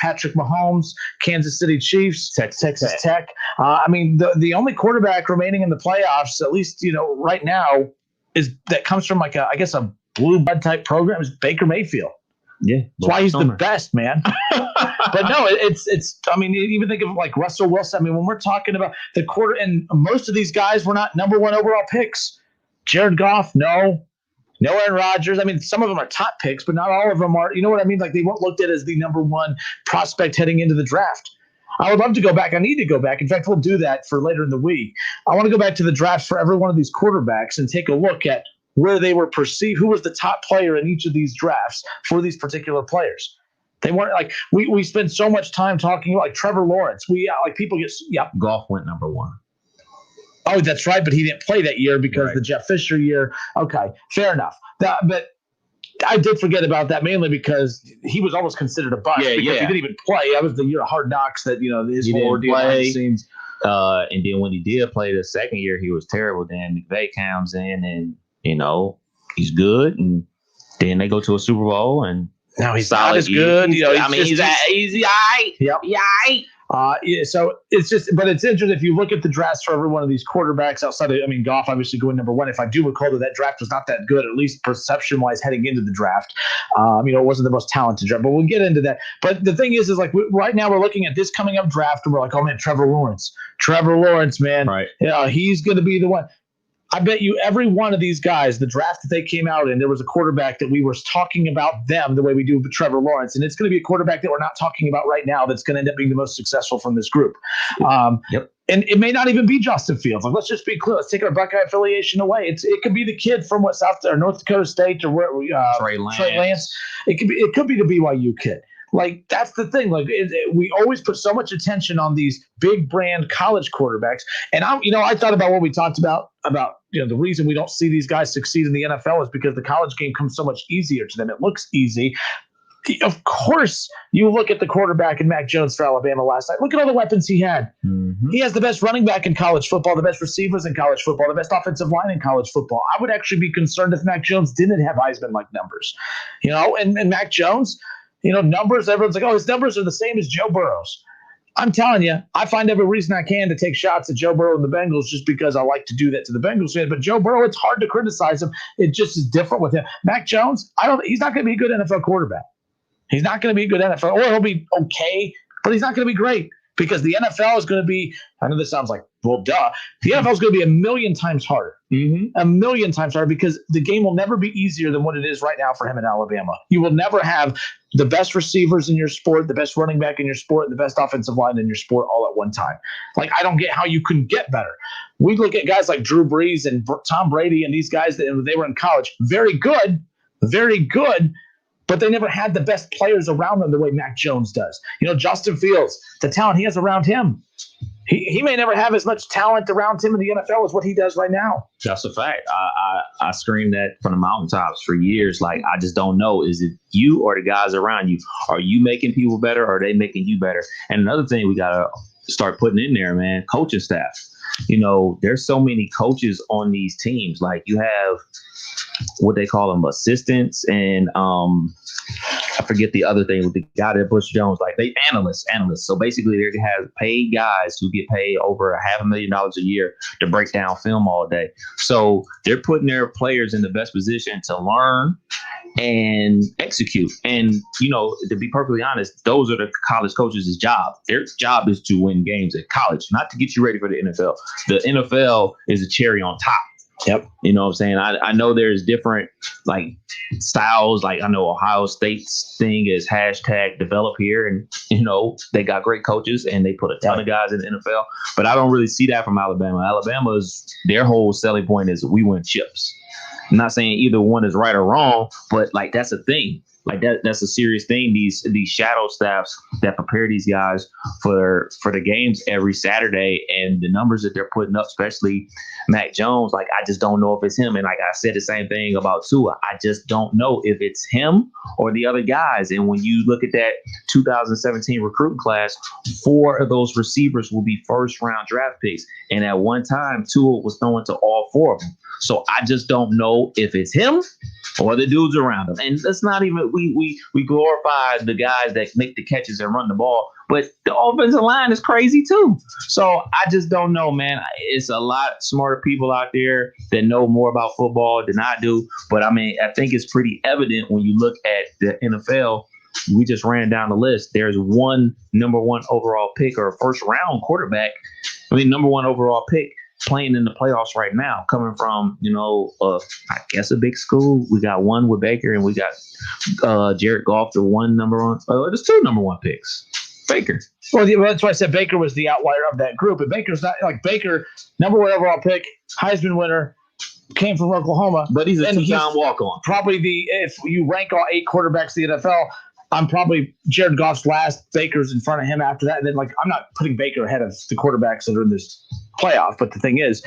Patrick Mahomes, Kansas City Chiefs, Texas Tech. The only quarterback remaining in the playoffs, at least, right now, that comes from a blue blood type program is Baker Mayfield. Yeah. That's why he's the best, man. But no, it's even think of like Russell Wilson. When we're talking about the quarter, and most of these guys were not number 1 overall picks. Jared Goff, no Aaron Rodgers. Some of them are top picks, but not all of them are. You know what I mean? Like they weren't looked at as the number 1 prospect heading into the draft. I would love to go back. I need to go back. In fact, we'll do that for later in the week. I want to go back to the draft for every one of these quarterbacks and take a look at where they were perceived, who was the top player in each of these drafts for these particular players. They weren't like we spend so much time talking about like Trevor Lawrence. People get Golf went number 1. Oh, that's right, but he didn't play that year because the Jeff Fisher year. Okay, fair enough. But I did forget about that mainly because he was almost considered a bust because he didn't even play. That was the year of Hard Knocks that his whole ordeal behind the scenes. And then when he did play the second year, he was terrible. Then McVay comes in and he's good, and then they go to a Super Bowl and now he's not as good. He's all right. Yep. So it's just, but it's interesting if you look at the drafts for every one of these quarterbacks outside of, Goff obviously going number one. If I do recall that draft was not that good, at least perception wise heading into the draft. It wasn't the most talented draft, but we'll get into that. But the thing is like right now we're looking at this coming up draft and we're like, oh man, Trevor Lawrence, man. Right. He's going to be the one. I bet you every one of these guys, the draft that they came out in, there was a quarterback that we were talking about them the way we do with Trevor Lawrence. And it's going to be a quarterback that we're not talking about right now that's going to end up being the most successful from this group. Yep. And it may not even be Justin Fields. Like, let's just be clear. Let's take our Buckeye affiliation away. It could be the kid from North Dakota State or where Trey Lance. Trey Lance. It could be the BYU kid. Like, that's the thing. Like, we always put so much attention on these big brand college quarterbacks. And I thought about what we talked about the reason we don't see these guys succeed in the NFL is because the college game comes so much easier to them. It looks easy. Of course, you look at the quarterback in Mac Jones for Alabama last night. Look at all the weapons he had. Mm-hmm. He has the best running back in college football, the best receivers in college football, the best offensive line in college football. I would actually be concerned if Mac Jones didn't have Heisman-like numbers. And Mac Jones, numbers, everyone's like, oh, his numbers are the same as Joe Burrow's. I'm telling you, I find every reason I can to take shots at Joe Burrow and the Bengals just because I like to do that to the Bengals fans. But Joe Burrow, it's hard to criticize him. It just is different with him. Mac Jones, he's not going to be a good NFL quarterback. He's not going to be a good NFL, or he'll be okay, but he's not going to be great because the NFL is going to be, I know this sounds like, well, duh. The NFL is going to be a million times harder. Mm-hmm. A million times harder because the game will never be easier than what it is right now for him in Alabama. You will never have the best receivers in your sport, the best running back in your sport, and the best offensive line in your sport all at one time. Like, I don't get how you couldn't get better. We look at guys like Drew Brees and Tom Brady and these guys that they were in college. Very good, but they never had the best players around them the way Mac Jones does. Justin Fields, the talent he has around him, he may never have as much talent around him in the NFL as what he does right now. That's a fact. I screamed that from the mountaintops for years. Like, I just don't know. Is it you or the guys around you? Are you making people better or are they making you better? And another thing we got to start putting in there, man, coaching staff. There's so many coaches on these teams. Like, you have what they call them, assistants, and I forget the other thing with the guy that Bush Jones, like they analysts. So basically they have paid guys who get paid over $500,000 a year to break down film all day. So they're putting their players in the best position to learn and execute. And, to be perfectly honest, those are the college coaches' job. Their job is to win games at college, not to get you ready for the NFL. The NFL is a cherry on top. Yep. You know what I'm saying? I know there's different styles. Like, I know Ohio State's thing is #develop here. And, they got great coaches and they put a ton of guys in the NFL. But I don't really see that from Alabama. Alabama's, their whole selling point is we win chips. I'm not saying either one is right or wrong, but that's a thing. Like that's a serious thing. These shadow staffs that prepare these guys for the games every Saturday, and the numbers that they're putting up, especially Mac Jones. Like, I just don't know if it's him. And like I said, the same thing about Tua. I just don't know if it's him or the other guys. And when you look at that 2017 recruiting class, 4 of those receivers will be first-round draft picks. And at one time, Tua was throwing to all 4 of them. So I just don't know if it's him or the dudes around him. And that's not even, we glorify the guys that make the catches and run the ball, but the offensive line is crazy too. So I just don't know, man. It's a lot smarter people out there that know more about football than I do. But I think it's pretty evident when you look at the NFL. We just ran down the list. There's one number 1 overall pick or a first round quarterback. Number 1 overall pick playing in the playoffs right now, coming from, I guess a big school. We got one with Baker and we got Jared Goff, the one number 1. There's 2 number 1 picks. Baker. Well, that's why I said Baker was the outlier of that group. And Baker's not like Baker, number 1 overall pick, Heisman winner, came from Oklahoma. But he's a 2-time walk-on. Probably if you rank all 8 quarterbacks in the NFL, I'm probably Jared Goff's last. Baker's in front of him after that. And then, I'm not putting Baker ahead of the quarterbacks that are in this playoff. But the thing is,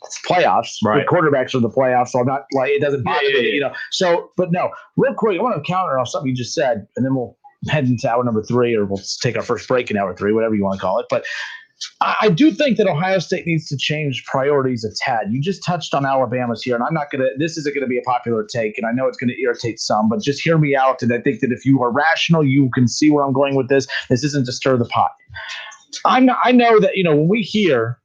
it's playoffs. Right. The quarterbacks are the playoffs. So I'm not it doesn't bother me, So, but no, real quick, I want to counter off something you just said, and then we'll head into hour number 3, or we'll take our first break in hour 3, whatever you want to call it. But I do think that Ohio State needs to change priorities a tad. You just touched on Alabama's here, and I'm not going to – this isn't going to be a popular take, and I know it's going to irritate some, but just hear me out. And I think that if you are rational, you can see where I'm going with this. This isn't to stir the pot. I know that, when we hear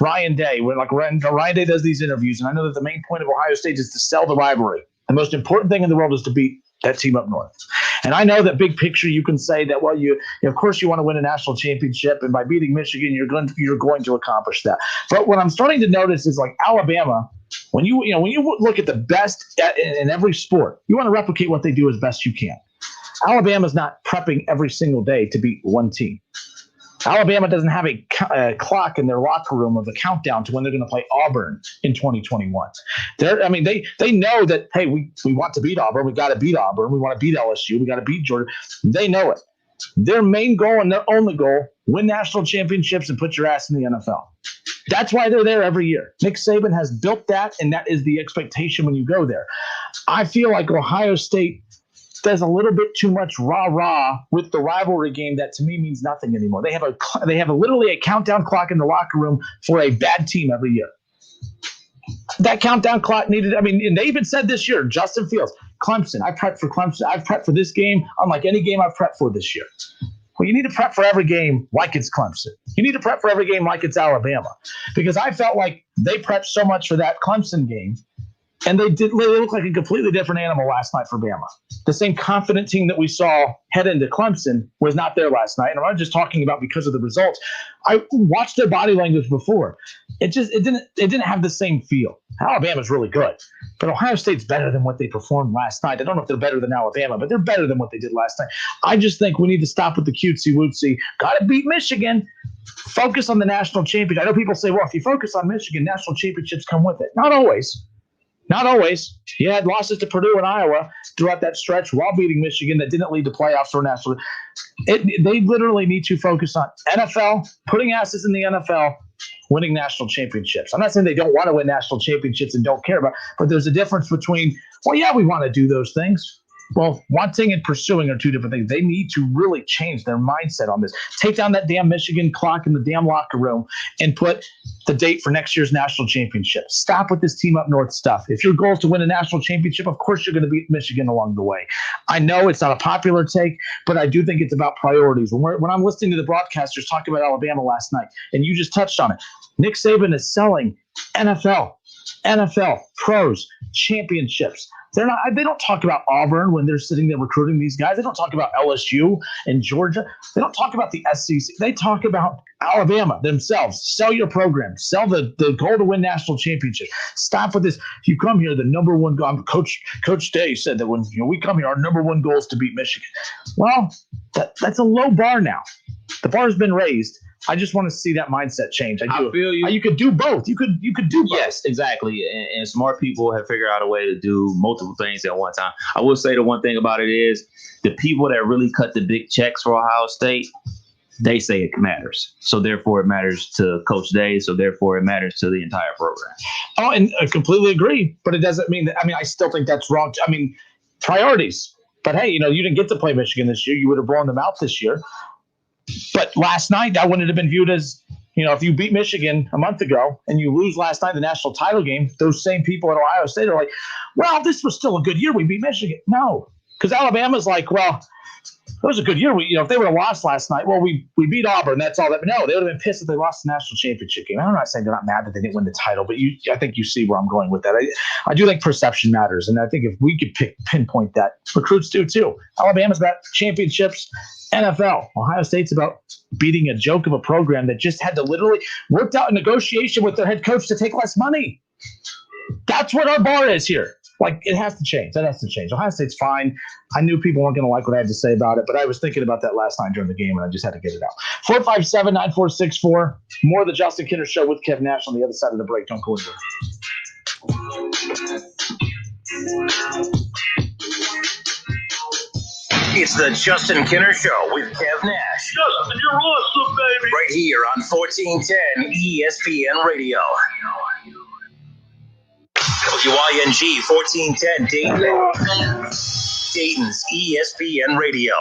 Ryan Day, when Ryan Day does these interviews, and I know that the main point of Ohio State is to sell the rivalry. The most important thing in the world is to beat that team up north. And I know that big picture, you can say that, well, you of course you want to win a national championship, and by beating Michigan, you're going to accomplish that. But what I'm starting to notice is Alabama, when you look at the best in every sport, you want to replicate what they do as best you can. Alabama's not prepping every single day to beat one team. Alabama doesn't have a clock in their locker room of a countdown to when they're going to play Auburn in 2021. They know that, hey, we want to beat Auburn. We got to beat Auburn. We want to beat LSU. We got to beat Georgia. They know it. Their main goal and their only goal, win national championships and put your ass in the NFL. That's why they're there every year. Nick Saban has built that, and that is the expectation when you go there. I feel like Ohio State does a little bit too much rah-rah with the rivalry game that to me means nothing anymore. They have literally a countdown clock in the locker room for a bad team every year. That countdown clock and they even said this year, Justin Fields, Clemson, I prepped for Clemson. I've prepped for this game unlike any game I've prepped for this year. Well, you need to prep for every game like it's Clemson. You need to prep for every game like it's Alabama, because I felt like they prepped so much for that Clemson game, and they look like a completely different animal last night for Bama. The same confident team that we saw head into Clemson was not there last night. And I'm not just talking about because of the results. I watched their body language before. It didn't have the same feel. Alabama's really good, but Ohio State's better than what they performed last night. I don't know if they're better than Alabama, but they're better than what they did last night. I just think we need to stop with the cutesy-wootsy. Got to beat Michigan. Focus on the national championship. I know people say, well, if you focus on Michigan, national championships come with it. Not always. Not always. You had losses to Purdue and Iowa throughout that stretch while beating Michigan that didn't lead to playoffs or national. They literally need to focus on NFL, putting asses in the NFL, winning national championships. I'm not saying they don't want to win national championships and don't care about, but there's a difference between, well, yeah, we want to do those things. Well, wanting and pursuing are two different things. They need to really change their mindset on this. Take down that damn Michigan clock in the damn locker room and put the date for next year's national championship. Stop with this team up north stuff. If your goal is to win a national championship, of course you're going to beat Michigan along the way. I know it's not a popular take, but I do think it's about priorities. When I'm listening to the broadcasters talk about Alabama last night, and you just touched on it, Nick Saban is selling NFL, pros, championships. They don't talk about Auburn when they're sitting there recruiting these guys. They don't talk about LSU and Georgia. They don't talk about the SEC. They talk about Alabama themselves. Sell your program. Sell the goal to win national championship. Stop with this. If you come here, the number one goal, Coach Day said that when we come here, our number one goal is to beat Michigan. Well, that's a low bar now. The bar has been raised. I just want to see that mindset change. I feel you. You could do both. You could do both. Yes, exactly. And smart people have figured out a way to do multiple things at one time. I will say the one thing about it is the people that really cut the big checks for Ohio State, they say it matters. So therefore it matters to Coach Day. So therefore it matters to the entire program. Oh, and I completely agree. But it doesn't mean that. I still think that's wrong. Priorities. But hey, you didn't get to play Michigan this year. You would have blown them out this year. But last night, that wouldn't have been viewed as, if you beat Michigan a month ago and you lose last night in the national title game, those same people at Ohio State are like, well, this was still a good year. We beat Michigan. No, because Alabama's like, well, it was a good year. If they would have lost last night, well, we beat Auburn. That's all that. No, they would have been pissed if they lost the national championship game. I'm not saying they're not mad that they didn't win the title, but I think you see where I'm going with that. I do think perception matters, and I think if we could pinpoint that, recruits do too. Alabama's about championships. NFL. Ohio State's about beating a joke of a program that just had to literally worked out a negotiation with their head coach to take less money. That's what our bar is here. It has to change. That has to change. Ohio State's fine. I knew people weren't going to like what I had to say about it, but I was thinking about that last night during the game, and I just had to get it out. 457-9464. More of the Justin Kinner Show with Kev Nash on the other side of the break. Don't go anywhere. It's the Justin Kinner Show with Kev Nash. Justin, you're awesome, baby. Right here on 1410 ESPN Radio. WING 1410 Dayton. Dayton's ESPN Radio.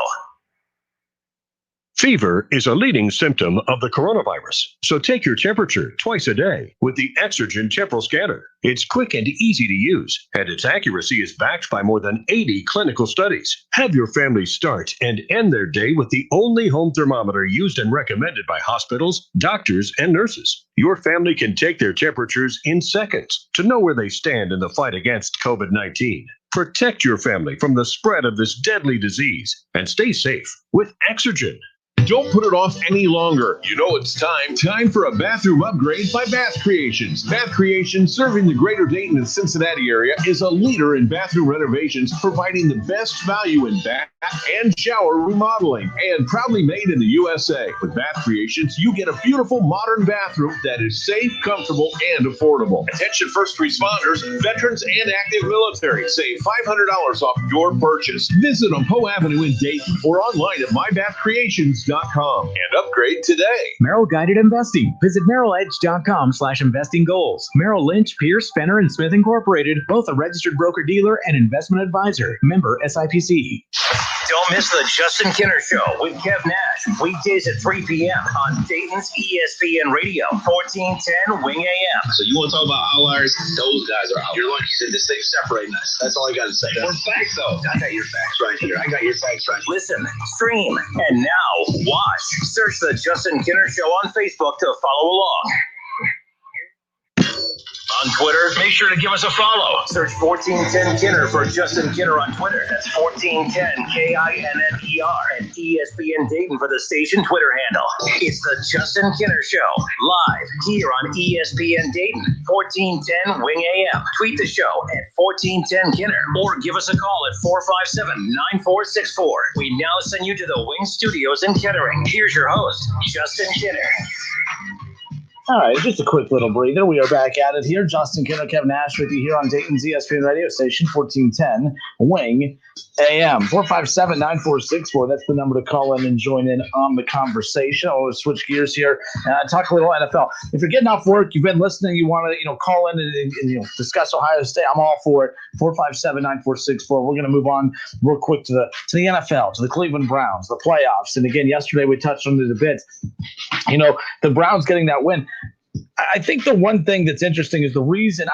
Fever is a leading symptom of the coronavirus, so take your temperature twice a day with the Exergen Temporal Scanner. It's quick and easy to use, and its accuracy is backed by more than 80 clinical studies. Have your family start and end their day with the only home thermometer used and recommended by hospitals, doctors, and nurses. Your family can take their temperatures in seconds to know where they stand in the fight against COVID-19. Protect your family from the spread of this deadly disease and stay safe with Exergen. Don't put it off any longer. You know it's time. Time for a bathroom upgrade by Bath Creations. Bath Creations, serving the greater Dayton and Cincinnati area, is a leader in bathroom renovations, providing the best value in bath and shower remodeling, and proudly made in the USA. With Bath Creations, you get a beautiful modern bathroom that is safe, comfortable, and affordable. Attention first responders, veterans, and active military. Save $500 off your purchase. Visit on Poe Avenue in Dayton or online at mybathcreations.com and upgrade today. Merrill Guided Investing. Visit merrilledge.com/investing goals. Merrill Lynch, Pierce, Fenner, and Smith Incorporated, both a registered broker-dealer and investment advisor. Member SIPC. Don't miss the Justin Kinner Show with Kev Nash, weekdays at 3 p.m. on Dayton's ESPN Radio, 1410 Wing AM. So you want to talk about outliers? Those guys are out. You're lucky that this thing's separating us. That's all I got to say. For facts, though. I got your facts right here. I got your facts right here. Listen, stream, and now watch. Search the Justin Kinner Show on Facebook to follow along. On Twitter, make sure to give us a follow. Search 1410 Kinner for Justin Kinner on Twitter. That's 1410 KINNER and ESPN Dayton for the station Twitter handle. It's the Justin Kinner Show, live here on ESPN Dayton, 1410 Wing AM. Tweet the show at 1410 Kinner or give us a call at 457-9464. We now send you to the Wing Studios in Kettering. Here's your host, Justin Kinner. All right, just a quick little breather. We are back at it here. Justin Kinner, Kevin Nash with you here on Dayton's ESPN radio station, 1410 Wing AM. 457-9464. That's the number to call in and join in on the conversation. I'll switch gears here and talk a little NFL. If you're getting off work, you've been listening, you want to call in and discuss Ohio State, I'm all for it. 457-9464. We're going to move on real quick to the NFL, to the Cleveland Browns, the playoffs. And again, yesterday we touched on it a bit. The Browns getting that win. I think the one thing that's interesting is the reason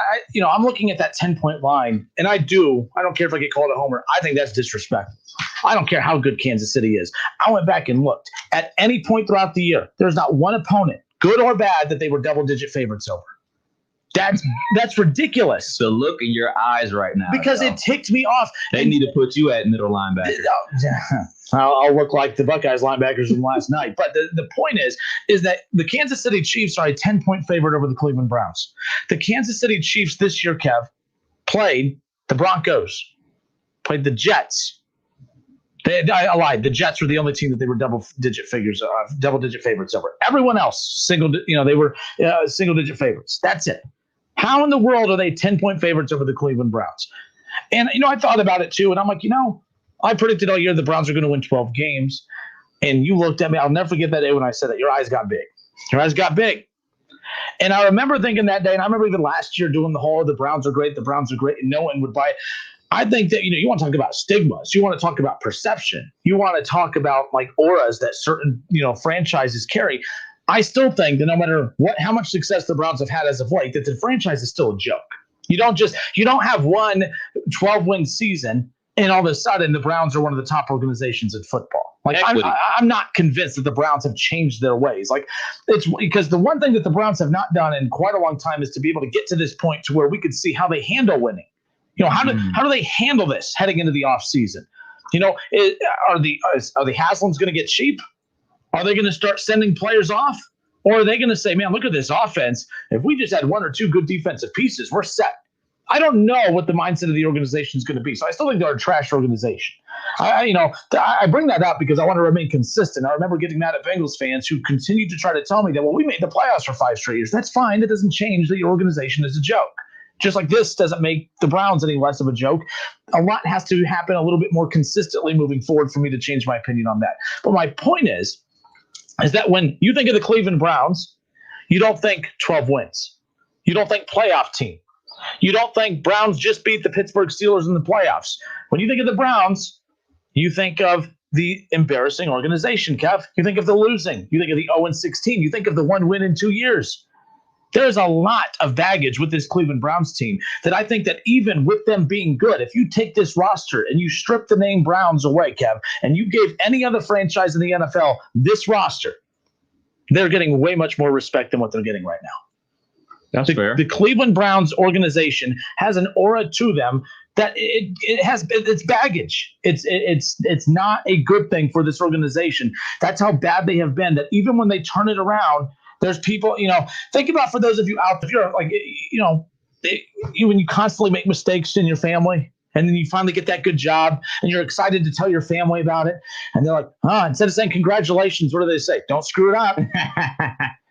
I'm looking at that 10-point line, and I don't care if I get called a homer. I think that's disrespectful. I don't care how good Kansas City is. I went back and looked at any point throughout the year. There's not one opponent, good or bad, that they were double-digit favorites over. That's ridiculous. The look in your eyes right now. Because it ticked me off. They need to put you at middle linebacker. I'll look like the Buckeyes linebackers from last night. But the point is that the Kansas City Chiefs are a 10-point favorite over the Cleveland Browns. The Kansas City Chiefs this year, Kev, played the Broncos, played the Jets. I lied. The Jets were the only team that they were double-digit favorites over. Everyone else, they were single-digit favorites. That's it. How in the world are they 10-point favorites over the Cleveland Browns? And, I thought about it too, and I'm like, I predicted all year the Browns are going to win 12 games, and you looked at me. I'll never forget that day when I said that. Your eyes got big. And I remember thinking that day, and I remember even last year doing the whole, the Browns are great, and no one would buy it. I think that, you want to talk about stigmas. You want to talk about perception. You want to talk about auras that certain, franchises carry. I still think that no matter how much success the Browns have had as of late, that the franchise is still a joke. You don't have one 12-win season and all of a sudden the Browns are one of the top organizations in football. I'm not convinced that the Browns have changed their ways. It's because the one thing that the Browns have not done in quite a long time is to be able to get to this point to where we could see how they handle winning. How do they handle this heading into the offseason? Are the Haslams going to get cheap? Are they going to start sending players off? Or are they going to say, man, look at this offense. If we just had one or two good defensive pieces, we're set. I don't know what the mindset of the organization is going to be. So I still think they're a trash organization. I bring that up because I want to remain consistent. I remember getting mad at Bengals fans who continued to try to tell me that, we made the playoffs for 5 straight years. That's fine. That doesn't change that your organization is a joke. Just like this doesn't make the Browns any less of a joke. A lot has to happen a little bit more consistently moving forward for me to change my opinion on that. But my point is that when you think of the Cleveland Browns, you don't think 12 wins. You don't think playoff team. You don't think Browns just beat the Pittsburgh Steelers in the playoffs. When you think of the Browns, you think of the embarrassing organization, Kev. You think of the losing. You think of the 0-16. You think of the 1 win in 2 years. There's a lot of baggage with this Cleveland Browns team that I think that even with them being good, if you take this roster and you strip the name Browns away, Kev, and you gave any other franchise in the NFL this roster, they're getting way much more respect than what they're getting right now. That's fair. The Cleveland Browns organization has an aura to them that it's baggage. It's not a good thing for this organization. That's how bad they have been, that even when they turn it around, there's people, think about, for those of you out there, if you're like, when you constantly make mistakes in your family and then you finally get that good job and you're excited to tell your family about it. And they're like, instead of saying congratulations, what do they say? Don't screw it up.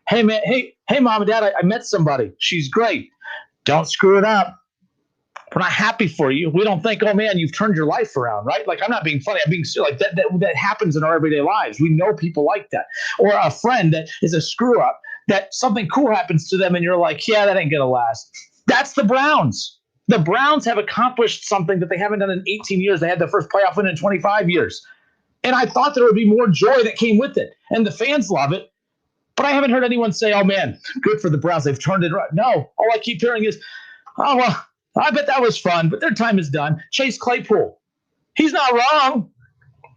Hey, man, hey, mom and dad, I met somebody. She's great. Don't screw it up. We're not happy for you. We don't think, oh man, you've turned your life around, right? Like, I'm not being funny. I'm being like that happens in our everyday lives. We know people like that. Or a friend that is a screw up, that something cool happens to them and you're like, yeah, that ain't going to last. That's the Browns. The Browns have accomplished something that they haven't done in 18 years. They had their first playoff win in 25 years. And I thought there would be more joy that came with it. And the fans love it. But I haven't heard anyone say, oh man, good for the Browns. They've turned it around. No, all I keep hearing is, oh, well, I bet that was fun, but their time is done. Chase Claypool, he's not wrong.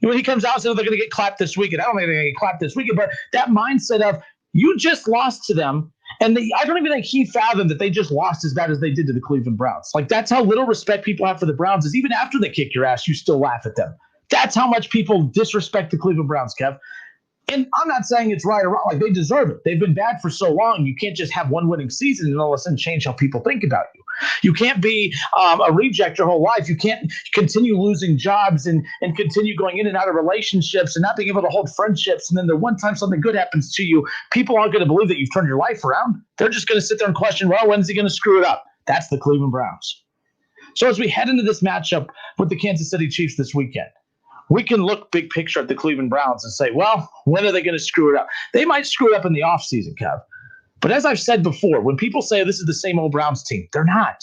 When he comes out and says they're going to get clapped this weekend, I don't think they're going to get clapped this weekend, but that mindset of you just lost to them, and I don't even think he fathomed that they just lost as bad as they did to the Cleveland Browns. Like, that's how little respect people have for the Browns, is even after they kick your ass, you still laugh at them. That's how much people disrespect the Cleveland Browns, Kev. And I'm not saying it's right or wrong. Like, they deserve it. They've been bad for so long. You can't just have one winning season and all of a sudden change how people think about you. You can't be a reject your whole life. You can't continue losing jobs and continue going in and out of relationships and not being able to hold friendships. And then the one time something good happens to you, people aren't going to believe that you've turned your life around. They're just going to sit there and question, well, when's he going to screw it up? That's the Cleveland Browns. So as we head into this matchup with the Kansas City Chiefs this weekend, we can look big picture at the Cleveland Browns and say, well, when are they going to screw it up? They might screw it up in the offseason, Kev. But as I've said before, when people say this is the same old Browns team, they're not.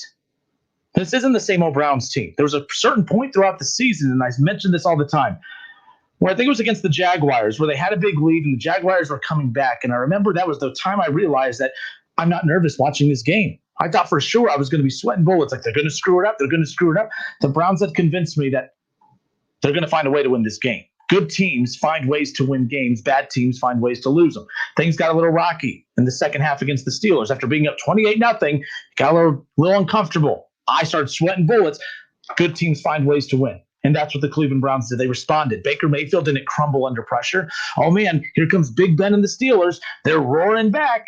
This isn't the same old Browns team. There was a certain point throughout the season, and I mention this all the time, where I think it was against the Jaguars, where they had a big lead and the Jaguars were coming back. And I remember that was the time I realized that I'm not nervous watching this game. I thought for sure I was going to be sweating bullets. Like, they're going to screw it up. They're going to screw it up. The Browns had convinced me that they're going to find a way to win this game. Good teams find ways to win games. Bad teams find ways to lose them. Things got a little rocky in the second half against the Steelers. After being up 28-0, got a little uncomfortable. I started sweating bullets. Good teams find ways to win. And that's what the Cleveland Browns did. They responded. Baker Mayfield didn't crumble under pressure. Oh, man, here comes Big Ben and the Steelers. They're roaring back.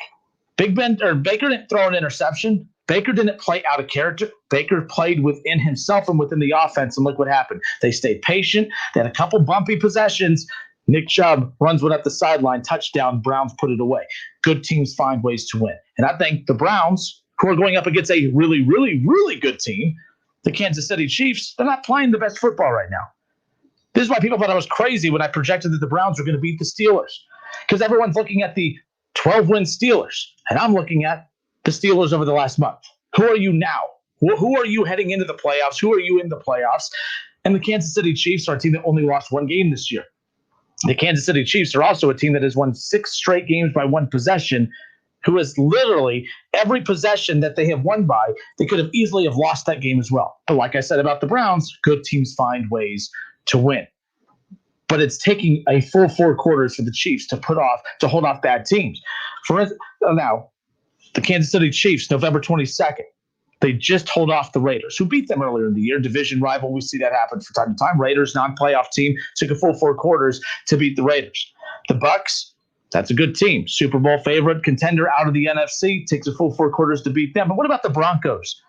Baker didn't throw an interception. Baker didn't play out of character. Baker played within himself and within the offense, and look what happened. They stayed patient. They had a couple bumpy possessions. Nick Chubb runs one up the sideline, touchdown. Browns put it away. Good teams find ways to win. And I think the Browns, who are going up against a really, really, really good team, the Kansas City Chiefs, they're not playing the best football right now. This is why people thought I was crazy when I projected that the Browns were going to beat the Steelers, because everyone's looking at the 12-win Steelers, and I'm looking at the Steelers over the last month. Who are you now? Who are you heading into the playoffs? Who are you in the playoffs? And the Kansas City Chiefs are a team that only lost one game this year. The Kansas City Chiefs are also a team that has won 6 straight games by one possession, who has literally every possession that they have won by, they could have easily have lost that game as well. But like I said about the Browns, good teams find ways to win. But it's taking a full 4 quarters for the Chiefs to hold off bad teams. For instance, now, the Kansas City Chiefs, November 22nd, they just hold off the Raiders, who beat them earlier in the year. Division rival, we see that happen from time to time. Raiders, non-playoff team, took a full 4 quarters to beat the Raiders. The Bucks, that's a good team. Super Bowl favorite, contender out of the NFC, takes a full 4 quarters to beat them. But what about the Broncos?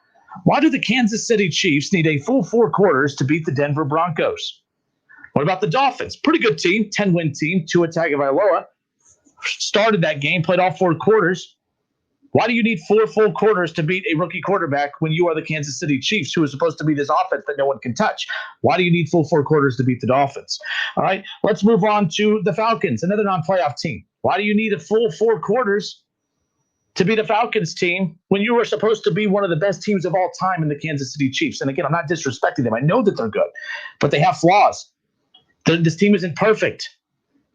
Why do the Kansas City Chiefs need a full 4 quarters to beat the Denver Broncos? What about the Dolphins? Pretty good team, 10-win team. Tua Tagovailoa started that game, played all 4 quarters. Why do you need 4 full quarters to beat a rookie quarterback when you are the Kansas City Chiefs, who is supposed to be this offense that no one can touch? Why do you need full 4 quarters to beat the Dolphins? All right, let's move on to the Falcons, another non-playoff team. Why do you need a full 4 quarters to beat a Falcons team when you were supposed to be one of the best teams of all time in the Kansas City Chiefs? And again, I'm not disrespecting them. I know that they're good, but they have flaws. This team isn't perfect.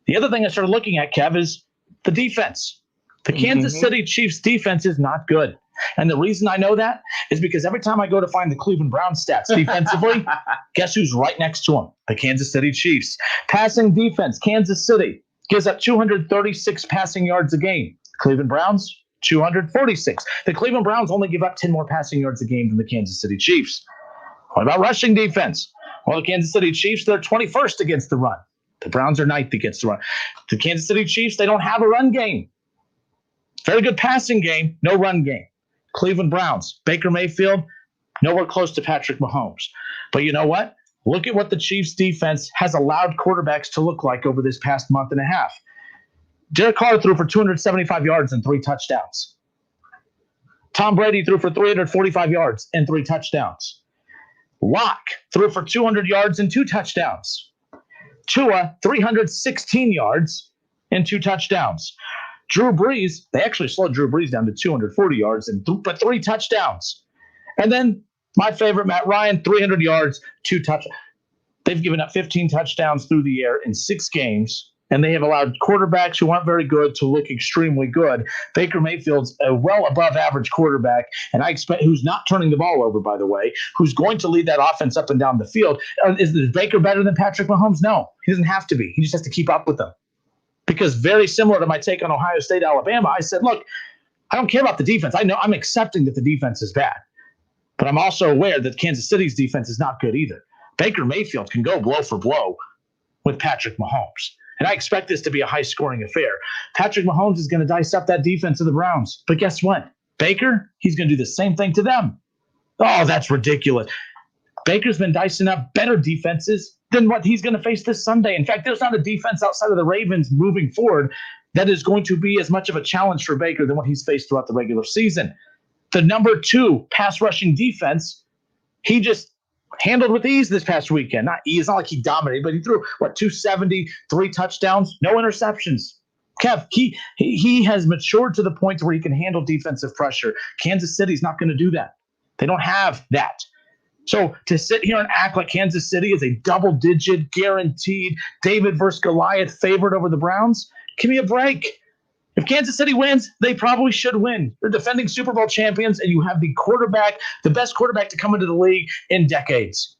The other thing I started looking at, Kev, is the defense. The Kansas City Chiefs defense is not good. And the reason I know that is because every time I go to find the Cleveland Browns stats defensively, guess who's right next to them? The Kansas City Chiefs. Passing defense, Kansas City gives up 236 passing yards a game. Cleveland Browns, 246. The Cleveland Browns only give up 10 more passing yards a game than the Kansas City Chiefs. What about rushing defense? Well, the Kansas City Chiefs, they're 21st against the run. The Browns are 9th against the run. The Kansas City Chiefs, they don't have a run game. Very good passing game, no run game. Cleveland Browns, Baker Mayfield, nowhere close to Patrick Mahomes. But you know what? Look at what the Chiefs defense has allowed quarterbacks to look like over this past month and a half. Derek Carr threw for 275 yards and 3 touchdowns. Tom Brady threw for 345 yards and 3 touchdowns. Locke threw for 200 yards and 2 touchdowns. Tua, 316 yards and 2 touchdowns. Drew Brees, they actually slowed Drew Brees down to 240 yards but 3 touchdowns. And then my favorite, Matt Ryan, 300 yards, 2 touchdowns. They've given up 15 touchdowns through the air in 6 games, and they have allowed quarterbacks who aren't very good to look extremely good. Baker Mayfield's a well above average quarterback, and I expect who's not turning the ball over, by the way, who's going to lead that offense up and down the field. Is Baker better than Patrick Mahomes? No, he doesn't have to be. He just has to keep up with them. Because very similar to my take on Ohio State, Alabama, I said, look, I don't care about the defense. I know I'm accepting that the defense is bad, but I'm also aware that Kansas City's defense is not good either. Baker Mayfield can go blow for blow with Patrick Mahomes. And I expect this to be a high-scoring affair. Patrick Mahomes is going to dice up that defense of the Browns. But guess what? Baker, he's going to do the same thing to them. Oh, that's ridiculous. Baker's been dicing up better defenses than what he's going to face this Sunday. In fact, there's not a defense outside of the Ravens moving forward that is going to be as much of a challenge for Baker than what he's faced throughout the regular season. The number 2 pass rushing defense, he just handled with ease this past weekend. Not ease, it's not like he dominated, but he threw, 270, 3 touchdowns, no interceptions. Kev, he has matured to the point where he can handle defensive pressure. Kansas City's not going to do that. They don't have that. So to sit here and act like Kansas City is a double-digit, guaranteed David versus Goliath favorite over the Browns, give me a break. If Kansas City wins, they probably should win. They're defending Super Bowl champions, and you have the best quarterback to come into the league in decades.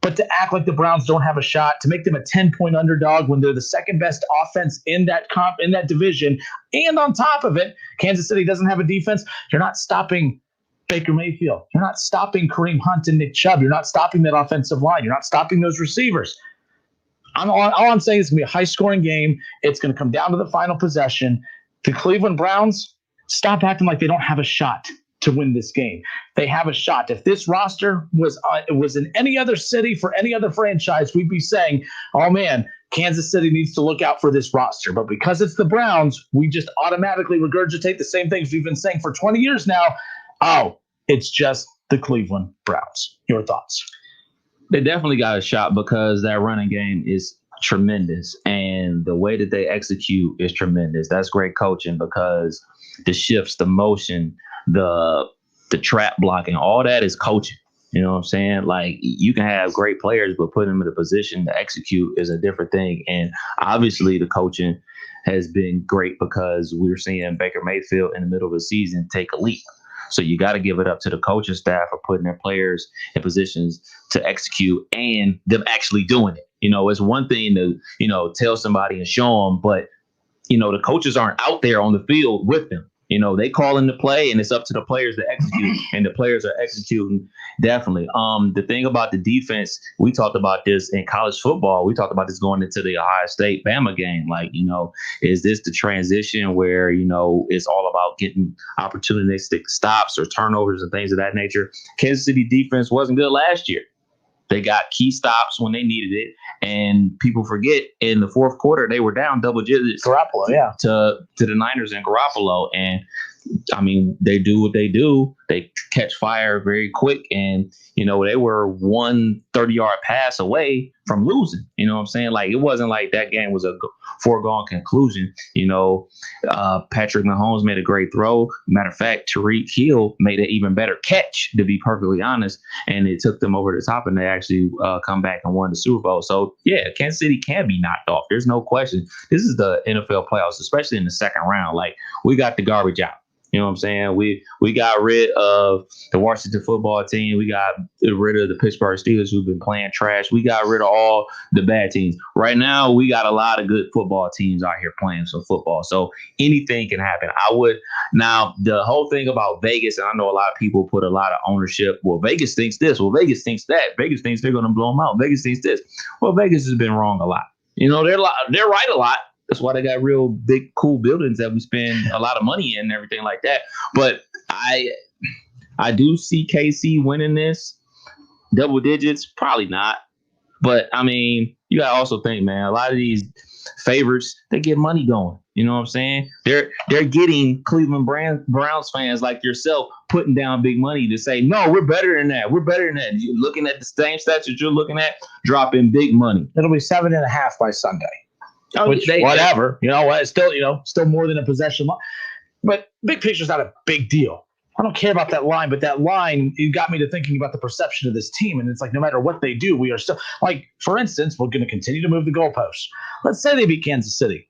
But to act like the Browns don't have a shot, to make them a 10-point underdog when they're the second-best offense in that division, and on top of it, Kansas City doesn't have a defense, you're not stopping Baker Mayfield. You're not stopping Kareem Hunt and Nick Chubb. You're not stopping that offensive line. You're not stopping those receivers. All I'm saying is it's going to be a high-scoring game. It's going to come down to the final possession. The Cleveland Browns, stop acting like they don't have a shot to win this game. They have a shot. If this roster was in any other city for any other franchise, we'd be saying, oh, man, Kansas City needs to look out for this roster. But because it's the Browns, we just automatically regurgitate the same things we've been saying for 20 years now. Oh, it's just the Cleveland Browns. Your thoughts? They definitely got a shot because that running game is tremendous, and the way that they execute is tremendous. That's great coaching because the shifts, the motion, the trap blocking, all that is coaching. You know what I'm saying? Like, you can have great players, but putting them in a position to execute is a different thing. And obviously the coaching has been great because we're seeing Baker Mayfield in the middle of the season take a leap. So you got to give it up to the coaching staff for putting their players in positions to execute and them actually doing it. You know, it's one thing to, tell somebody and show them, but, the coaches aren't out there on the field with them. They call in the play and it's up to the players to execute, and the players are executing definitely. The thing about the defense, we talked about this in college football. We talked about this going into the Ohio State Bama game. Like, is this the transition where, it's all about getting opportunistic stops or turnovers and things of that nature? Kansas City defense wasn't good last year. They got key stops when they needed it, and people forget in the fourth quarter they were down double digits. Garoppolo, yeah, to the Niners and Garoppolo, and I mean, they do what they do. They catch fire very quick. And, they were 1 30-yard pass away from losing. You know what I'm saying? Like, it wasn't like that game was a foregone conclusion. Patrick Mahomes made a great throw. Matter of fact, Tyreek Hill made an even better catch, to be perfectly honest. And it took them over the top, and they actually come back and won the Super Bowl. So, yeah, Kansas City can be knocked off. There's no question. This is the NFL playoffs, especially in the second round. Like, we got the garbage out. You know what I'm saying? We got rid of the Washington football team. We got rid of the Pittsburgh Steelers, who've been playing trash. We got rid of all the bad teams. Right now, we got a lot of good football teams out here playing some football. So anything can happen. Now, the whole thing about Vegas, and I know a lot of people put a lot of ownership. Well, Vegas thinks this. Well, Vegas thinks that. Vegas thinks they're going to blow them out. Vegas thinks this. Well, Vegas has been wrong a lot. They're right a lot. That's why they got real big, cool buildings that we spend a lot of money in and everything like that. But I do see KC winning this. Double digits, probably not. But, I mean, you got to also think, man, a lot of these favorites, they get money going. You know what I'm saying? They're getting Cleveland Browns fans like yourself putting down big money to say, no, we're better than that. We're better than that. You're looking at the same stats that you're looking at, dropping big money. It'll be 7.5 by Sunday. Oh, whatever. It's still more than a possession line. But big picture's not a big deal. I don't care about that line, but that line, it got me to thinking about the perception of this team. And it's like, no matter what they do, we are still, like, for instance, we're going to continue to move the goalposts. Let's say they beat Kansas City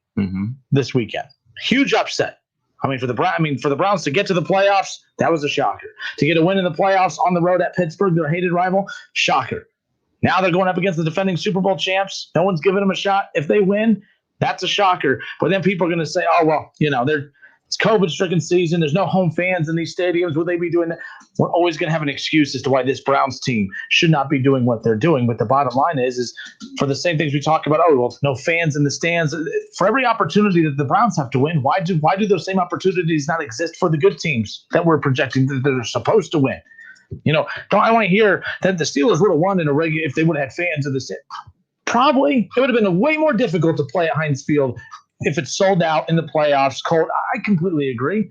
this weekend. Huge upset. For the Browns to get to the playoffs, that was a shocker. To get a win in the playoffs on the road at Pittsburgh, their hated rival, shocker. Now they're going up against the defending Super Bowl champs. No one's giving them a shot. If they win, that's a shocker. But then people are going to say, oh, well, it's COVID-stricken season. There's no home fans in these stadiums. Would they be doing that? We're always going to have an excuse as to why this Browns team should not be doing what they're doing. But the bottom line is for the same things we talk about, no fans in the stands. For every opportunity that the Browns have to win, why do those same opportunities not exist for the good teams that we're projecting that they're supposed to win? I want to hear that the Steelers would have won in a regular if they would have had fans in the stand. Probably. It would have been way more difficult to play at Heinz Field if it's sold out in the playoffs, cold. I completely agree.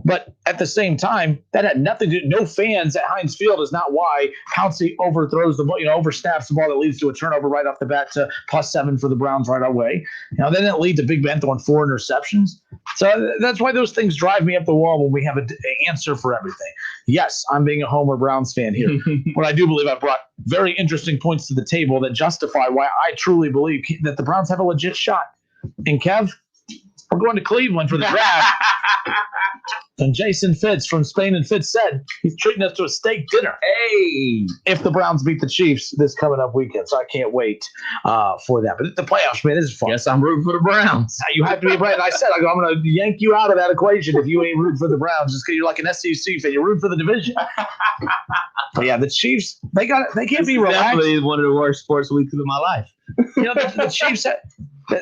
But at the same time, that had nothing to do. No fans at Heinz Field is not why Pouncey overthrows the ball, oversnaps the ball that leads to a turnover right off the bat to +7 for the Browns right away. Then it leads to Big Ben throwing 4 interceptions. So that's why those things drive me up the wall when we have an answer for everything. Yes, I'm being a Homer Browns fan here. But I do believe I brought very interesting points to the table that justify why I truly believe that the Browns have a legit shot. And Kev, we're going to Cleveland for the draft. And Jason Fitz from Spain and Fitz said he's treating us to a steak dinner. Hey, if the Browns beat the Chiefs this coming up weekend. So I can't wait for that. But the playoffs, man, this is fun. Yes, I'm rooting for the Browns. Now, you have to be right. I said, I'm going to yank you out of that equation if you ain't rooting for the Browns just because you're like an SEC fan. You're rooting for the division. But yeah, the Chiefs, they can't be relaxed. Definitely one of the worst sports weeks of my life. The Chiefs,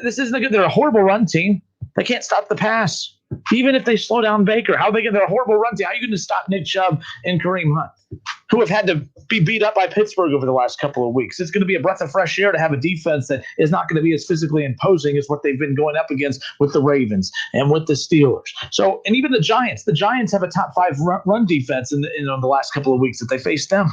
this isn't good. They're a horrible run team. They can't stop the pass. Even if they slow down Baker, they're a horrible run team. How are you going to stop Nick Chubb and Kareem Hunt, who have had to be beat up by Pittsburgh over the last couple of weeks? It's going to be a breath of fresh air to have a defense that is not going to be as physically imposing as what they've been going up against with the Ravens and with the Steelers. So, and even the Giants. The Giants have a top 5 run defense in the last couple of weeks that they faced them.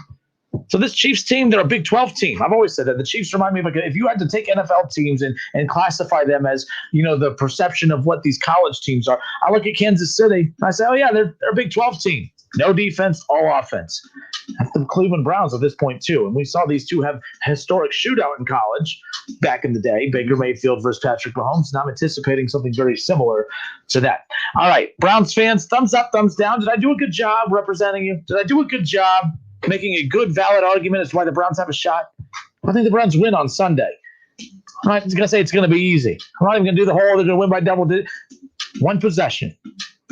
So this Chiefs team, they're a Big 12 team. I've always said that. The Chiefs remind me of if you had to take NFL teams and classify them as, the perception of what these college teams are. I look at Kansas City and I say, oh, yeah, they're a Big 12 team. No defense, all offense. That's the Cleveland Browns at this point, too. And we saw these two have a historic shootout in college back in the day, Baker Mayfield versus Patrick Mahomes. And I'm anticipating something very similar to that. All right, Browns fans, thumbs up, thumbs down. Did I do a good job representing you? Did I do a good job making a good, valid argument as to why the Browns have a shot? I think the Browns win on Sunday. I'm not going to say it's going to be easy. I'm not even going to do the whole they're going to win by double digits. One possession.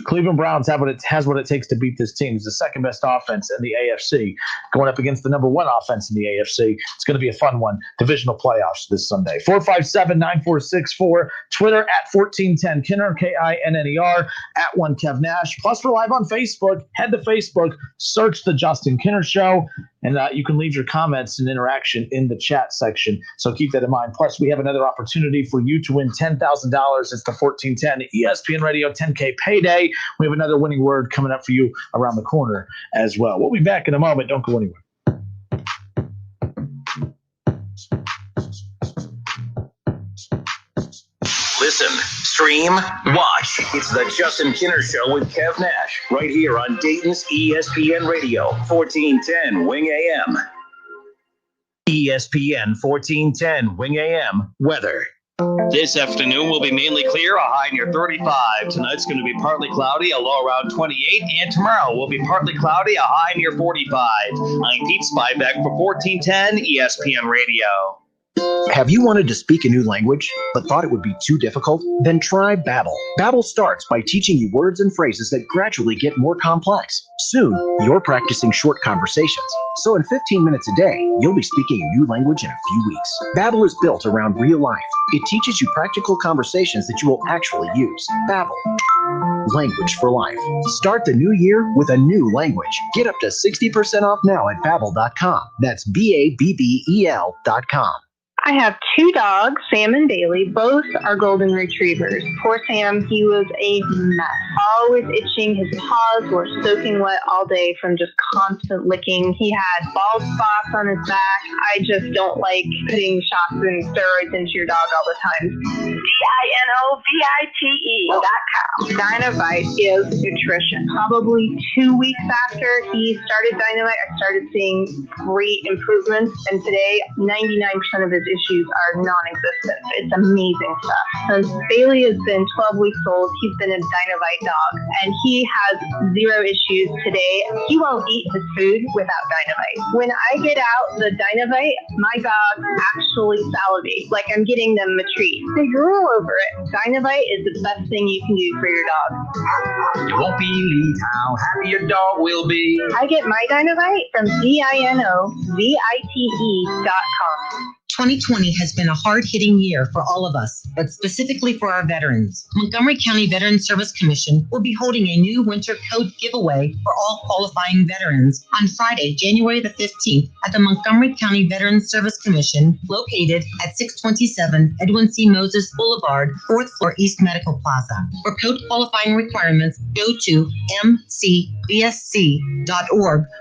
Cleveland Browns have what it takes to beat this team. It's the second best offense in the AFC, going up against the number 1 offense in the AFC. It's going to be a fun one. Divisional playoffs this Sunday. 457-9464. Twitter at 1410 Kinner, KINNER, at 1Kev Nash. Plus, we're live on Facebook. Head to Facebook, search the Justin Kinner Show, and you can leave your comments and interaction in the chat section. So keep that in mind. Plus, we have another opportunity for you to win $10,000. It's the 1410 ESPN Radio 10K Payday. We have another winning word coming up for you around the corner as well. We'll be back in a moment. Don't go anywhere. Listen, stream, watch. It's the Justin Kinner Show with Kev Nash, right here on Dayton's ESPN Radio, 1410 Wing AM. ESPN 1410 Wing AM weather. This afternoon will be mainly clear, a high near 35. Tonight's going to be partly cloudy, a low around 28. And tomorrow will be partly cloudy, a high near 45. I'm Pete Spybeck for 1410 ESPN Radio. Have you wanted to speak a new language, but thought it would be too difficult? Then try Babbel. Babbel starts by teaching you words and phrases that gradually get more complex. Soon, you're practicing short conversations. So in 15 minutes a day, you'll be speaking a new language in a few weeks. Babbel is built around real life. It teaches you practical conversations that you will actually use. Babbel. Language for life. Start the new year with a new language. Get up to 60% off now at Babbel.com. That's BABBEL.com. I have two dogs, Sam and Bailey. Both are golden retrievers. Poor Sam, he was a mess. Always itching. His paws were soaking wet all day from just constant licking. He had bald spots on his back. I just don't like putting shots and steroids into your dog all the time. DINOVITE.com. Dynovite is nutrition. Probably 2 weeks after he started Dynovite, I started seeing great improvements. And today, 99% of his issues are non-existent. It's amazing stuff. Since Bailey has been 12 weeks old, he's been a Dynovite dog, and he has zero issues today. He won't eat his food without Dynovite. When I get out the Dynovite, my dogs actually salivate, like I'm getting them a treat. They drool over it. Dynovite is the best thing you can do for your dog. You won't believe how happy your dog will be. I get my Dynovite from DINOVITE.com. 2020 has been a hard-hitting year for all of us, but specifically for our veterans. Montgomery County Veterans Service Commission will be holding a new winter coat giveaway for all qualifying veterans on Friday, January the 15th at the Montgomery County Veterans Service Commission, located at 627 Edwin C. Moses Boulevard, 4th floor East Medical Plaza. For coat qualifying requirements, go to mcvsc.org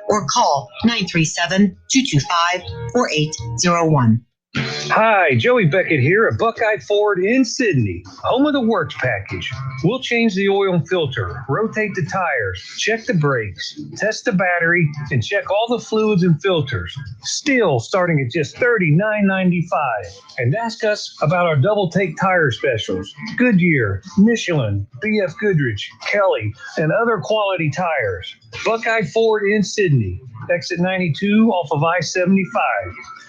or call 937-225-4801. Hi, Joey Beckett here at Buckeye Ford in Sydney, home of the Works package. We'll change the oil and filter, rotate the tires, check the brakes, test the battery, and check all the fluids and filters. Still starting at just $39.95. And ask us about our double take tire specials. Goodyear, Michelin, BF Goodrich, Kelly, and other quality tires. Buckeye Ford in Sydney, exit 92 off of I-75.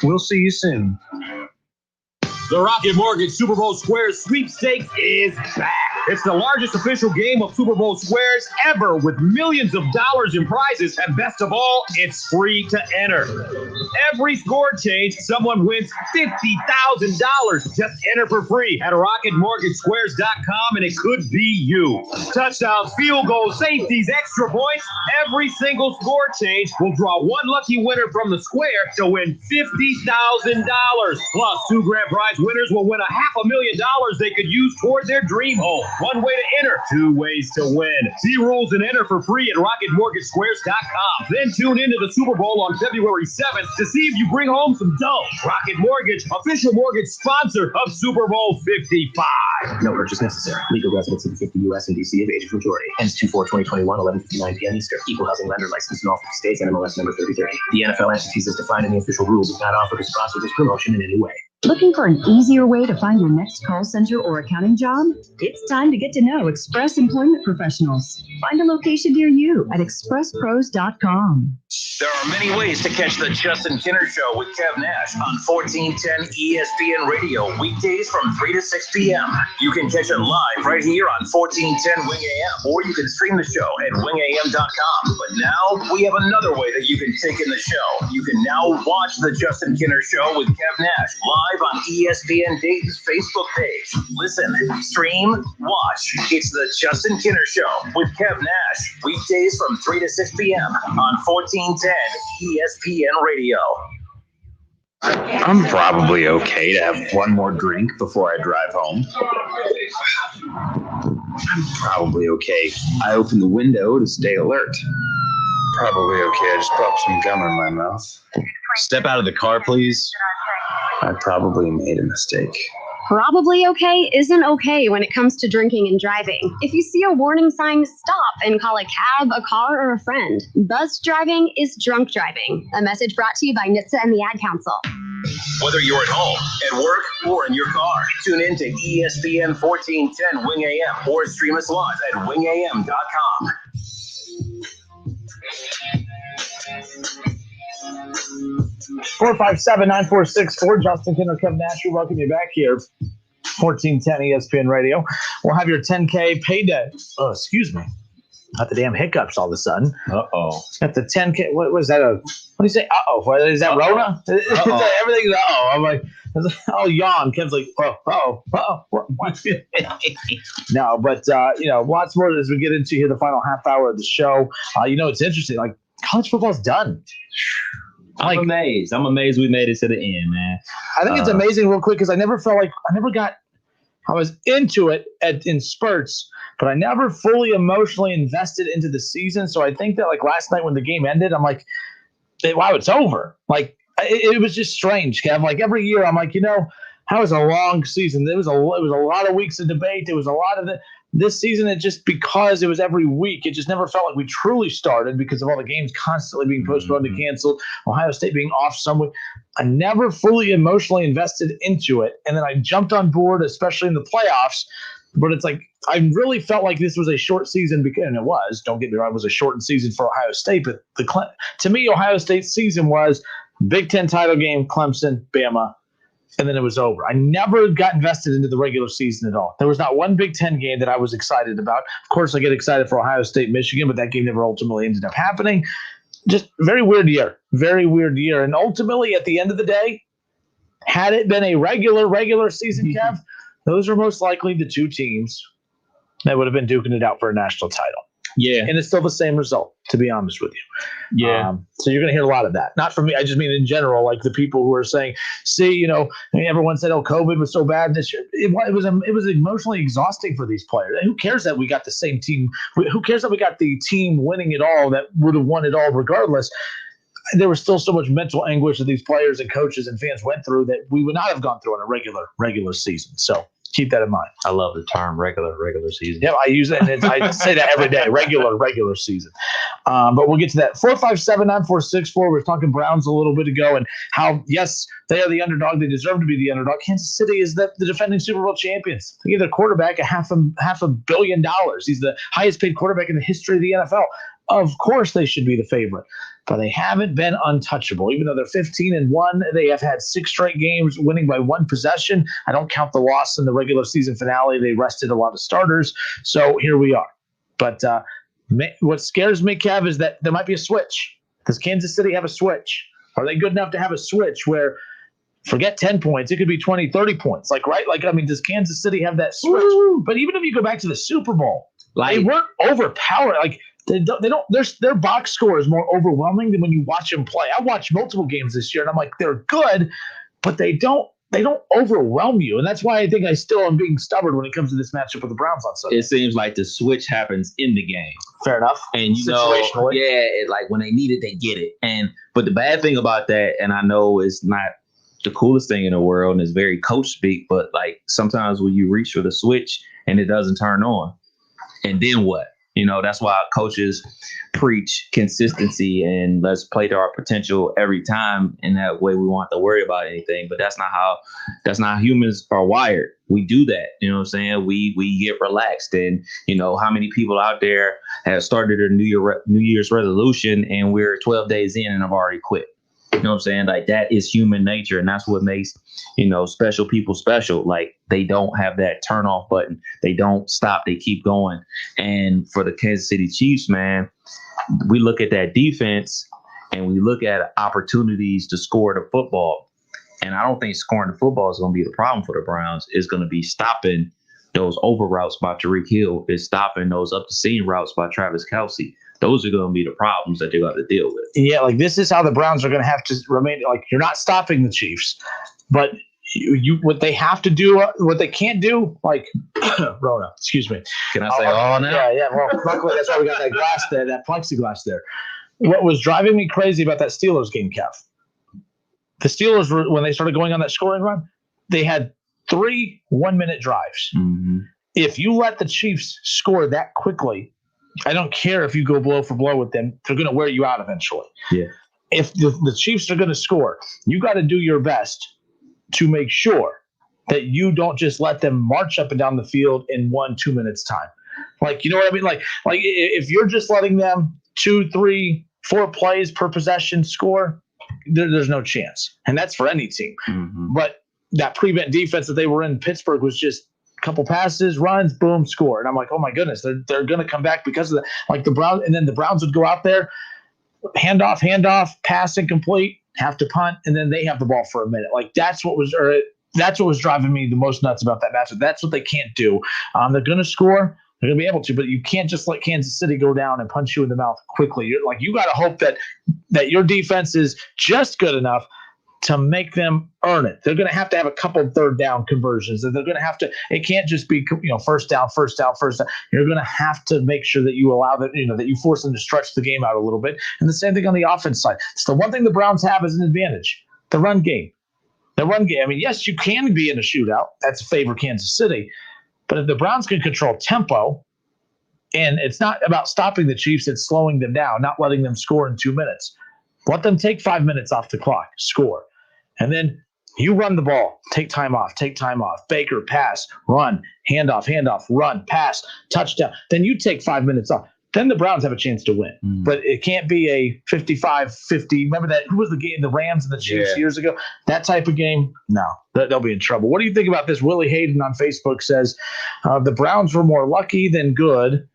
We'll see you soon. The Rocket Mortgage Super Bowl Squares sweepstakes is back. It's the largest official game of Super Bowl Squares ever, with millions of dollars in prizes, and best of all, it's free to enter. Every score change, someone wins $50,000. Just enter for free at RocketMortgageSquares.com, and it could be you. Touchdowns, field goals, safeties, extra points. Every single score change will draw one lucky winner from the square to win $50,000. Plus, two grand prize winners will win $500,000 they could use toward their dream home. One way to enter, two ways to win. See rules and enter for free at RocketMortgageSquares.com. Then tune into the Super Bowl on February 7th to see if you bring home some dough. Rocket Mortgage, official mortgage sponsor of Super Bowl 55. No purchase necessary. Legal residence of the 50 U.S. and D.C. of age of majority. Ends 2/4/2021, 11:59 p.m. Eastern. Equal housing lender licensed in all 50 states and MLS number 3030. The NFL entities as defined in the official rules do not offer to sponsor this promotion in any way. Looking for an easier way to find your next call center or accounting job? It's time to get to know Express Employment Professionals. Find a location near you at expresspros.com. There are many ways to catch the Justin Kinner Show with Kev Nash on 1410 ESPN Radio, weekdays from 3 to 6 p.m. You can catch it live right here on 1410 Wing AM, or you can stream the show at wingam.com. But now we have another way that you can take in the show. You can now watch the Justin Kinner Show with Kev Nash live on ESPN Dayton's Facebook page. Listen, stream, watch. It's the Justin Kinner Show with Kev Nash, weekdays from 3 to 6 p.m. on 1410 ESPN Radio. I'm probably okay to have one more drink before I drive home. I'm probably okay. I opened the window to stay alert. Probably okay. I just popped some gum in my mouth. Step out of the car, please. I probably made a mistake. Probably okay isn't okay when it comes to drinking and driving. If you see a warning sign, stop and call a cab, a car, or a friend. Buzzed driving is drunk driving. A message brought to you by NHTSA and the Ad Council. Whether you're at home, at work, or in your car, tune in to ESPN 1410 Wing AM or stream us live at wingam.com. Four 457-9464. Justin Kinner, Kevin Nash, we welcome you back here. 1410 ESPN Radio. We'll have your 10K payday. Oh, excuse me. Not the damn hiccups all of a sudden. Uh-oh. At the 10K, what was that? What do you say? Uh-oh. What, is that Rona? Everything's uh-oh. I'm like, oh, yawn. Ken's like, uh-oh. No, but, lots more as we get into here the final half hour of the show. It's interesting. Like, college football's done. I'm amazed. We made it to the end, man. I think it's amazing real quick because I never felt like I was into it in spurts, but I never fully emotionally invested into the season. So I think that like last night when the game ended, I'm like, wow, it's over. Like it was just strange, Kev. Like every year I'm like, how was a long season? It was a lot of weeks of debate. There was a lot of this season, it just because it was every week, it just never felt like we truly started because of all the games constantly being postponed and canceled, Ohio State being off some week. I never fully emotionally invested into it. And then I jumped on board, especially in the playoffs. But it's like I really felt like this was a short season, and it was. Don't get me wrong, it was a shortened season for Ohio State. But to me, Ohio State's season was Big Ten title game, Clemson, Bama. And then it was over. I never got invested into the regular season at all. There was not one Big Ten game that I was excited about. Of course, I get excited for Ohio State, Michigan, but that game never ultimately ended up happening. Just very weird year. Very weird year. And ultimately, at the end of the day, had it been a regular season, Kev, those are most likely the two teams that would have been duking it out for a national title. Yeah. And it's still the same result, to be honest with you. Yeah. So you're going to hear a lot of that. Not from me. I just mean in general, like the people who are saying, see, everyone said, COVID was so bad this year. It was emotionally exhausting for these players. And who cares that we got the same team? Who cares that we got the team winning it all that would have won it all regardless? There was still so much mental anguish that these players and coaches and fans went through that we would not have gone through in a regular season. So keep that in mind. I love the term regular season. Yeah, I use it. And I say that every day, regular season. But we'll get to that. 457-9464. We were talking Browns a little bit ago and how, yes, they are the underdog. They deserve to be the underdog. Kansas City is the defending Super Bowl champions. They give their quarterback $500 million. He's the highest paid quarterback in the history of the NFL. Of course they should be the favorite. But they haven't been untouchable. Even though they're 15-1, they have had 6 straight games winning by 1 possession. I don't count the loss in the regular season finale. They rested a lot of starters. So here we are. But what scares me, Kev, is that there might be a switch. Does Kansas City have a switch? Are they good enough to have a switch where forget 10 points, it could be 20, 30 points? Does Kansas City have that switch? Woo! But even if you go back to the Super Bowl, they weren't overpowered. Their box score is more overwhelming than when you watch them play. I watched multiple games this year, and I'm like, they're good, but they don't overwhelm you. And that's why I think I still am being stubborn when it comes to this matchup with the Browns on Sunday. It seems like the switch happens in the game. Fair enough. And when they need it, they get it. But the bad thing about that, and I know it's not the coolest thing in the world, and it's very coach speak, but like sometimes when you reach for the switch and it doesn't turn on, and then what? That's why coaches preach consistency and let's play to our potential every time. And that way we won't have to worry about anything. But that's not how humans are wired. We do that. You know what I'm saying? We get relaxed. And, how many people out there have started their New Year's resolution and we're 12 days in and have already quit. You know what I'm saying? Like that is human nature. And that's what makes, special people special. Like they don't have that turn off button. They don't stop. They keep going. And for the Kansas City Chiefs, man, we look at that defense and we look at opportunities to score the football. And I don't think scoring the football is going to be the problem for the Browns. It's going to be stopping those over routes by Tyreek Hill. It's stopping those up the seam routes by Travis Kelce. Those are going to be the problems that they got to deal with. Yeah, this is how the Browns are going to have to remain. You're not stopping the Chiefs, but what they have to do, what they can't do, like Rona, excuse me. Can I say all now? Yeah. Well, luckily that's why we got that glass there, that plexiglass there. What was driving me crazy about that Steelers game, Kev? The Steelers were, when they started going on that scoring run, they had 3 1-minute drives. Mm-hmm. If you let the Chiefs score that quickly, I don't care if you go blow for blow with them, they're going to wear you out eventually. Yeah. If the Chiefs are going to score, you got to do your best to make sure that you don't just let them march up and down the field in 1-2 minutes time. Like, you know what I mean? Like if you're just letting them 2, 3, 4 plays per possession score, there's no chance. And that's for any team. Mm-hmm. But that prevent defense that they were in Pittsburgh was just a couple passes, runs, boom, score. And I'm like, oh my goodness, they're going to come back because of that. Like the Browns, and then the Browns would go out there, handoff, pass incomplete, have to punt, and then they have the ball for a minute. Like that's what was driving me the most nuts about that matchup. That's what they can't do. They're going to score. They're going to be able to, but you can't just let Kansas City go down and punch you in the mouth quickly. You got to hope that your defense is just good enough to make them earn it. They're going to have a couple third down conversions. They're going to have to. It can't just be first down. You're going to have to make sure that you allow that that you force them to stretch the game out a little bit. And the same thing on the offense side. It's the one thing the Browns have as an advantage: the run game. The run game. I mean, yes, you can be in a shootout. That's a favor Kansas City. But if the Browns can control tempo, and it's not about stopping the Chiefs, it's slowing them down, not letting them score in 2 minutes. Let them take 5 minutes off the clock, score. And then you run the ball, take time off. Baker, pass, run, handoff, run, pass, touchdown. Then you take 5 minutes off. Then the Browns have a chance to win. But it can't be a 55-50. Remember that? Who was the game? The Rams and the Chiefs years ago? That type of game? No. They'll be in trouble. What do you think about this? Willie Hayden on Facebook says, the Browns were more lucky than good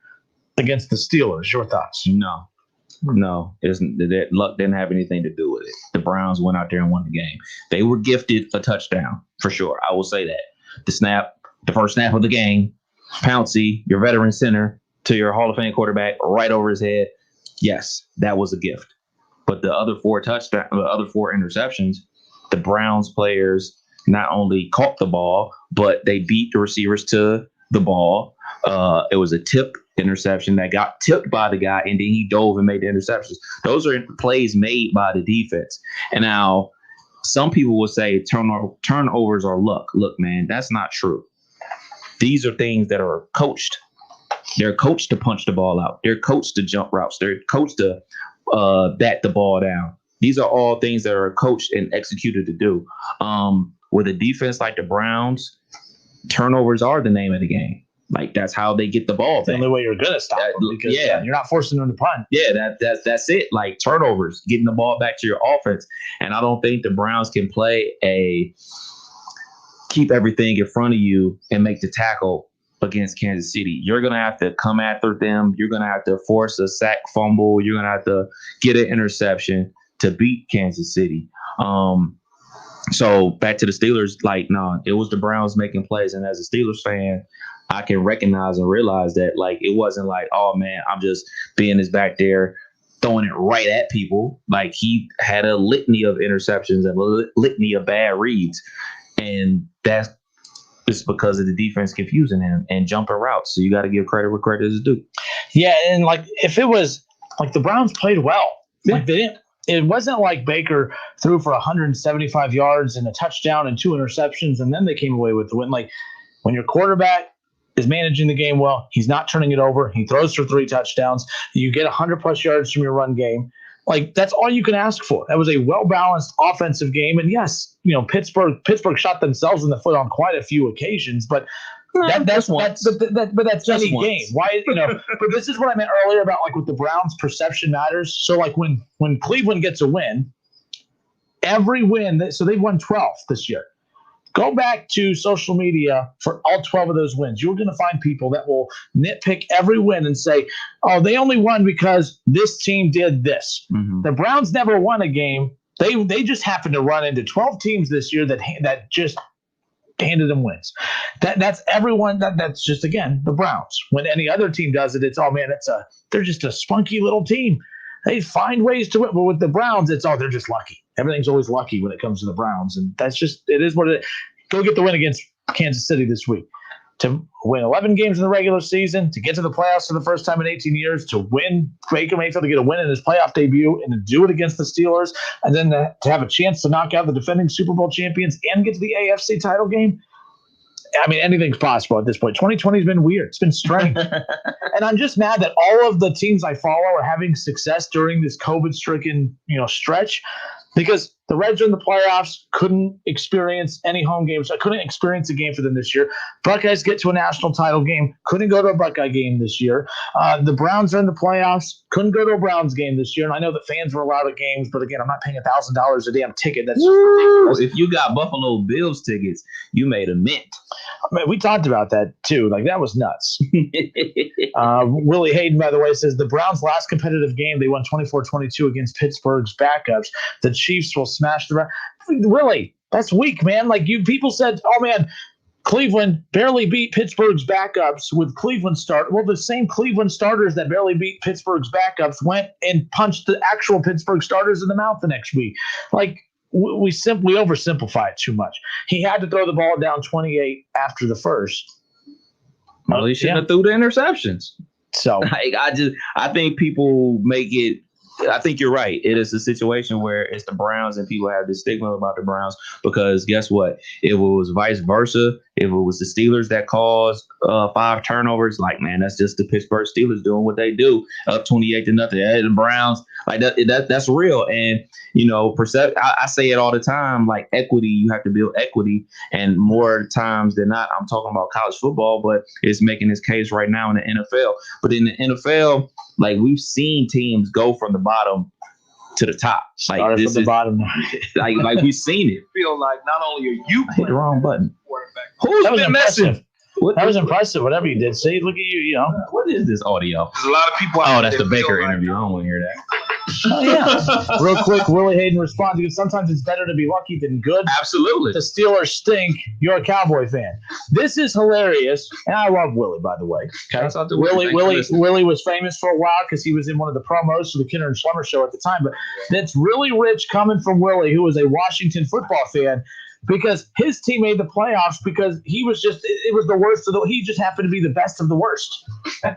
against the Steelers. Your thoughts? No, that luck didn't have anything to do with it. The Browns went out there and won the game. They were gifted a touchdown, for sure. I will say that. The first snap of the game, Pouncey, your veteran center, to your Hall of Fame quarterback, right over his head. Yes, that was a gift. But the other 4 interceptions, the Browns players not only caught the ball, but they beat the receivers to the ball. It was a tip interception that got tipped by the guy, and then he dove and made the interceptions. Those are plays made by the defense. And now some people will say turnovers are luck. Look, man, that's not true. These are things that are coached. They're coached to punch the ball out. They're coached to jump routes. They're coached to bat the ball down. These are all things that are coached and executed to do. With a defense like the Browns, turnovers are the name of the game. Like, that's how they get the ball. That's the only way you're going to stop them, because you're not forcing them to punt. Yeah, that's it. Like, turnovers, getting the ball back to your offense. And I don't think the Browns can play keep everything in front of you and make the tackle against Kansas City. You're going to have to come after them. You're going to have to force a sack fumble. You're going to have to get an interception to beat Kansas City. So back to the Steelers, it was the Browns making plays. And as a Steelers fan, I can recognize and realize that, it wasn't like, oh, man, I'm just being this back there, throwing it right at people. Like, he had a litany of interceptions and a litany of bad reads. And that's just because of the defense confusing him and jumping routes. So you got to give credit where credit is due. Yeah, and, if it was, the Browns played well. They didn't. It wasn't like Baker threw for 175 yards and a touchdown and 2 interceptions, and then they came away with the win. When your quarterback is managing the game well, he's not turning it over. He throws for 3 touchdowns. You get 100+ yards from your run game. That's all you can ask for. That was a well-balanced offensive game. And yes, Pittsburgh shot themselves in the foot on quite a few occasions, but that's just any game. Why, but this is what I meant earlier about with the Browns, perception matters. So when Cleveland gets a win, every win, so they've won 12 this year. Go back to social media for all 12 of those wins. You're going to find people that will nitpick every win and say, oh, they only won because this team did this. Mm-hmm. The Browns never won a game. They just happened to run into 12 teams this year that just handed them wins. That's everyone. That's just, again, the Browns. When any other team does it, it's, oh, man, they're just a spunky little team. They find ways to win. But with the Browns, it's, they're just lucky. everything's always lucky when it comes to the Browns, and it is what it is. Go get the win against Kansas City this week. To win 11 games in the regular season, to get to the playoffs for the first time in 18 years, to win Baker Mayfield, to get a win in his playoff debut, and to do it against the Steelers, and then to have a chance to knock out the defending Super Bowl champions and get to the AFC title game. I mean, anything's possible at this point. 2020 has been weird. It's been strange. And I'm just mad that all of the teams I follow are having success during this COVID-stricken, stretch, because the Reds are in the playoffs, couldn't experience any home games. I couldn't experience a game for them this year. Buckeyes get to a national title game, couldn't go to a Buckeye game this year. The Browns are in the playoffs, couldn't go to a Browns game this year. And I know that fans were allowed at games, but again, I'm not paying $1,000 a damn ticket. That's ridiculous. If you got Buffalo Bills tickets, you made a mint. I mean, we talked about that too. Like, that was nuts. Willie Hayden, by the way, says the Browns' last competitive game, they won 24-22 against Pittsburgh's backups. The Chiefs will smash the Browns. Really? That's weak, man. Like, people said, oh, man, Cleveland barely beat Pittsburgh's backups with Cleveland start. Well, the same Cleveland starters that barely beat Pittsburgh's backups went and punched the actual Pittsburgh starters in the mouth the next week. Like, we oversimplify it too much. He had to throw the ball down 28 after the first. Well, he shouldn't have threw the interceptions. So I think people make it. I think you're right. It is a situation where it's the Browns and people have this stigma about the Browns because guess what? If it was vice versa, if it was the Steelers that caused 5 turnovers, like, man, that's just the Pittsburgh Steelers doing what they do, up 28-0. Hey, the Browns, like that's real. And, I say it all the time, like equity, you have to build equity. And more times than not, I'm talking about college football, but it's making this case right now in the NFL. But in the NFL, like, we've seen teams go from the bottom to the top. Like, this from the bottom. like we've seen it. Feel like not only are you hit the wrong button. Who's That was been messing? That was impressive. Whatever you did, see, look at you. What is this audio? There's a lot of people. Oh, that's the Baker interview. I don't want to hear that. Oh, yeah. Real quick, Willie Hayden responds because sometimes it's better to be lucky than good. Absolutely. The Steelers stink. You're a Cowboy fan. This is hilarious. And I love Willie, by the way. Okay? Willie was famous for a while because he was in one of the promos for the Kinner and Schlemmer show at the time. But that's really rich coming from Willie, who was a Washington football fan, because his team made the playoffs because it was the worst he just happened to be the best of the worst.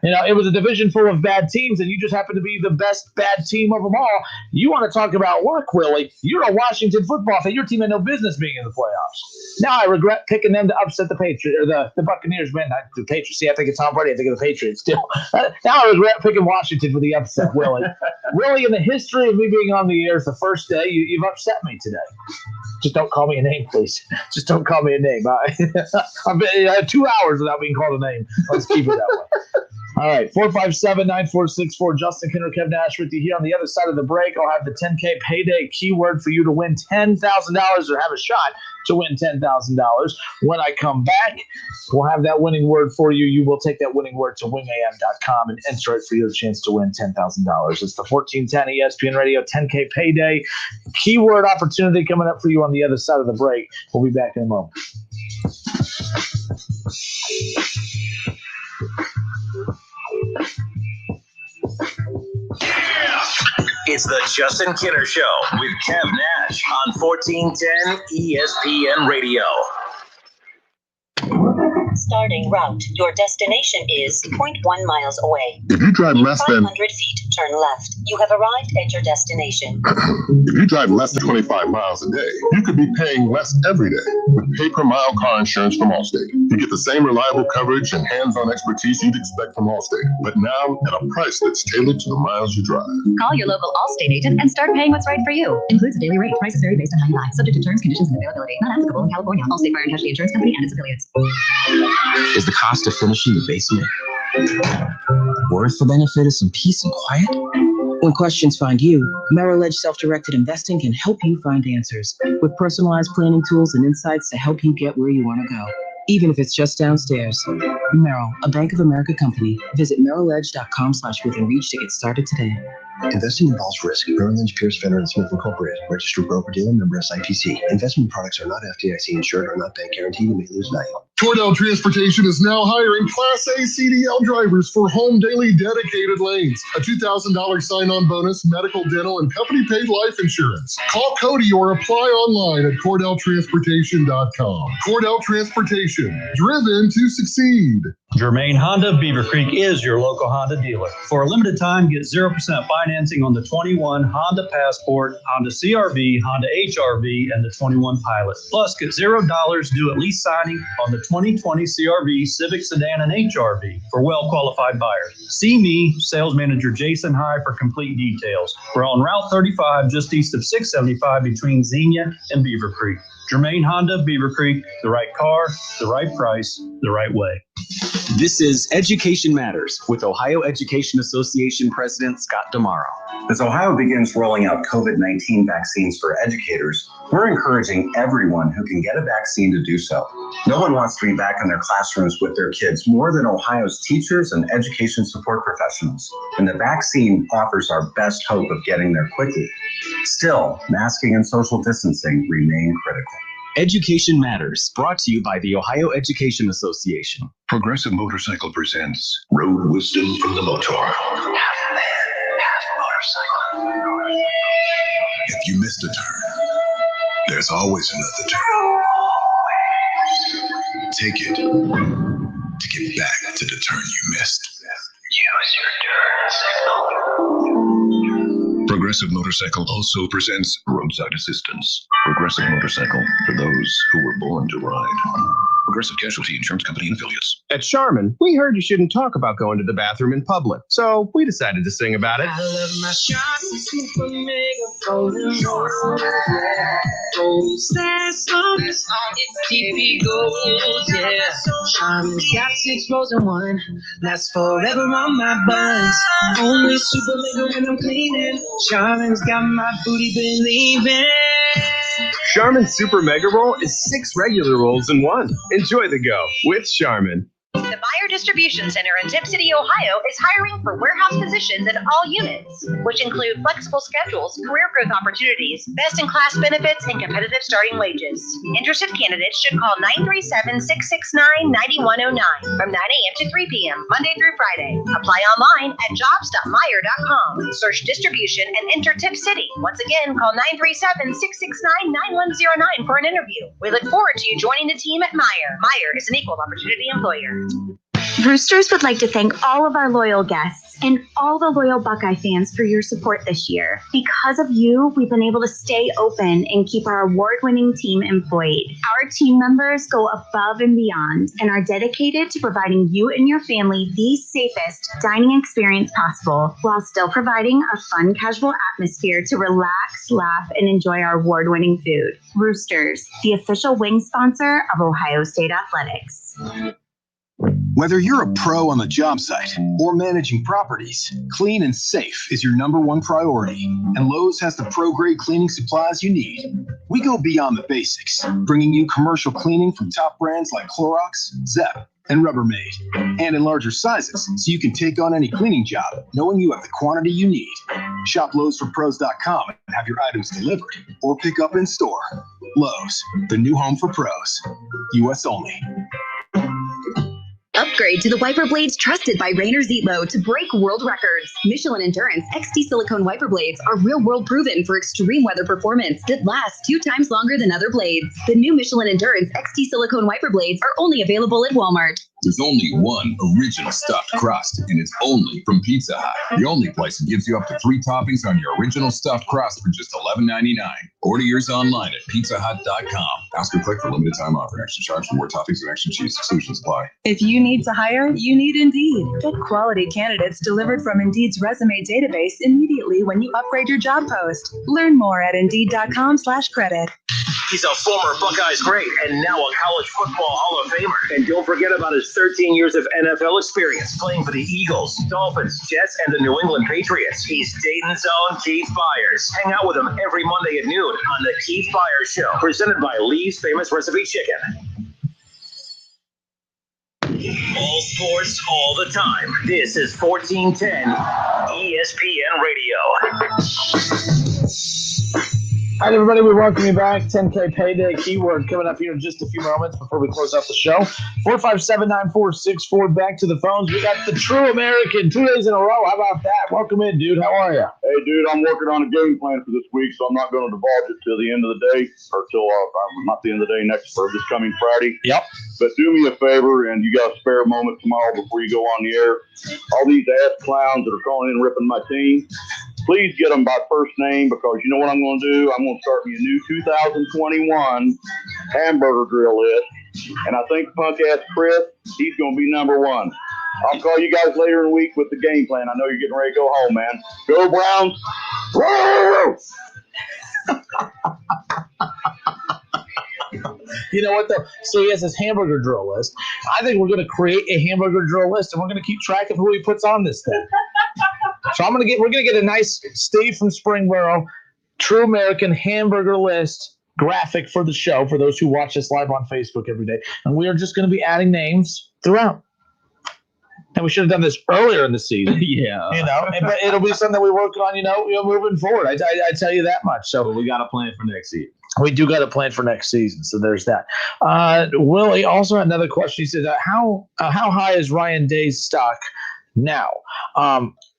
It was a division full of bad teams, and you just happened to be the best bad team of them all. You want to talk about luck, Willie? You're a Washington football fan. Your team had no business being in the playoffs. Now I regret picking them to upset the Patriots or the Buccaneers. Man, the Patriots. See, I think it's Tom Brady. I think of the Patriots still. Now I regret picking Washington for the upset, Willie. Really, in the history of me being on the air, it's the first day you've upset me today. Just don't call me a name, please. Just don't call me a name. I've been 2 hours without being called a name. Let's keep it that way. All right, 457-9464. Justin Kinner, Kev Nash with you here. On the other side of the break, I'll have the 10K payday keyword for you to win $10,000 or have a shot to win $10,000. When I come back, we'll have that winning word for you. You will take that winning word to wingam.com and enter it for your chance to win $10,000. It's the 1410 ESPN Radio 10K payday keyword opportunity coming up for you on the other side of the break. We'll be back in a moment. It's the Justin Kinner Show with Kev Nash on 1410 ESPN Radio. Starting route. Your destination is 0.1 miles away. If you drive In less than 500 feet, turn left. You have arrived at your destination. If you drive less than 25 miles a day, you could be paying less every day with pay-per-mile car insurance from Allstate. You get the same reliable coverage and hands-on expertise you'd expect from Allstate, but now at a price that's tailored to the miles you drive. Call your local Allstate agent and start paying what's right for you. Includes a daily rate. Prices vary based on how you buy. Subject to terms, conditions, and availability. Not applicable in California. Allstate Fire and Casualty Insurance Company and its affiliates. Is the cost of finishing the basement worth the benefit of some peace and quiet? When questions find you, Merrill Edge Self-Directed Investing can help you find answers with personalized planning tools and insights to help you get where you want to go, even if it's just downstairs. Merrill, a Bank of America company. Visit merrilledge.com/withinreach to get started today. Investing involves risk. Merrill Lynch, Pierce, Fenner & Smith Incorporated. Registered broker-dealer, member SIPC. Investment products are not FDIC insured or not bank guaranteed and may lose value. Cordell Transportation is now hiring Class A CDL drivers for home daily dedicated lanes, a $2,000 sign-on bonus, medical, dental, and company-paid life insurance. Call Cody or apply online at CordellTransportation.com. Cordell Transportation, driven to succeed. Germain Honda Beaver Creek is your local Honda dealer. For a limited time, get 0% financing on the 21 Honda Passport, Honda CRV, Honda HRV, and the 21 Pilot. Plus, get $0 due at lease signing on the 2020 CRV, Civic Sedan, and HRV for well-qualified buyers. See me, Sales Manager Jason High, for complete details. We're on Route 35, just east of 675 between Xenia and Beaver Creek. Germain Honda Beaver Creek, the right car, the right price, the right way. This is Education Matters with Ohio Education Association President Scott Damaro. As Ohio begins rolling out COVID-19 vaccines for educators, we're encouraging everyone who can get a vaccine to do so. No one wants to be back in their classrooms with their kids more than Ohio's teachers and education support professionals, and the vaccine offers our best hope of getting there quickly. Still, masking and social distancing remain critical. Education Matters, brought to you by the Ohio Education Association. Progressive Motorcycle presents Road Wisdom from the Motor. Half man, half motorcycle. If you missed a turn, there's always another turn. Take it to get back to the turn you missed. Use your turn signal. Progressive Motorcycle also presents Roadside Assistance. Progressive Motorcycle, for those who were born to ride. Progressive Casualty Insurance Company and Affiliates. At Charmin, we heard you shouldn't talk about going to the bathroom in public, so we decided to sing about it. I love my Charmin Super Mega Golden Rose. Rose that's long, it's DP Gold, yeah. Charmin's got 6 rows in 1, that's forever on my buns. Only Super Mega when I'm cleaning. Charmin's got my booty believing. Charmin Super Mega Roll is 6 regular rolls in 1. Enjoy the go with Charmin. The Meyer Distribution Center in Tip City, Ohio is hiring for warehouse positions in all units, which include flexible schedules, career growth opportunities, best-in-class benefits, and competitive starting wages. Interested candidates should call 937-669-9109 from 9 a.m. to 3 p.m., Monday through Friday. Apply online at jobs.meyer.com. Search distribution and enter Tip City. Once again, call 937-669-9109 for an interview. We look forward to you joining the team at Meyer. Meyer is an equal opportunity employer. Roosters would like to thank all of our loyal guests and all the loyal Buckeye fans for your support this year. Because of you, we've been able to stay open and keep our award-winning team employed. Our team members go above and beyond and are dedicated to providing you and your family the safest dining experience possible while still providing a fun, casual atmosphere to relax, laugh, and enjoy our award-winning food. Roosters, the official wing sponsor of Ohio State Athletics. Whether you're a pro on the job site or managing properties, clean and safe is your #1 priority, and Lowe's has the pro-grade cleaning supplies you need. We go beyond the basics, bringing you commercial cleaning from top brands like Clorox, Zep, and Rubbermaid, and in larger sizes so you can take on any cleaning job knowing you have the quantity you need. Shop Lowe'sForPros.com and have your items delivered or pick up in store. Lowe's, the new home for pros. U.S. only. Upgrade to the wiper blades trusted by Rainer Zietlow to break world records. Michelin Endurance XT silicone wiper blades are real-world proven for extreme weather performance that lasts 2 times longer than other blades. The new Michelin Endurance XT silicone wiper blades are only available at Walmart. There's only one original stuffed crust, and it's only from Pizza Hut. The only place that gives you up to 3 toppings on your original stuffed crust for just $11.99. Order yours online at pizzahut.com. Ask or click for limited time offer. Extra charge for more toppings and extra cheese. Exclusions apply. If you need to hire, you need Indeed. Get quality candidates delivered from Indeed's resume database immediately when you upgrade your job post. Learn more at Indeed.com/credit. He's a former Buckeyes great and now a college football Hall of Famer. And don't forget about his 13 years of NFL experience playing for the Eagles, Dolphins, Jets, and the New England Patriots. He's Dayton's own Keith Byers. Hang out with him every Monday at noon on the Keith Byers Show, presented by Lee's Famous Recipe Chicken. All sports, all the time. This is 1410 ESPN Radio. All right, everybody, we welcome you back. 10K payday keyword coming up here in just a few moments before we close out the show. 457-9464, back to the phones. We got the True American 2 days in a row. How about that? Welcome in, dude. How are you? Hey, dude, I'm working on a game plan for this week, so I'm not going to divulge it till the end of the day, or till not the end of the day for this coming Friday. Yep. But do me a favor, and you got a spare moment tomorrow before you go on the air. All these ass clowns that are calling in and ripping my team, please get them by first name, because you know what I'm going to do? I'm going to start me a new 2021 hamburger grill list, and I think punk-ass Chris, he's going to be number one. I'll call you guys later in the week with the game plan. I know you're getting ready to go home, man. Go Browns! Woo! You know what, though? So he has this hamburger drill list. I think we're going to create a hamburger drill list, and we're going to keep track of who he puts on this thing. So we're going to get a nice Steve from Springboro True American hamburger list graphic for the show for those who watch us live on Facebook every day. And we are just going to be adding names throughout. And we should have done this earlier in the season. Yeah. But it'll be something we work on, moving forward. I tell you that much. So we got a plan for next season. We do got a plan for next season. So there's that. Willie also had another question. He said, how high is Ryan Day's stock now?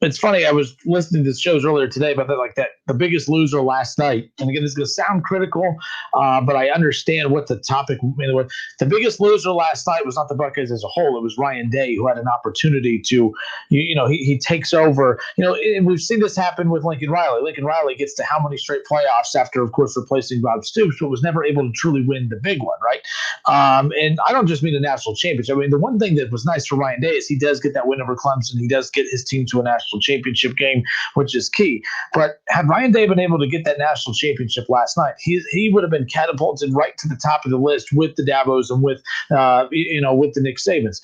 It's funny. I was listening to shows earlier today about the Biggest Loser last night. And again, this is going to sound critical, but I understand what the topic was. The Biggest Loser last night was not the Buckeyes as a whole. It was Ryan Day, who had an opportunity to, he takes over. And we've seen this happen with Lincoln Riley. Lincoln Riley gets to how many straight playoffs after, of course, replacing Bob Stoops, but was never able to truly win the big one, right? And I don't just mean a national championship. I mean, the one thing that was nice for Ryan Day is he does get that win over Clemson. He does get his team to a national championship game, which is key. But had Ryan Day been able to get that national championship last night, he would have been catapulted right to the top of the list with the Dabos and with the Nick Sabans.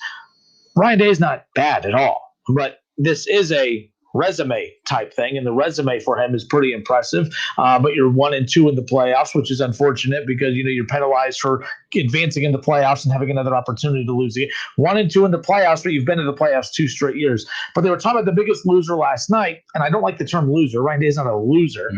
Ryan Day is not bad at all, but this is a resume type thing, and the resume for him is pretty impressive. But you're 1-2 in the playoffs, which is unfortunate because you're penalized for advancing in the playoffs and having another opportunity to lose again. 1-2 in the playoffs, but you've been in the playoffs 2 straight years. But they were talking about the Biggest Loser last night, and I don't like the term loser. Ryan Day is not a loser,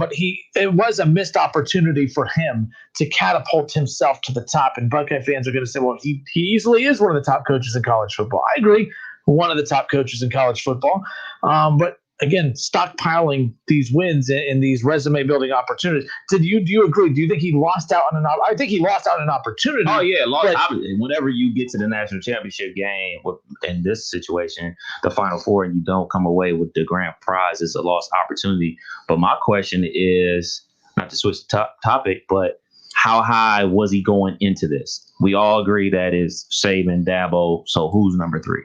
but it was a missed opportunity for him to catapult himself to the top. And Buckeye fans are going to say, well, he easily is one of the top coaches in college football. I agree. One of the top coaches in college football. But again, stockpiling these wins and these resume building opportunities. Do you agree? Do you think he lost out on an opportunity? I think he lost out on an opportunity. Oh, yeah. Whenever you get to the national championship game, in this situation, the Final Four, and you don't come away with the grand prize, it's a lost opportunity. But my question is, not to switch the topic, but how high was he going into this? We all agree that is Saban, Dabo. So who's number 3?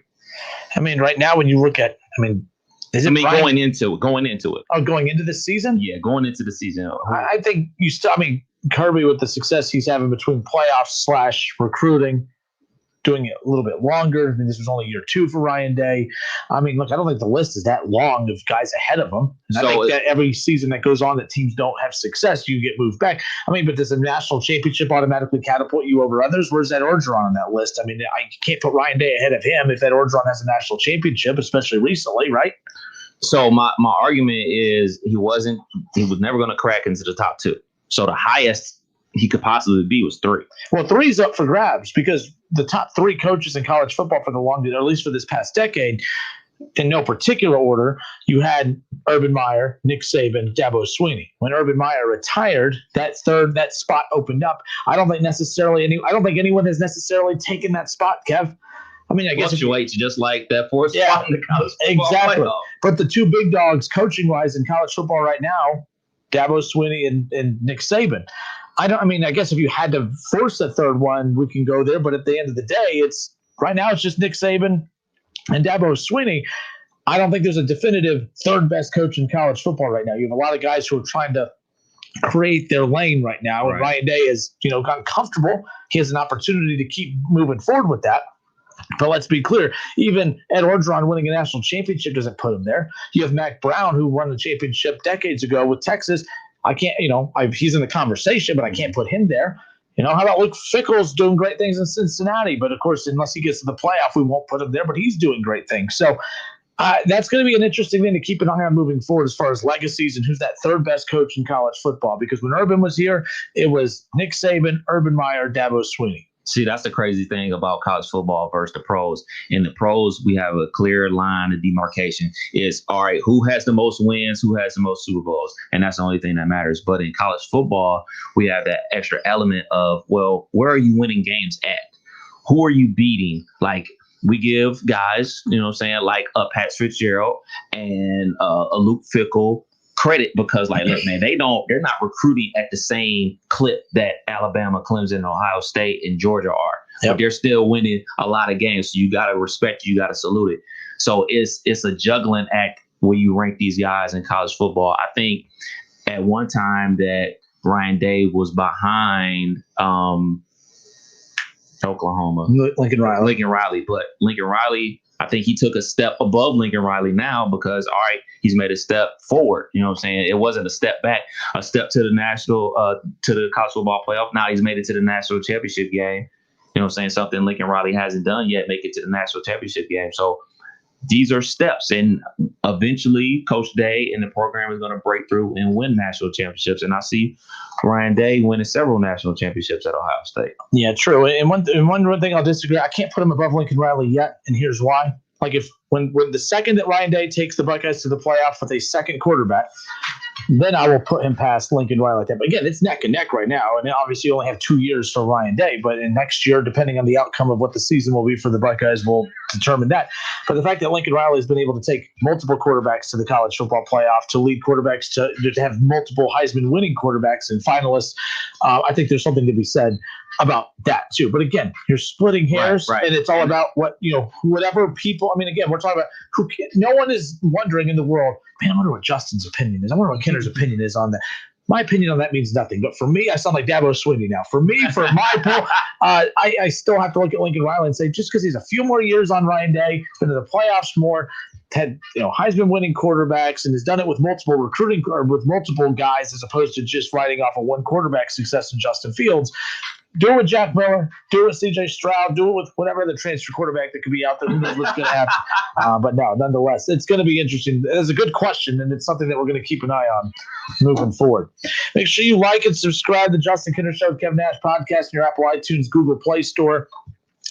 I mean, right now, when you look at, going into it. Oh, going into the season? Yeah, going into the season. I think Kirby, with the success he's having between playoffs / recruiting, doing it a little bit longer. I mean, this was only year 2 for Ryan Day. I mean, look, I don't think the list is that long of guys ahead of him. And I think that every season that goes on that teams don't have success, you get moved back. I mean, but does a national championship automatically catapult you over others? Where's Ed Orgeron on that list? I mean, I can't put Ryan Day ahead of him if Ed Orgeron has a national championship, especially recently, right? So my argument is he was never going to crack into the top 2. So the highest he could possibly be was 3. Well, 3 is up for grabs because the top 3 coaches in college football for the longest, or at least for this past decade, in no particular order, you had Urban Meyer, Nick Saban, Dabo Swinney. When Urban Meyer retired, that spot opened up. I don't think anyone has necessarily taken that spot, Kev. I mean, I guess it fluctuates just like that 4th spot in the college football exactly. playoff. But the 2 big dogs coaching wise in college football right now, Dabo Swinney and Nick Saban. I guess if you had to force a 3rd one, we can go there. But at the end of the day, right now it's just Nick Saban and Dabo Swinney. I don't think there's a definitive 3rd best coach in college football right now. You have a lot of guys who are trying to create their lane right now. Right. And Ryan Day has, gotten comfortable. He has an opportunity to keep moving forward with that. But let's be clear, even Ed Orgeron winning a national championship doesn't put him there. You have Mac Brown, who won the championship decades ago with Texas. I can't, he's in the conversation, but I can't put him there. How about Luke Fickell's doing great things in Cincinnati? But of course, unless he gets to the playoff, we won't put him there. But he's doing great things. So That's going to be an interesting thing to keep an eye on moving forward as far as legacies and who's that third best coach in college football. Because when Urban was here, it was Nick Saban, Urban Meyer, Dabo Swinney. See, that's the crazy thing about college football versus the pros. In the pros, we have a clear line of demarcation. It's, all right, who has the most wins, who has the most Super Bowls? And that's the only thing that matters. But in college football, we have that extra element of, well, where are you winning games at? Who are you beating? Like, we give guys, you know what I'm saying, like a Pat Fitzgerald and a Luke Fickell credit because, like, look, man, they're not recruiting at the same clip that Alabama, Clemson, Ohio State, and Georgia are. Yep. But they're still winning a lot of games. So you got to respect it. You got to salute it. So it's a juggling act where you rank these guys in college football. I think at one time that Ryan Day was behind Oklahoma. Lincoln Riley. But Lincoln Riley, I think he took a step above Lincoln Riley now because, all right, he's made a step forward. You know what I'm saying? It wasn't a step back, a step to the to the college football playoff. Now he's made it to the national championship game. You know what I'm saying? Something Lincoln Riley hasn't done yet, make it to the national championship game. So these are steps. And eventually Coach Day and the program is going to break through and win national championships. And I see Ryan Day winning several national championships at Ohio State. Yeah, true. And one thing I'll disagree, I can't put him above Lincoln Riley yet, and here's why. Like, when the second that Ryan Day takes the Buckeyes to the playoff with a second quarterback, then I will put him past Lincoln Riley like that. But again, it's neck and neck right now. And obviously you only have 2 years for Ryan Day. But in next year, depending on the outcome of what the season will be for the Buckeyes, will determine that. But the fact that Lincoln Riley has been able to take multiple quarterbacks to the college football playoff, to lead quarterbacks, to have multiple Heisman winning quarterbacks and finalists, I think there's something to be said about that too. But again, you're splitting hairs, right. And it's all about whatever people. I mean, again, we're talking about no one is wondering in the world, man, I wonder what Justin's opinion is. I wonder what Kenner's opinion is on that. My opinion on that means nothing. But for me, I sound like Dabo Swinney now. For me, for my poll, I still have to look at Lincoln Riley and say, just because he's a few more years on Ryan Day, been in the playoffs more, had Heisman winning quarterbacks, and has done it with multiple recruiting or with multiple guys as opposed to just riding off of one quarterback success in Justin Fields. Do it with Jack Miller. Do it with C.J. Stroud. Do it with whatever the transfer quarterback that could be out there. Who knows what's going to happen? But no, nonetheless, it's going to be interesting. It's a good question, and it's something that we're going to keep an eye on moving forward. Make sure you like and subscribe to Justin Kinner Show with Kevin Nash podcast in your Apple iTunes, Google Play Store.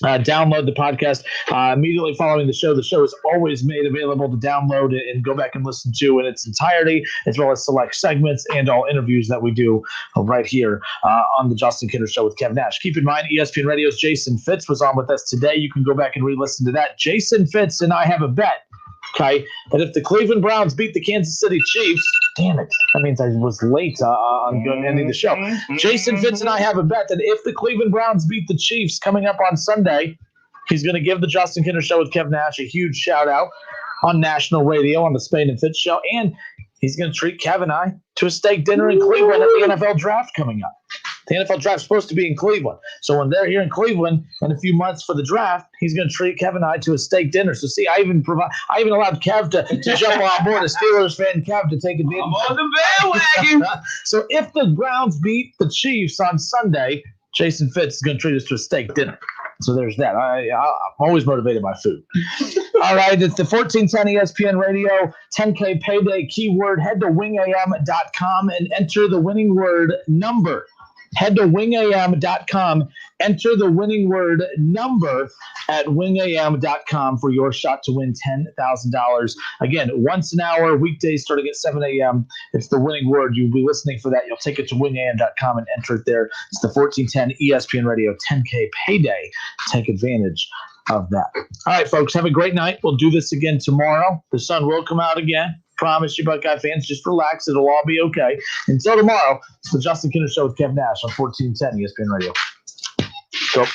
Download the podcast immediately following the show. The show is always made available to download and go back and listen to in its entirety, as well as select segments and all interviews that we do right here on the Justin Kinner Show with Kevin Nash. Keep in mind, ESPN Radio's Jason Fitz was on with us today. You can go back and re-listen to that. Jason Fitz and I have a bet, okay, that if the Cleveland Browns beat the Kansas City Chiefs, damn it, that means I was late on ending the show. Jason Fitz and I have a bet that if the Cleveland Browns beat the Chiefs coming up on Sunday, he's going to give the Justin Kinner Show with Kevin Nash a huge shout-out on national radio on the Spain and Fitz Show, and he's going to treat Kev and I to a steak dinner in Cleveland at the NFL Draft coming up. The NFL Draft is supposed to be in Cleveland. So when they're here in Cleveland in a few months for the draft, he's going to treat Kev and I to a steak dinner. So see, I even allowed Kev to jump on board, a Steelers fan Kev to take advantage. I'm on the bandwagon. So if the Browns beat the Chiefs on Sunday, Jason Fitz is going to treat us to a steak dinner. So there's that. I'm always motivated by food. All right, it's the 1410 ESPN Radio 10K payday keyword. Head to wingam.com and enter the winning word number. Head to wingam.com, enter the winning word number at wingam.com for your shot to win $10,000. Again, once an hour, weekdays starting at 7 a.m. It's the winning word. You'll be listening for that. You'll take it to wingam.com and enter it there. It's the 1410 ESPN Radio 10K payday. Take advantage of that. All right, folks, have a great night. We'll do this again tomorrow. The sun will come out again. Promise you, Buckeye fans, just relax. It'll all be okay. Until tomorrow, it's the Justin Kinner Show with Kevin Nash on 1410 ESPN Radio. Go.